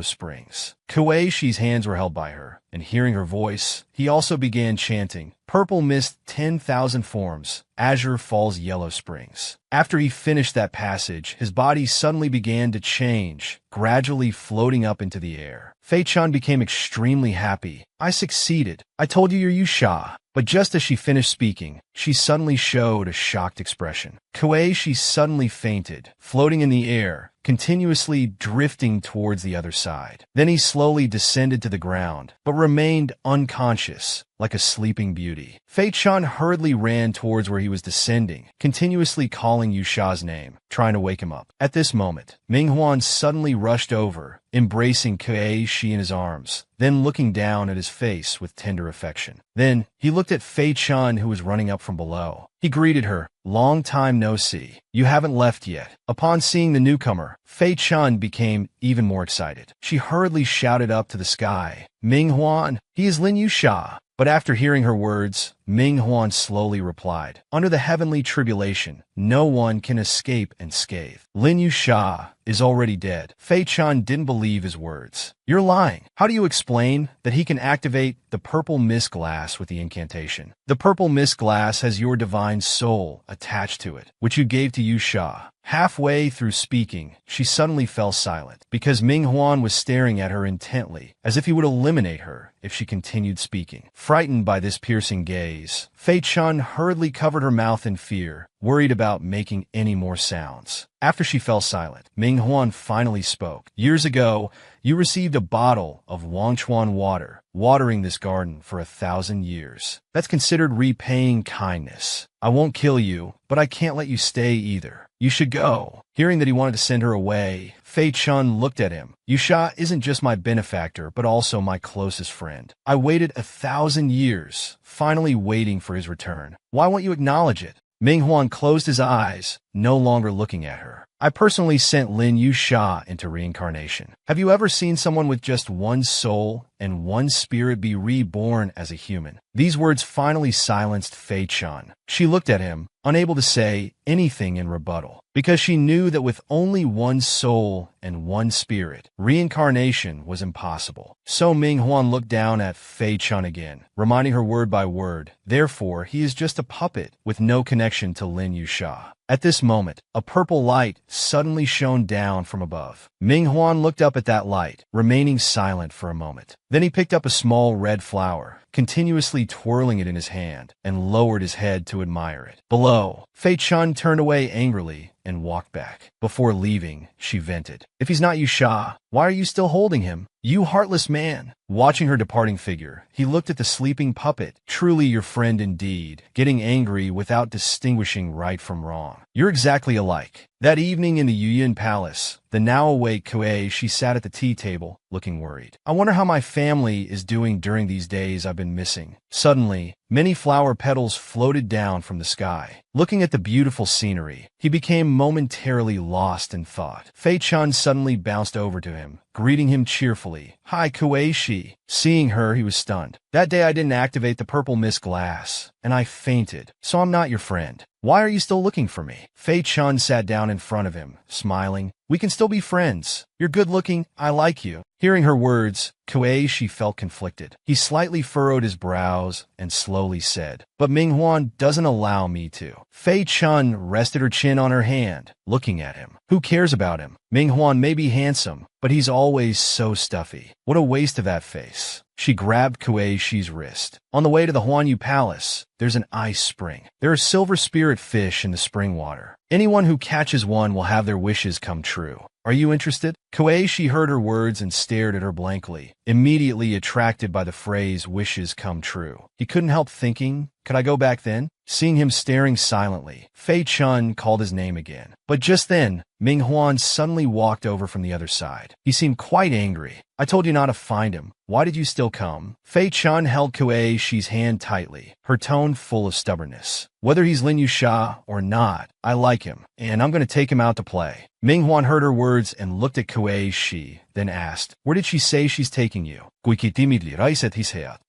springs. Koichi's hands were held by her, and hearing her voice, he also began chanting, Purple mist 10,000 forms, azure falls yellow springs. After he finished that passage, his body suddenly began to change, gradually floating up into the air. Fei Chun became extremely happy. I succeeded. I told you you're Yusha. But just as she finished speaking, she suddenly showed a shocked expression. Koichi suddenly fainted, floating in the air, continuously drifting towards the other side. Then he slowly descended to the ground, but remained unconscious, like a sleeping beauty. Fei Chun hurriedly ran towards where he was descending, continuously calling Yusha's name, trying to wake him up. At this moment, Ming Huan suddenly rushed over, embracing Koichi in his arms, then looking down at his face with tender affection. Then, he looked at Fei Chun, who was running up from below. He greeted her, long time no see. You haven't left yet. Upon seeing the newcomer, Fei Chun became even more excited. She hurriedly shouted up to the sky, Ming Huan, he is Lin Yusha. But after hearing her words, Ming Huan slowly replied, under the heavenly tribulation, no one can escape unscathed. Lin Yusha is already dead. Fei Chun didn't believe his words. You're lying. How do you explain that he can activate the purple mist glass with the incantation? The purple mist glass has your divine soul attached to it, which you gave to Yusha. Halfway through speaking, she suddenly fell silent, because Ming Huan was staring at her intently, as if he would eliminate her if she continued speaking. Frightened by this piercing gaze, Fei Chun hurriedly covered her mouth in fear, worried about making any more sounds. After she fell silent, Ming Huan finally spoke. Years ago, you received a bottle of Wangchuan water, watering this garden for 1,000 years. That's considered repaying kindness. I won't kill you, but I can't let you stay either. You should go. Hearing that he wanted to send her away, Fei Chun looked at him. Yusha isn't just my benefactor, but also my closest friend. I waited 1,000 years, finally waiting for his return. Why won't you acknowledge it? Ming Huan closed his eyes, no longer looking at her. I personally sent Lin Yusha into reincarnation. Have you ever seen someone with just one soul and one spirit be reborn as a human? These words finally silenced Fei Chun. She looked at him, unable to say anything in rebuttal, because she knew that with only one soul and one spirit, reincarnation was impossible. So Ming Huan looked down at Fei Chun again, reminding her word by word. Therefore, he is just a puppet with no connection to Lin Yusha. At this moment, a purple light suddenly shone down from above. Ming Huan looked up at that light, remaining silent for a moment. Then he picked up a small red flower, continuously twirling it in his hand, and lowered his head to admire it. Below, Fei Chun turned away angrily and walked back. Before leaving, she vented, "If he's not Yusha, why are you still holding him? You heartless man." Watching her departing figure, he looked at the sleeping puppet. Truly your friend indeed, getting angry without distinguishing right from wrong. You're exactly alike. That evening in the Yuyun Palace, the now awake Kuei, she sat at the tea table, looking worried. I wonder how my family is doing during these days I've been missing. Suddenly, many flower petals floated down from the sky. Looking at the beautiful scenery, he became momentarily lost in thought. Fei Chun suddenly bounced over to him, greeting him cheerfully. "Hi, Kuei-shi." Seeing her, he was stunned. "That day I didn't activate the purple mist glass, and I fainted, so I'm not your friend. Why are you still looking for me?" Fei Chun sat down in front of him, smiling. "We can still be friends. You're good-looking. I like you." Hearing her words, Kuei-shi felt conflicted. He slightly furrowed his brows and slowly said, "But Ming Huan doesn't allow me to." Fei Chun rested her chin on her hand, looking at him. Who cares about him? Ming Huan may be handsome, but he's always so stuffy. What a waste of that face. She grabbed Kuei-shi's wrist. On the way to the Huanyu Palace, there's an ice spring. There are silver spirit fish in the spring water. Anyone who catches one will have their wishes come true. Are you interested? Kuei-shi heard her words and stared at her blankly, immediately attracted by the phrase wishes come true. He couldn't help thinking, could I go back then? Seeing him staring silently, Fei Chun called his name again. But just then, Ming Huan suddenly walked over from the other side. He seemed quite angry. "I told you not to find him. Why did you still come?" Fei Chun held Kuei-shi's hand tightly, her tone full of stubbornness. "Whether he's Lin Yusha or not, I like him, and I'm going to take him out to play." Ming Huan heard her words and looked at Kuei-shi, then asked, "Where did she say she's taking you?"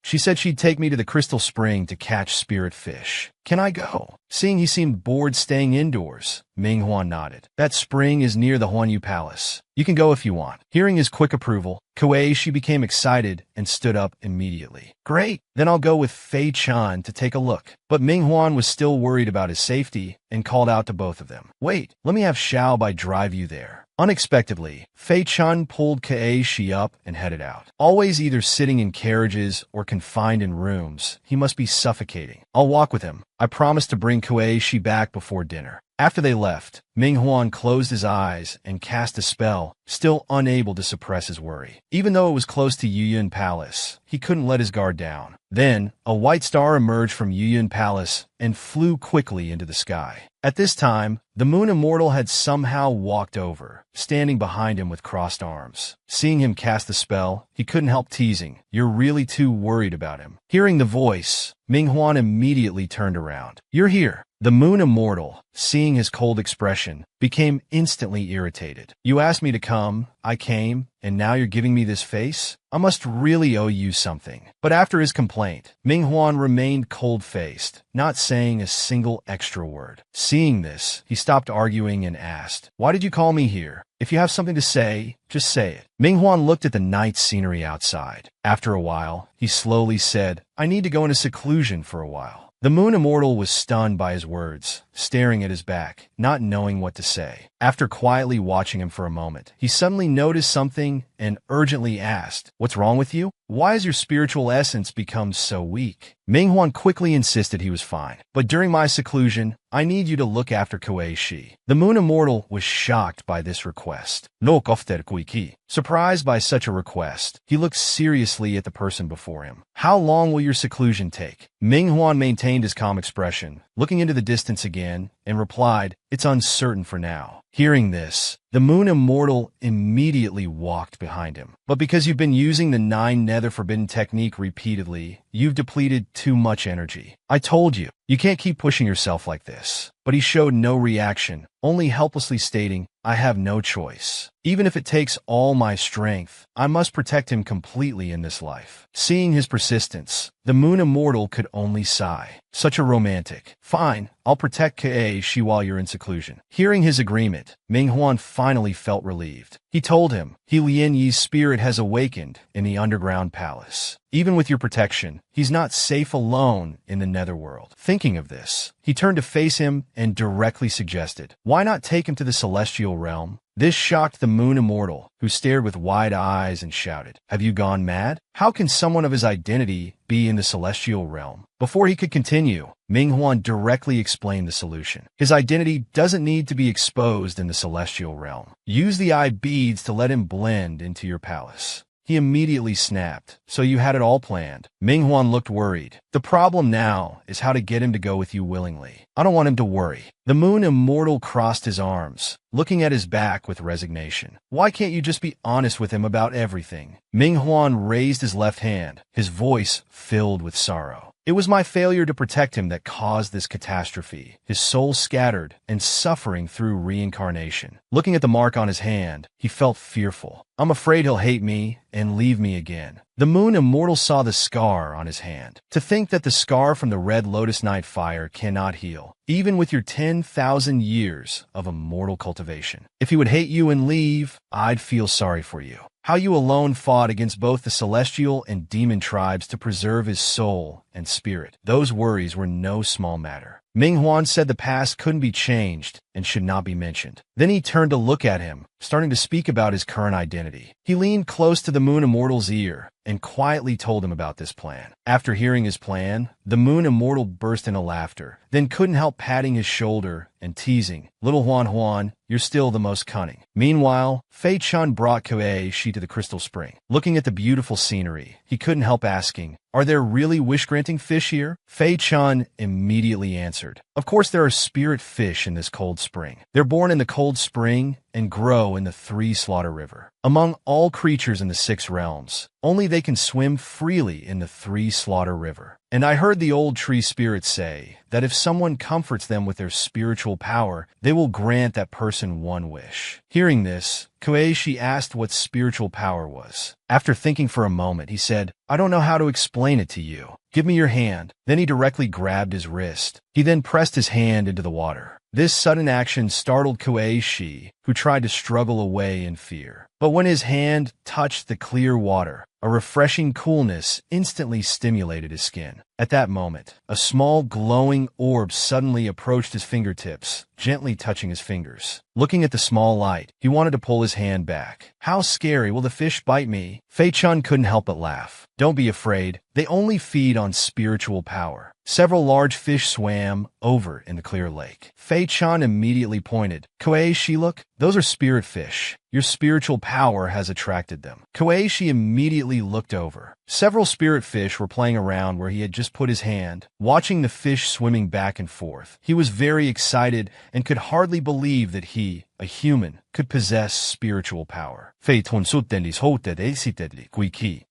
She said she'd take me to the crystal spring to catch spirit fish. Can I go? Seeing he seemed bored staying indoors, Ming Huan nodded. That spring is near the Huanyu Palace. You can go if you want. Hearing his quick approval, Kuei-shi became excited and stood up immediately. Great, then I'll go with Fei Chun to take a look. But Ming Huan was still worried about his safety and called out to both of them. Wait, let me have Xiao Bai drive you there. Unexpectedly, Fei Chun pulled Kuei-shi up and headed out. Always either sitting in carriages or confined in rooms, he must be suffocating. I'll walk with him. I promised to bring Kuei-shi back before dinner. After they left, Ming Huan closed his eyes and cast a spell, still unable to suppress his worry. Even though it was close to Yuyun Palace, he couldn't let his guard down. Then, a white star emerged from Yuyun Palace and flew quickly into the sky. At this time, the Moon Immortal had somehow walked over, standing behind him with crossed arms. Seeing him cast the spell, he couldn't help teasing, "You're really too worried about him." Hearing the voice, Ming Huan immediately turned around. "You're here." The Moon Immortal, seeing his cold expression, became instantly irritated. "You asked me to come, I came, and now you're giving me this face? I must really owe you something." But after his complaint, Ming Huan remained cold-faced, not saying a single extra word. Seeing this, he stopped arguing and asked, "Why did you call me here? If you have something to say, just say it." Ming Huan looked at the night scenery outside. After a while, he slowly said, "I need to go into seclusion for a while." The Moon Immortal was stunned by his words, staring at his back, not knowing what to say. After quietly watching him for a moment, he suddenly noticed something and urgently asked, "What's wrong with you? Why has your spiritual essence become so weak?" Ming Huan quickly insisted he was fine. "But during my seclusion, I need you to look after Koeishi. The Moon Immortal was shocked by this request. No kofter kuiki. Surprised by such a request, he looked seriously at the person before him. How long will your seclusion take? Minghuan maintained his calm expression, looking into the distance again, and replied, It's uncertain for now. Hearing this, the Moon Immortal immediately walked behind him. But because you've been using the 9 Nether Forbidden technique repeatedly, you've depleted too much energy. I told you, you can't keep pushing yourself like this. But he showed no reaction, only helplessly stating, I have no choice. Even if it takes all my strength, I must protect him completely in this life. Seeing his persistence, the Moon Immortal could only sigh. Such a romantic. Fine, I'll protect Koeishi while you're in seclusion. Hearing his agreement, Minghuan finally felt relieved. He told him, He Lian Yi's spirit has awakened in the underground palace. Even with your protection, he's not safe alone in the netherworld. Thinking of this, he turned to face him and directly suggested, Why not take him to the celestial realm? This shocked the Moon Immortal, who stared with wide eyes and shouted, Have you gone mad? How can someone of his identity be in the celestial realm? Before he could continue, Minghuan directly explained the solution. His identity doesn't need to be exposed in the celestial realm. Use the eye beads to let him blend into your palace. He immediately snapped. So you had it all planned. Minghuan looked worried. The problem now is how to get him to go with you willingly. I don't want him to worry. The Moon Immortal crossed his arms, looking at his back with resignation. Why can't you just be honest with him about everything? Minghuan raised his left hand, his voice filled with sorrow. It was my failure to protect him that caused this catastrophe. His soul scattered and suffering through reincarnation. Looking at the mark on his hand, he felt fearful. I'm afraid he'll hate me and leave me again. The Moon Immortal saw the scar on his hand. To think that the scar from the Red Lotus Night fire cannot heal, even with your 10,000 years of immortal cultivation. If he would hate you and leave, I'd feel sorry for you. How you alone fought against both the celestial and demon tribes to preserve his soul and spirit. Those worries were no small matter. Minghuan said the past couldn't be changed and should not be mentioned. Then he turned to look at him, starting to speak about his current identity. He leaned close to the Moon Immortal's ear and quietly told him about this plan. After hearing his plan, the Moon Immortal burst into laughter, then couldn't help patting his shoulder and teasing, Little Huan, you're still the most cunning. Meanwhile, Fei Chun brought Koeishi to the crystal spring. Looking at the beautiful scenery, he couldn't help asking, Are there really wish-granting fish here? Fei Chun immediately answered, Of course there are spirit fish in this cold spring. They're born in the cold spring and grow in the 3 Slaughter River. Among all creatures in the 6 realms, only they can swim freely in the 3 Slaughter River. And I heard the old tree spirits say that if someone comforts them with their spiritual power, they will grant that person one wish. Hearing this, Koeishi asked what spiritual power was. After thinking for a moment, he said, I don't know how to explain it to you. Give me your hand. Then he directly grabbed his wrist. He then pressed his hand into the water. This sudden action startled Koeishi, who tried to struggle away in fear. But when his hand touched the clear water, a refreshing coolness instantly stimulated his skin. At that moment, a small glowing orb suddenly approached his fingertips, gently touching his fingers. Looking at the small light, he wanted to pull his hand back. How scary, will the fish bite me? Fei Chun couldn't help but laugh. Don't be afraid, they only feed on spiritual power. Several large fish swam over in the clear lake. Fei Chun immediately pointed. Koeishi, look, those are spirit fish. Your spiritual power has attracted them. Koeishi immediately looked over. Several spirit fish were playing around where he had just put his hand, watching the fish swimming back and forth. He was very excited and could hardly believe that he, a human, could possess spiritual power.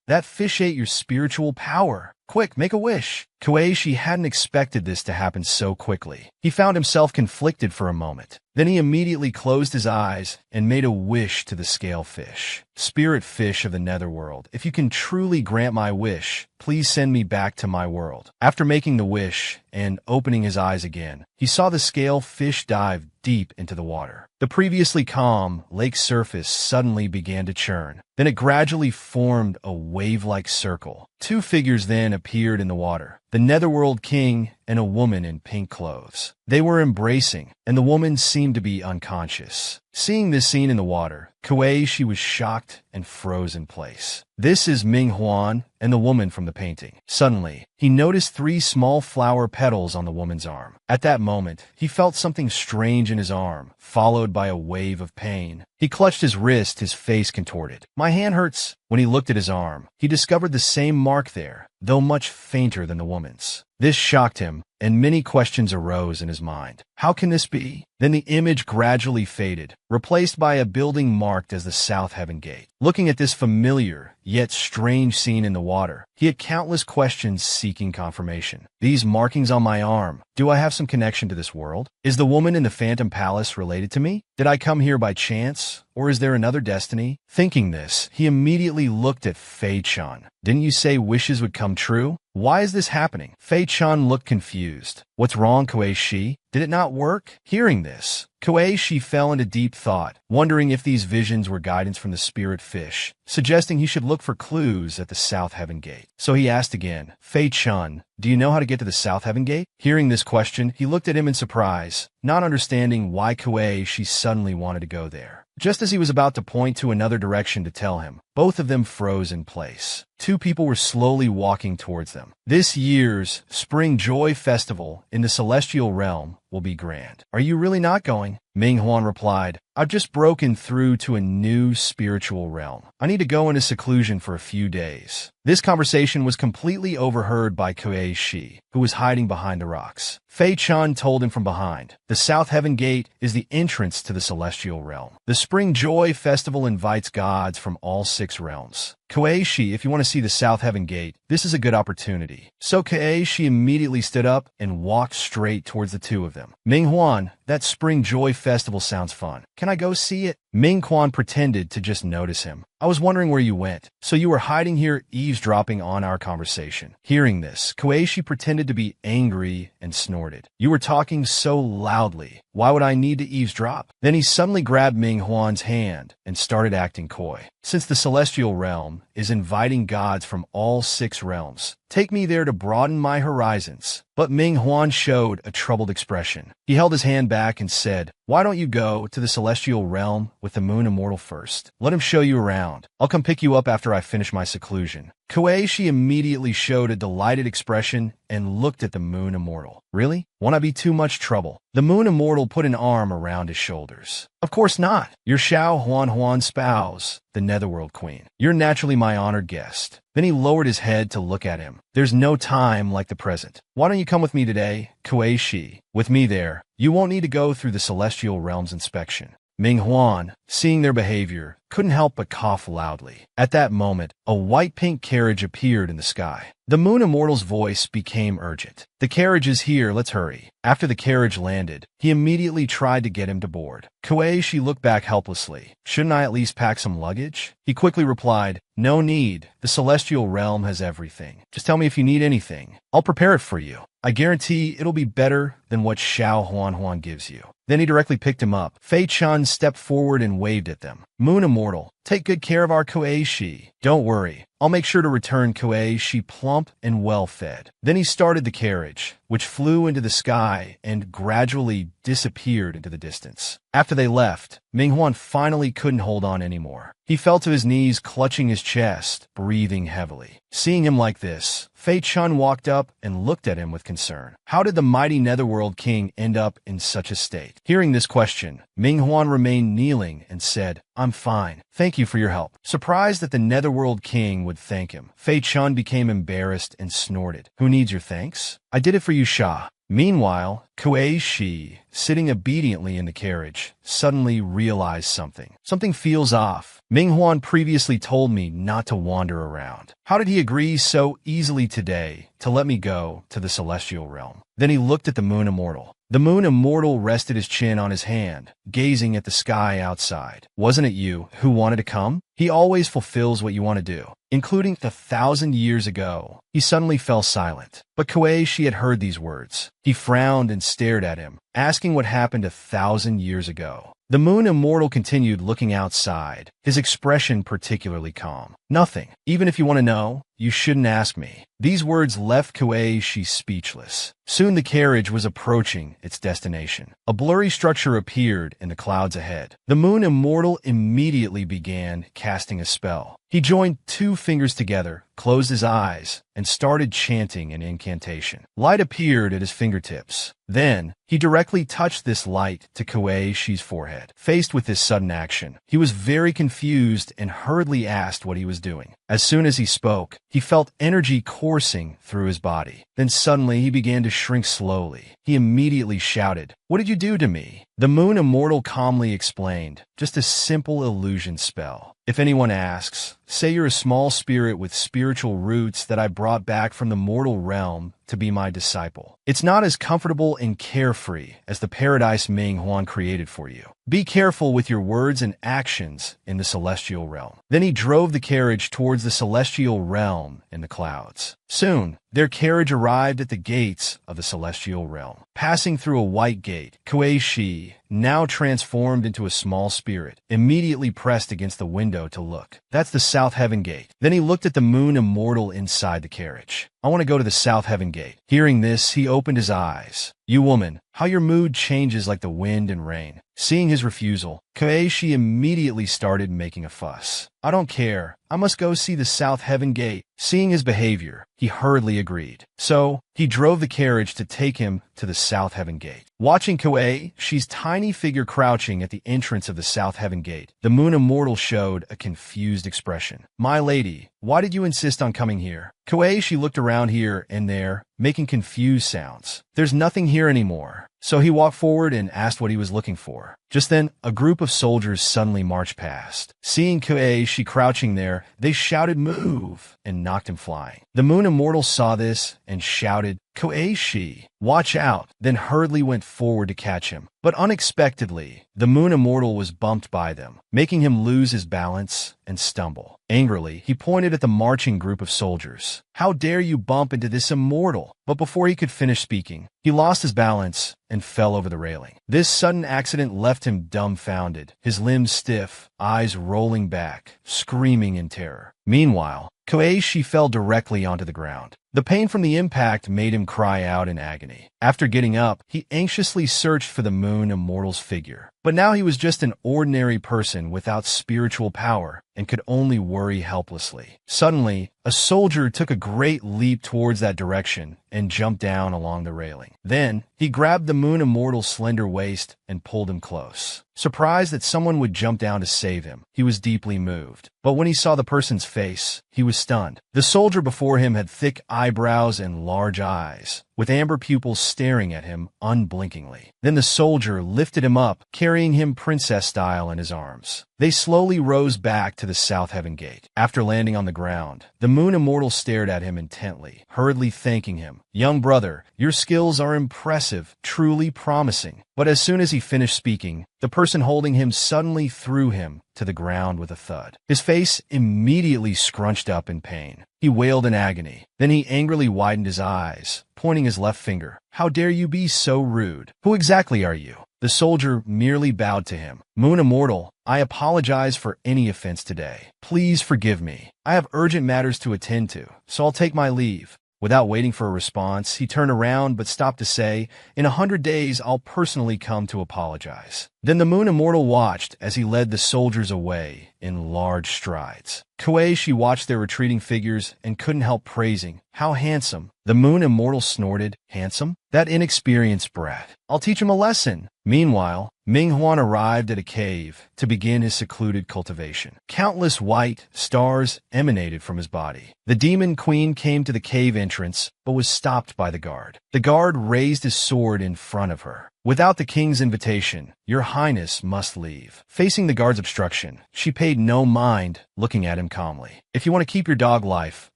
That fish ate your spiritual power. Quick, make a wish. Koeishi hadn't expected this to happen so quickly. He found himself conflicted for a moment. Then he immediately closed his eyes and made a wish to the scale fish. Spirit fish of the netherworld, if you can truly grant my wish, please send me back to my world. After making the wish and opening his eyes again, he saw the scale fish dive deep into the water. The previously calm lake surface suddenly began to churn. Then it gradually formed a wave-like circle. 2 figures then appeared in the water. The Netherworld King and a woman in pink clothes. They were embracing, and the woman seemed to be unconscious. Seeing this scene in the water, Koichi was shocked and froze in place. This is Ming Huan and the woman from the painting. Suddenly, he noticed 3 small flower petals on the woman's arm. At that moment, he felt something strange in his arm, followed by a wave of pain. He clutched his wrist, his face contorted. "My hand hurts." When he looked at his arm, he discovered the same mark there, though much fainter than the woman's. This shocked him, and many questions arose in his mind. How can this be? Then the image gradually faded, replaced by a building marked as the South Heaven Gate. Looking at this familiar, yet strange scene in the water, he had countless questions seeking confirmation. These markings on my arm, do I have some connection to this world? Is the woman in the Phantom Palace related to me? Did I come here by chance? Or is there another destiny? Thinking this, he immediately looked at Fei-chan. Didn't you say wishes would come true? Why is this happening? Fei-chan looked confused. What's wrong, Koichi? Did it not work? Hearing this, Koichi fell into deep thought, wondering if these visions were guidance from the spirit fish, suggesting he should look for clues at the South Heaven Gate. So he asked again, Fei-chan, do you know how to get to the South Heaven Gate? Hearing this question, he looked at him in surprise, not understanding why Koichi suddenly wanted to go there. Just as he was about to point to another direction to tell him, both of them froze in place. 2 people were slowly walking towards them. This year's Spring Joy Festival in the Celestial Realm will be grand. Are you really not going? Ming Huan replied, I've just broken through to a new spiritual realm. I need to go into seclusion for a few days. This conversation was completely overheard by Koichi, who was hiding behind the rocks. Fei-chan told him from behind, the South Heaven Gate is the entrance to the Celestial Realm. The Spring Joy Festival invites gods from all 6 realms. Koichi, if you want to see the South Heaven Gate, this is a good opportunity. So Koichi immediately stood up and walked straight towards the 2 of them. Ming Huan, that Spring Joy Festival sounds fun. Can I go see it? Ming Huan pretended to just notice him. I was wondering where you went. So you were hiding here eavesdropping on our conversation. Hearing this, Koichi pretended to be angry and snorted. You were talking so loudly. Why would I need to eavesdrop? Then he suddenly grabbed Ming Huan's hand and started acting coy. Since the Celestial Realm is inviting gods from all 6 realms, take me there to broaden my horizons. But Ming Huan showed a troubled expression. He held his hand back and said, why don't you go to the Celestial Realm with the Moon Immortal first? Let him show you around. I'll come pick you up after I finish my seclusion. Koichi immediately showed a delighted expression and looked at the Moon Immortal. Really? Won't I be too much trouble? The Moon Immortal put an arm around his shoulders. Of course not. You're Xiao Huan's spouse, the Netherworld Queen. You're naturally my honored guest. Then he lowered his head to look at him. There's no time like the present. Why don't you come with me today, Koichi? With me there, you won't need to go through the Celestial Realm's inspection. Ming Huan, seeing their behavior, couldn't help but cough loudly. At that moment, a white-pink carriage appeared in the sky. The Moon Immortal's voice became urgent. The carriage is here, let's hurry. After the carriage landed, he immediately tried to get him to board. Koichi looked back helplessly. Shouldn't I at least pack some luggage? He quickly replied, no need. The Celestial Realm has everything. Just tell me if you need anything. I'll prepare it for you. I guarantee it'll be better than what Xiao Huan gives you. Then he directly picked him up. Fei-chan stepped forward and waved at them. Moon Immortal, take good care of our Koichi. Don't worry. I'll make sure to return Koichi plump and well-fed. Then he started the carriage, which flew into the sky and gradually disappeared into the distance. After they left, Ming Huan finally couldn't hold on anymore. He fell to his knees, clutching his chest, breathing heavily. Seeing him like this, Fei-chan walked up and looked at him with concern. How did the mighty Netherworld King end up in such a state? Hearing this question, Ming Huan remained kneeling and said, I'm fine. Thank you for your help. Surprised that the Netherworld King would thank him, Fei-chan became embarrassed and snorted. Who needs your thanks? I did it for you, Sha. Meanwhile, Koichi, sitting obediently in the carriage, suddenly realized something. Something feels off. Ming Huan previously told me not to wander around. How did he agree so easily today to let me go to the Celestial Realm? Then he looked at the Moon Immortal. The Moon Immortal rested his chin on his hand, gazing at the sky outside. Wasn't it you who wanted to come? He always fulfills what you want to do, including 1,000 years ago. He suddenly fell silent. But Koichi had heard these words. He frowned and stared at him, asking what happened 1,000 years ago. The Moon Immortal continued looking outside, his expression particularly calm. Nothing. Even if you want to know, you shouldn't ask me. These words left Koichi speechless. Soon the carriage was approaching its destination. A blurry structure appeared in the clouds ahead. The moon immortal immediately began casting a spell. He joined 2 fingers together, closed his eyes, and started chanting an incantation. Light appeared at his fingertips. Then, he directly touched this light to Koichi's forehead. Faced with this sudden action, he was very confused and hurriedly asked what he was doing. As soon as he spoke, he felt energy coursing through his body. Then suddenly he began to shrink slowly. He immediately shouted, "What did you do to me?" The moon immortal calmly explained, "Just a simple illusion spell. If anyone asks, say you're a small spirit with spiritual roots that I brought back from the mortal realm to be my disciple. It's not as comfortable and carefree as the paradise Ming Huan created for you. Be careful with your words and actions in the celestial realm." Then he drove the carriage towards the celestial realm in the clouds. Soon, their carriage arrived at the gates of the celestial realm. Passing through a white gate, Koichi, now transformed into a small spirit, immediately pressed against the window to look. "That's the South Heaven Gate." Then he looked at the moon immortal inside the carriage. "I want to go to the South Heaven Gate." Hearing this, he opened his eyes. "You woman, how your mood changes like the wind and rain." Seeing his refusal, Koichi immediately started making a fuss. "I don't care. I must go see the South Heaven Gate." Seeing his behavior, he hurriedly agreed. So, he drove the carriage to take him to the South Heaven Gate. Watching Koichi's tiny figure crouching at the entrance of the South Heaven Gate, the moon immortal showed a confused expression. "My lady, why did you insist on coming here?" Koichi looked around here and there, making confused sounds. "There's nothing here anymore." So he walked forward and asked what he was looking for. Just then, a group of soldiers suddenly marched past. Seeing Koichi crouching there, they shouted, "Move!" and knocked him flying. The moon immortal saw this and shouted, "Koichi, watch out!" then hurriedly went forward to catch him. But unexpectedly, the moon immortal was bumped by them, making him lose his balance and stumble. Angrily, he pointed at the marching group of soldiers. "How dare you bump into this immortal?" But before he could finish speaking, he lost his balance and fell over the railing. This sudden accident left him dumbfounded, his limbs stiff, eyes rolling back, screaming in terror. Meanwhile, Koichi fell directly onto the ground. The pain from the impact made him cry out in agony. After getting up, he anxiously searched for the moon immortal's figure. But now he was just an ordinary person without spiritual power and could only worry helplessly. Suddenly, a soldier took a great leap towards that direction and jumped down along the railing. Then, he grabbed the moon immortal's slender waist and pulled him close. Surprised that someone would jump down to save him, he was deeply moved. But when he saw the person's face, he was stunned. The soldier before him had thick eyebrows and large eyes, with amber pupils staring at him unblinkingly. Then the soldier lifted him up, carrying him princess style in his arms. They slowly rose back to the South Heaven Gate. After landing on the ground, the moon immortal stared at him intently, hurriedly thanking him. "Young brother, your skills are impressive, truly promising." But as soon as he finished speaking, the person holding him suddenly threw him to the ground with a thud. His face immediately scrunched up in pain. He wailed in agony. Then he angrily widened his eyes, pointing his left finger. "How dare you be so rude? Who exactly are you?" The soldier merely bowed to him. "Moon immortal, I apologize for any offense today. Please forgive me. I have urgent matters to attend to, so I'll take my leave." Without waiting for a response, he turned around but stopped to say, "In 100 days, I'll personally come to apologize." Then the moon immortal watched as he led the soldiers away in large strides. Koichi watched their retreating figures and couldn't help praising, "How handsome." The moon immortal snorted, "Handsome? That inexperienced brat. I'll teach him a lesson." Meanwhile, Ming Huan arrived at a cave to begin his secluded cultivation. Countless white stars emanated from his body. The demon queen came to the cave entrance, but was stopped by the guard. The guard raised his sword in front of her. "Without the king's invitation, your highness must leave." Facing the guard's obstruction, she paid no mind, looking at him calmly. "If you want to keep your dog life,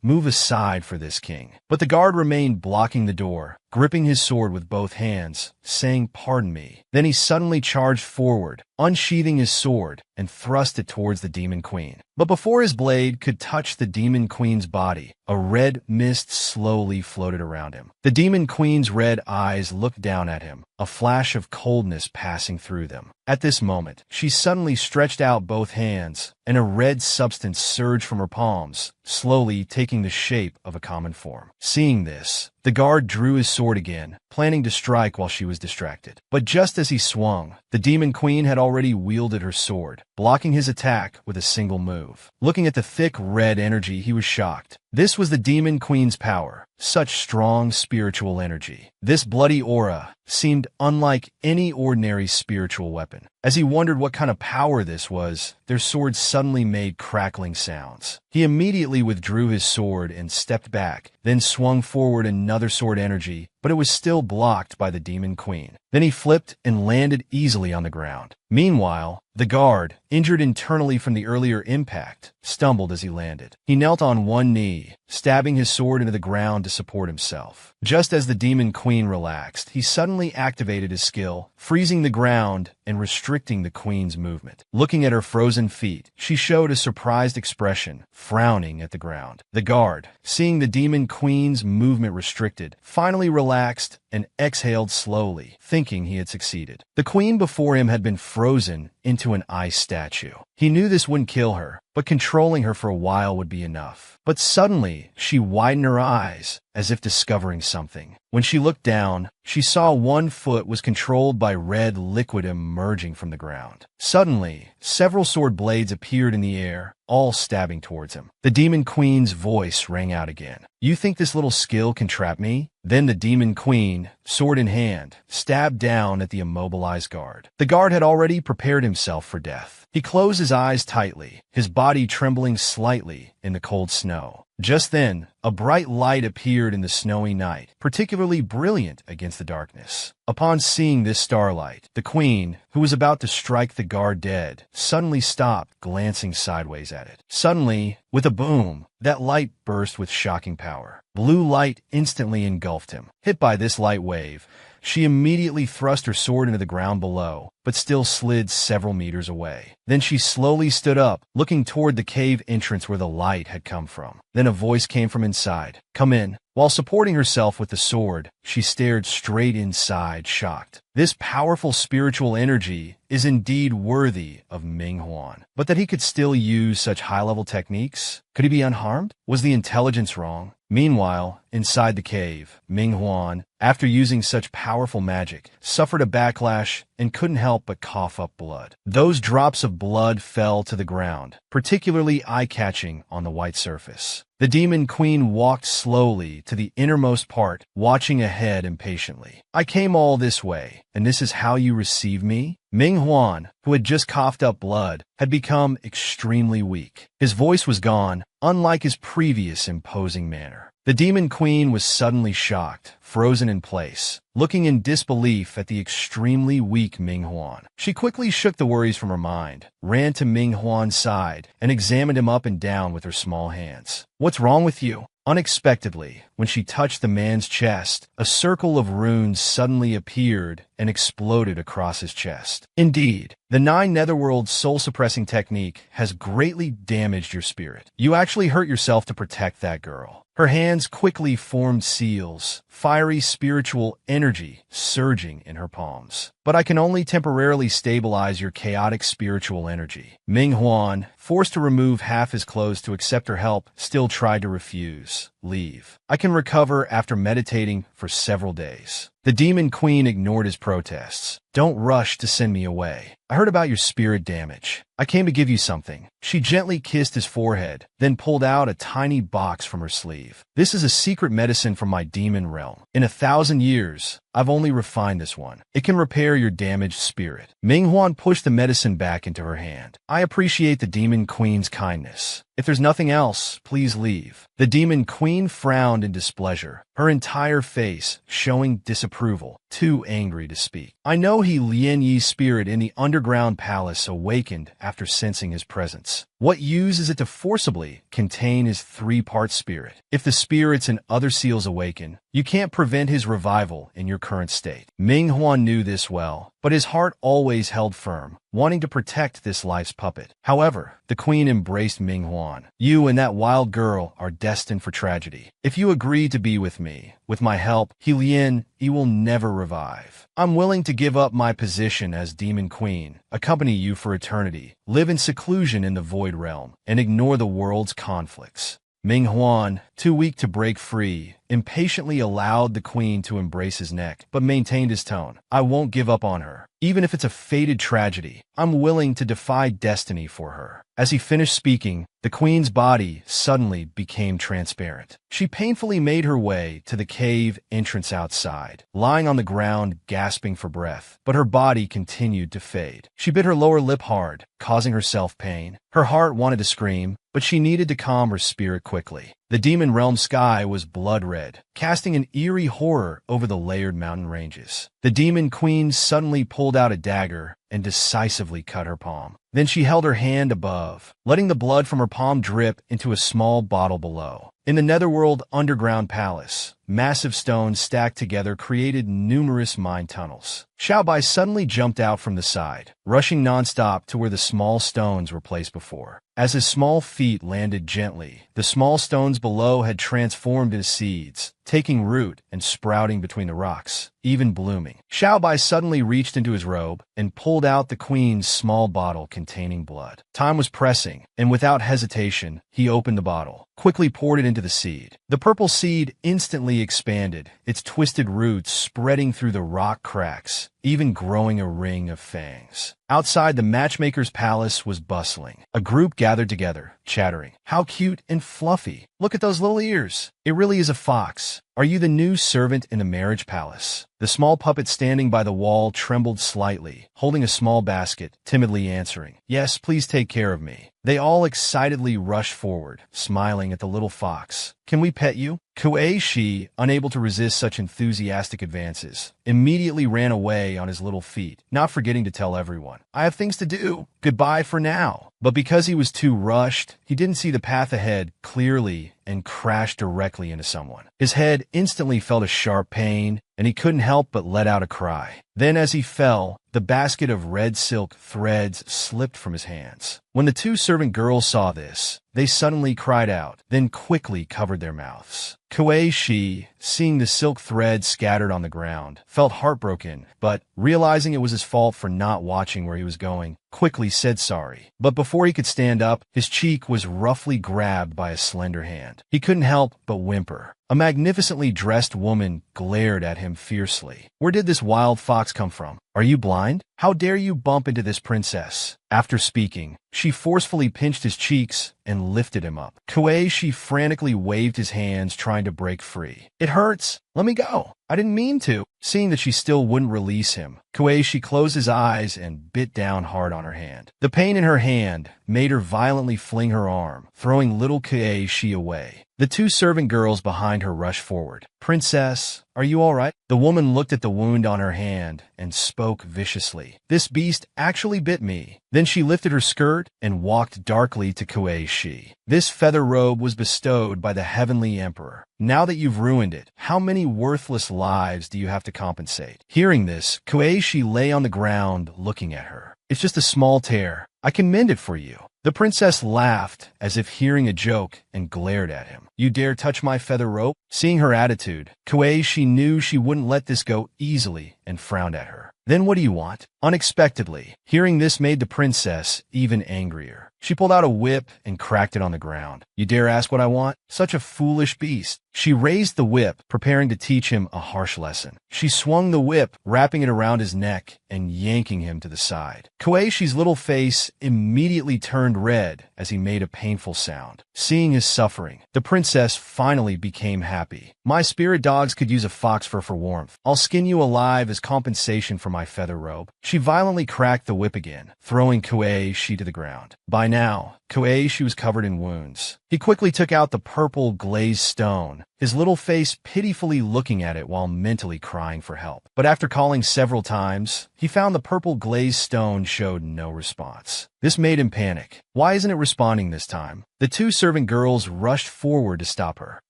move aside for this, king." But the guard remained blocking the door, gripping his sword with both hands, saying, "Pardon me." Then he suddenly charged forward, unsheathing his sword, and thrust it towards the demon queen. But before his blade could touch the demon queen's body, a red mist slowly floated around him. The demon queen's red eyes looked down at him, a flash of coldness passing through them. At this moment, she suddenly stretched out both hands, and a red substance surged from her palms, slowly taking the shape of a common form. Seeing this, the guard drew his sword again, planning to strike while she was distracted. But just as he swung, the demon queen had already wielded her sword, blocking his attack with a single move. Looking at the thick red energy, he was shocked. This was the demon queen's power, such strong spiritual energy. This bloody aura seemed unlike any ordinary spiritual weapon. As he wondered what kind of power this was, their swords suddenly made crackling sounds. He immediately withdrew his sword and stepped back, then swung forward another sword energy, but it was still blocked by the demon queen. Then he flipped and landed easily on the ground. Meanwhile, the guard, injured internally from the earlier impact, stumbled as he landed. He knelt on one knee, stabbing his sword into the ground to support himself. Just as the demon queen relaxed, he suddenly activated his skill, freezing the ground and restricting the queen's movement. Looking at her frozen feet, she showed a surprised expression, frowning at the ground. The guard, seeing the demon queen's movement restricted, finally relaxed and exhaled slowly, thinking he had succeeded. The queen before him had been frozen into an ice statue. He knew this wouldn't kill her, but controlling her for a while would be enough. But suddenly, she widened her eyes, as if discovering something. When she looked down, she saw one foot was controlled by red liquid emerging from the ground. Suddenly, several sword blades appeared in the air, all stabbing towards him. The demon queen's voice rang out again. "You think this little skill can trap me?" Then the demon queen, sword in hand, stabbed down at the immobilized guard. The guard had already prepared himself for death. He closed his eyes tightly, his body trembling slightly in the cold snow. Just then, a bright light appeared in the snowy night, particularly brilliant against the darkness. Upon seeing this starlight, the queen, who was about to strike the guard dead, suddenly stopped, glancing sideways at it. Suddenly, with a boom, that light burst with shocking power. Blue light instantly engulfed him. Hit by this light wave, she immediately thrust her sword into the ground below, but still slid several meters away. Then she slowly stood up, looking toward the cave entrance where the light had come from. Then a voice came from inside. "Come in." While supporting herself with the sword, she stared straight inside, shocked. This powerful spiritual energy is indeed worthy of Ming Huan. But that he could still use such high-level techniques? Could he be unharmed? Was the intelligence wrong? Meanwhile, inside the cave, Ming Huan, after using such powerful magic, suffered a backlash and couldn't help but cough up blood. Those drops of blood fell to the ground, particularly eye-catching on the white surface. The demon queen walked slowly to the innermost part, watching ahead impatiently. "I came all this way, and this is how you receive me?" Ming Huan, who had just coughed up blood, had become extremely weak. His voice was gone, unlike his previous imposing manner. The demon queen was suddenly shocked, frozen in place, looking in disbelief at the extremely weak Ming Huan. She quickly shook the worries from her mind, ran to Ming Huan's side, and examined him up and down with her small hands. "What's wrong with you?" Unexpectedly, when she touched the man's chest, a circle of runes suddenly appeared and exploded across his chest. "Indeed, the 9 Netherworld soul-suppressing technique has greatly damaged your spirit. You actually hurt yourself to protect that girl." Her hands quickly formed seals, fiery spiritual energy surging in her palms. "But I can only temporarily stabilize your chaotic spiritual energy." Ming Huan, forced to remove half his clothes to accept her help, still tried to refuse. "Leave. I can recover after meditating for several days." The demon queen ignored his protests. "Don't rush to send me away. I heard about your spirit damage. I came to give you something." She gently kissed his forehead, then pulled out a tiny box from her sleeve. "This is a secret medicine from my demon realm. In 1,000 years, I've only refined this one. It can repair your damaged spirit." Ming Huan pushed the medicine back into her hand. "I appreciate the demon queen's kindness. If there's nothing else, please leave." The demon queen frowned in displeasure, her entire face showing disapproval, too angry to speak. "I know he Lien Yi's spirit in the underground palace awakened after sensing his presence. What use is it to forcibly contain his 3-part spirit? If the spirits and other seals awaken, you can't prevent his revival in your current state." Ming Huan knew this well, but his heart always held firm, wanting to protect this life's puppet. However, the queen embraced Ming Huan. You and that wild girl are destined for tragedy. If you agree to be with me, with my help, He Lian, you will never revive. I'm willing to give up my position as Demon Queen, accompany you for eternity, live in seclusion in the Void Realm, and ignore the world's conflicts. Ming Huan, too weak to break free, impatiently allowed the queen to embrace his neck, but maintained his tone. I won't give up on her. Even if it's a fated tragedy, I'm willing to defy destiny for her. As he finished speaking, the queen's body suddenly became transparent. She painfully made her way to the cave entrance outside, lying on the ground gasping for breath, but her body continued to fade. She bit her lower lip hard, causing herself pain. Her heart wanted to scream, but she needed to calm her spirit quickly. The demon realm sky was blood red, casting an eerie horror over the layered mountain ranges. The demon queen suddenly pulled out a dagger and decisively cut her palm. Then she held her hand above, letting the blood from her palm drip into a small bottle below. In the Netherworld underground palace, massive stones stacked together created numerous mine tunnels. Xiaobai suddenly jumped out from the side, rushing nonstop to where the small stones were placed before. As his small feet landed gently, the small stones below had transformed into seeds, taking root and sprouting between the rocks, even blooming. Xiaobai suddenly reached into his robe and pulled out the queen's small bottle containing blood. Time was pressing, and without hesitation, he opened the bottle, quickly poured it into the seed. The purple seed instantly expanded, its twisted roots spreading through the rock cracks, even growing a ring of fangs. Outside the matchmaker's palace was bustling. A group gathered together, chattering. How cute and fluffy. Look at those little ears. It really is a fox. Are you the new servant in the marriage palace? The small puppet standing by the wall trembled slightly, holding a small basket, timidly answering, Yes, please take care of me. They all excitedly rushed forward, smiling at the little fox. Can we pet you? Kuei Shi, unable to resist such enthusiastic advances, immediately ran away on his little feet, not forgetting to tell everyone, I have things to do. Goodbye for now. But because he was too rushed, he didn't see the path ahead clearly and crashed directly into someone. His head instantly felt a sharp pain, and he couldn't help but let out a cry. Then as he fell, the basket of red silk threads slipped from his hands. When the two servant girls saw this, they suddenly cried out, then quickly covered their mouths. Kuei Shi, seeing the silk threads scattered on the ground, felt heartbroken, but, realizing it was his fault for not watching where he was going, quickly said sorry. But before he could stand up, his cheek was roughly grabbed by a slender hand. He couldn't help but whimper. A magnificently dressed woman glared at him fiercely. Where did this wild fox come from? Are you blind? How dare you bump into this princess? After speaking, she forcefully pinched his cheeks and lifted him up. Kuei Shi frantically waved his hands trying to break free. It hurts. Let me go. I didn't mean to. Seeing that she still wouldn't release him, Kuei Shi closed his eyes and bit down hard on her hand. The pain in her hand made her violently fling her arm, throwing little Kuei Shi away. The two servant girls behind her rushed forward. Princess, are you all right? The woman looked at the wound on her hand and spoke viciously. This beast actually bit me. Then she lifted her skirt and walked darkly to Kuei Shi. This feather robe was bestowed by the heavenly emperor. Now that you've ruined it, how many worthless lives do you have to compensate? Hearing this, Kuei Shi lay on the ground looking at her. It's just a small tear. I can mend it for you. The princess laughed as if hearing a joke and glared at him. You dare touch my feather rope? Seeing her attitude, Kuei Shi knew she wouldn't let this go easily and frowned at her. Then what do you want? Unexpectedly, hearing this made the princess even angrier. She pulled out a whip and cracked it on the ground. You dare ask what I want? Such a foolish beast. She raised the whip, preparing to teach him a harsh lesson. She swung the whip, wrapping it around his neck and yanking him to the side. Kuei Shi's little face immediately turned red as he made a painful sound. Seeing his suffering, the princess finally became happy. My spirit dogs could use a fox fur for warmth. I'll skin you alive as compensation for my feather robe. She violently cracked the whip again, throwing Kuei Shi to the ground. By now, Kuei Shi was covered in wounds. He quickly took out the purple glazed stone, his little face pitifully looking at it while mentally crying for help. But after calling several times, he found the purple glazed stone showed no response. This made him panic. Why isn't it responding this time? The two servant girls rushed forward to stop her.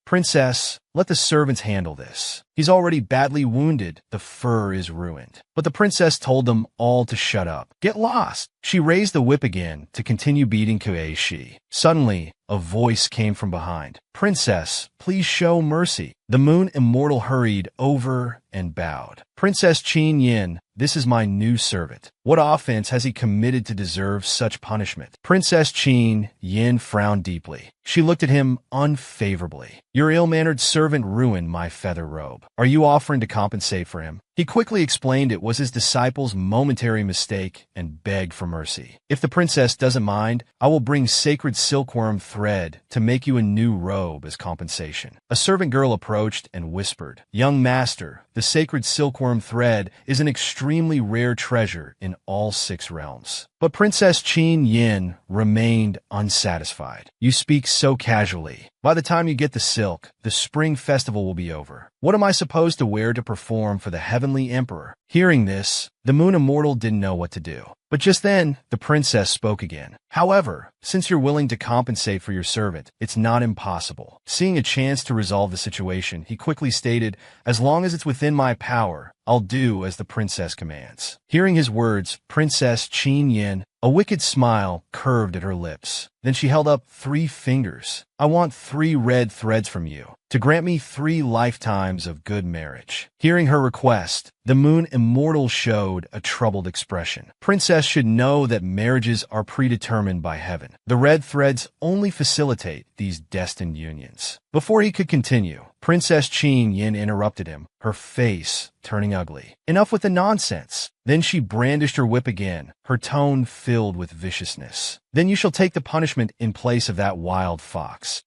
Princess, let the servants handle this. He's already badly wounded. The fur is ruined. But the princess told them all to shut up. Get lost. She raised the whip again to continue beating Kueishi. Suddenly, a voice came from behind. Princess, please show mercy. The moon immortal hurried over and bowed. Princess Qin Yin, this is my new servant. What offense has he committed to deserve such punishment? Princess Qin Yin frowned deeply. She looked at him unfavorably. Your ill-mannered servant ruined my feather robe. Are you offering to compensate for him? He quickly explained it was his disciple's momentary mistake and begged for mercy. If the princess doesn't mind, I will bring sacred silkworm thread to make you a new robe as compensation. A servant girl approached and whispered, Young master, the sacred silkworm thread is an extremely rare treasure in all 6 realms. But Princess Qin Yin remained unsatisfied. You speak so casually. By the time you get the silk, the spring festival will be over. What am I supposed to wear to perform for the heavenly emperor? Hearing this, the moon immortal didn't know what to do. But just then, the princess spoke again. However, since you're willing to compensate for your servant, it's not impossible. Seeing a chance to resolve the situation, he quickly stated, as long as it's within my power, I'll do as the princess commands. Hearing his words, Princess Qin Yin, a wicked smile curved at her lips. Then she held up 3 fingers. I want 3 red threads from you to grant me 3 lifetimes of good marriage. Hearing her request, the moon immortal showed a troubled expression. Princess should know that marriages are predetermined by heaven. The red threads only facilitate these destined unions. Before he could continue, Princess Qin Yin interrupted him, her face turning ugly. Enough with the nonsense. Then she brandished her whip again, her tone filled with viciousness. Then you shall take the punishment in place of that wild fox.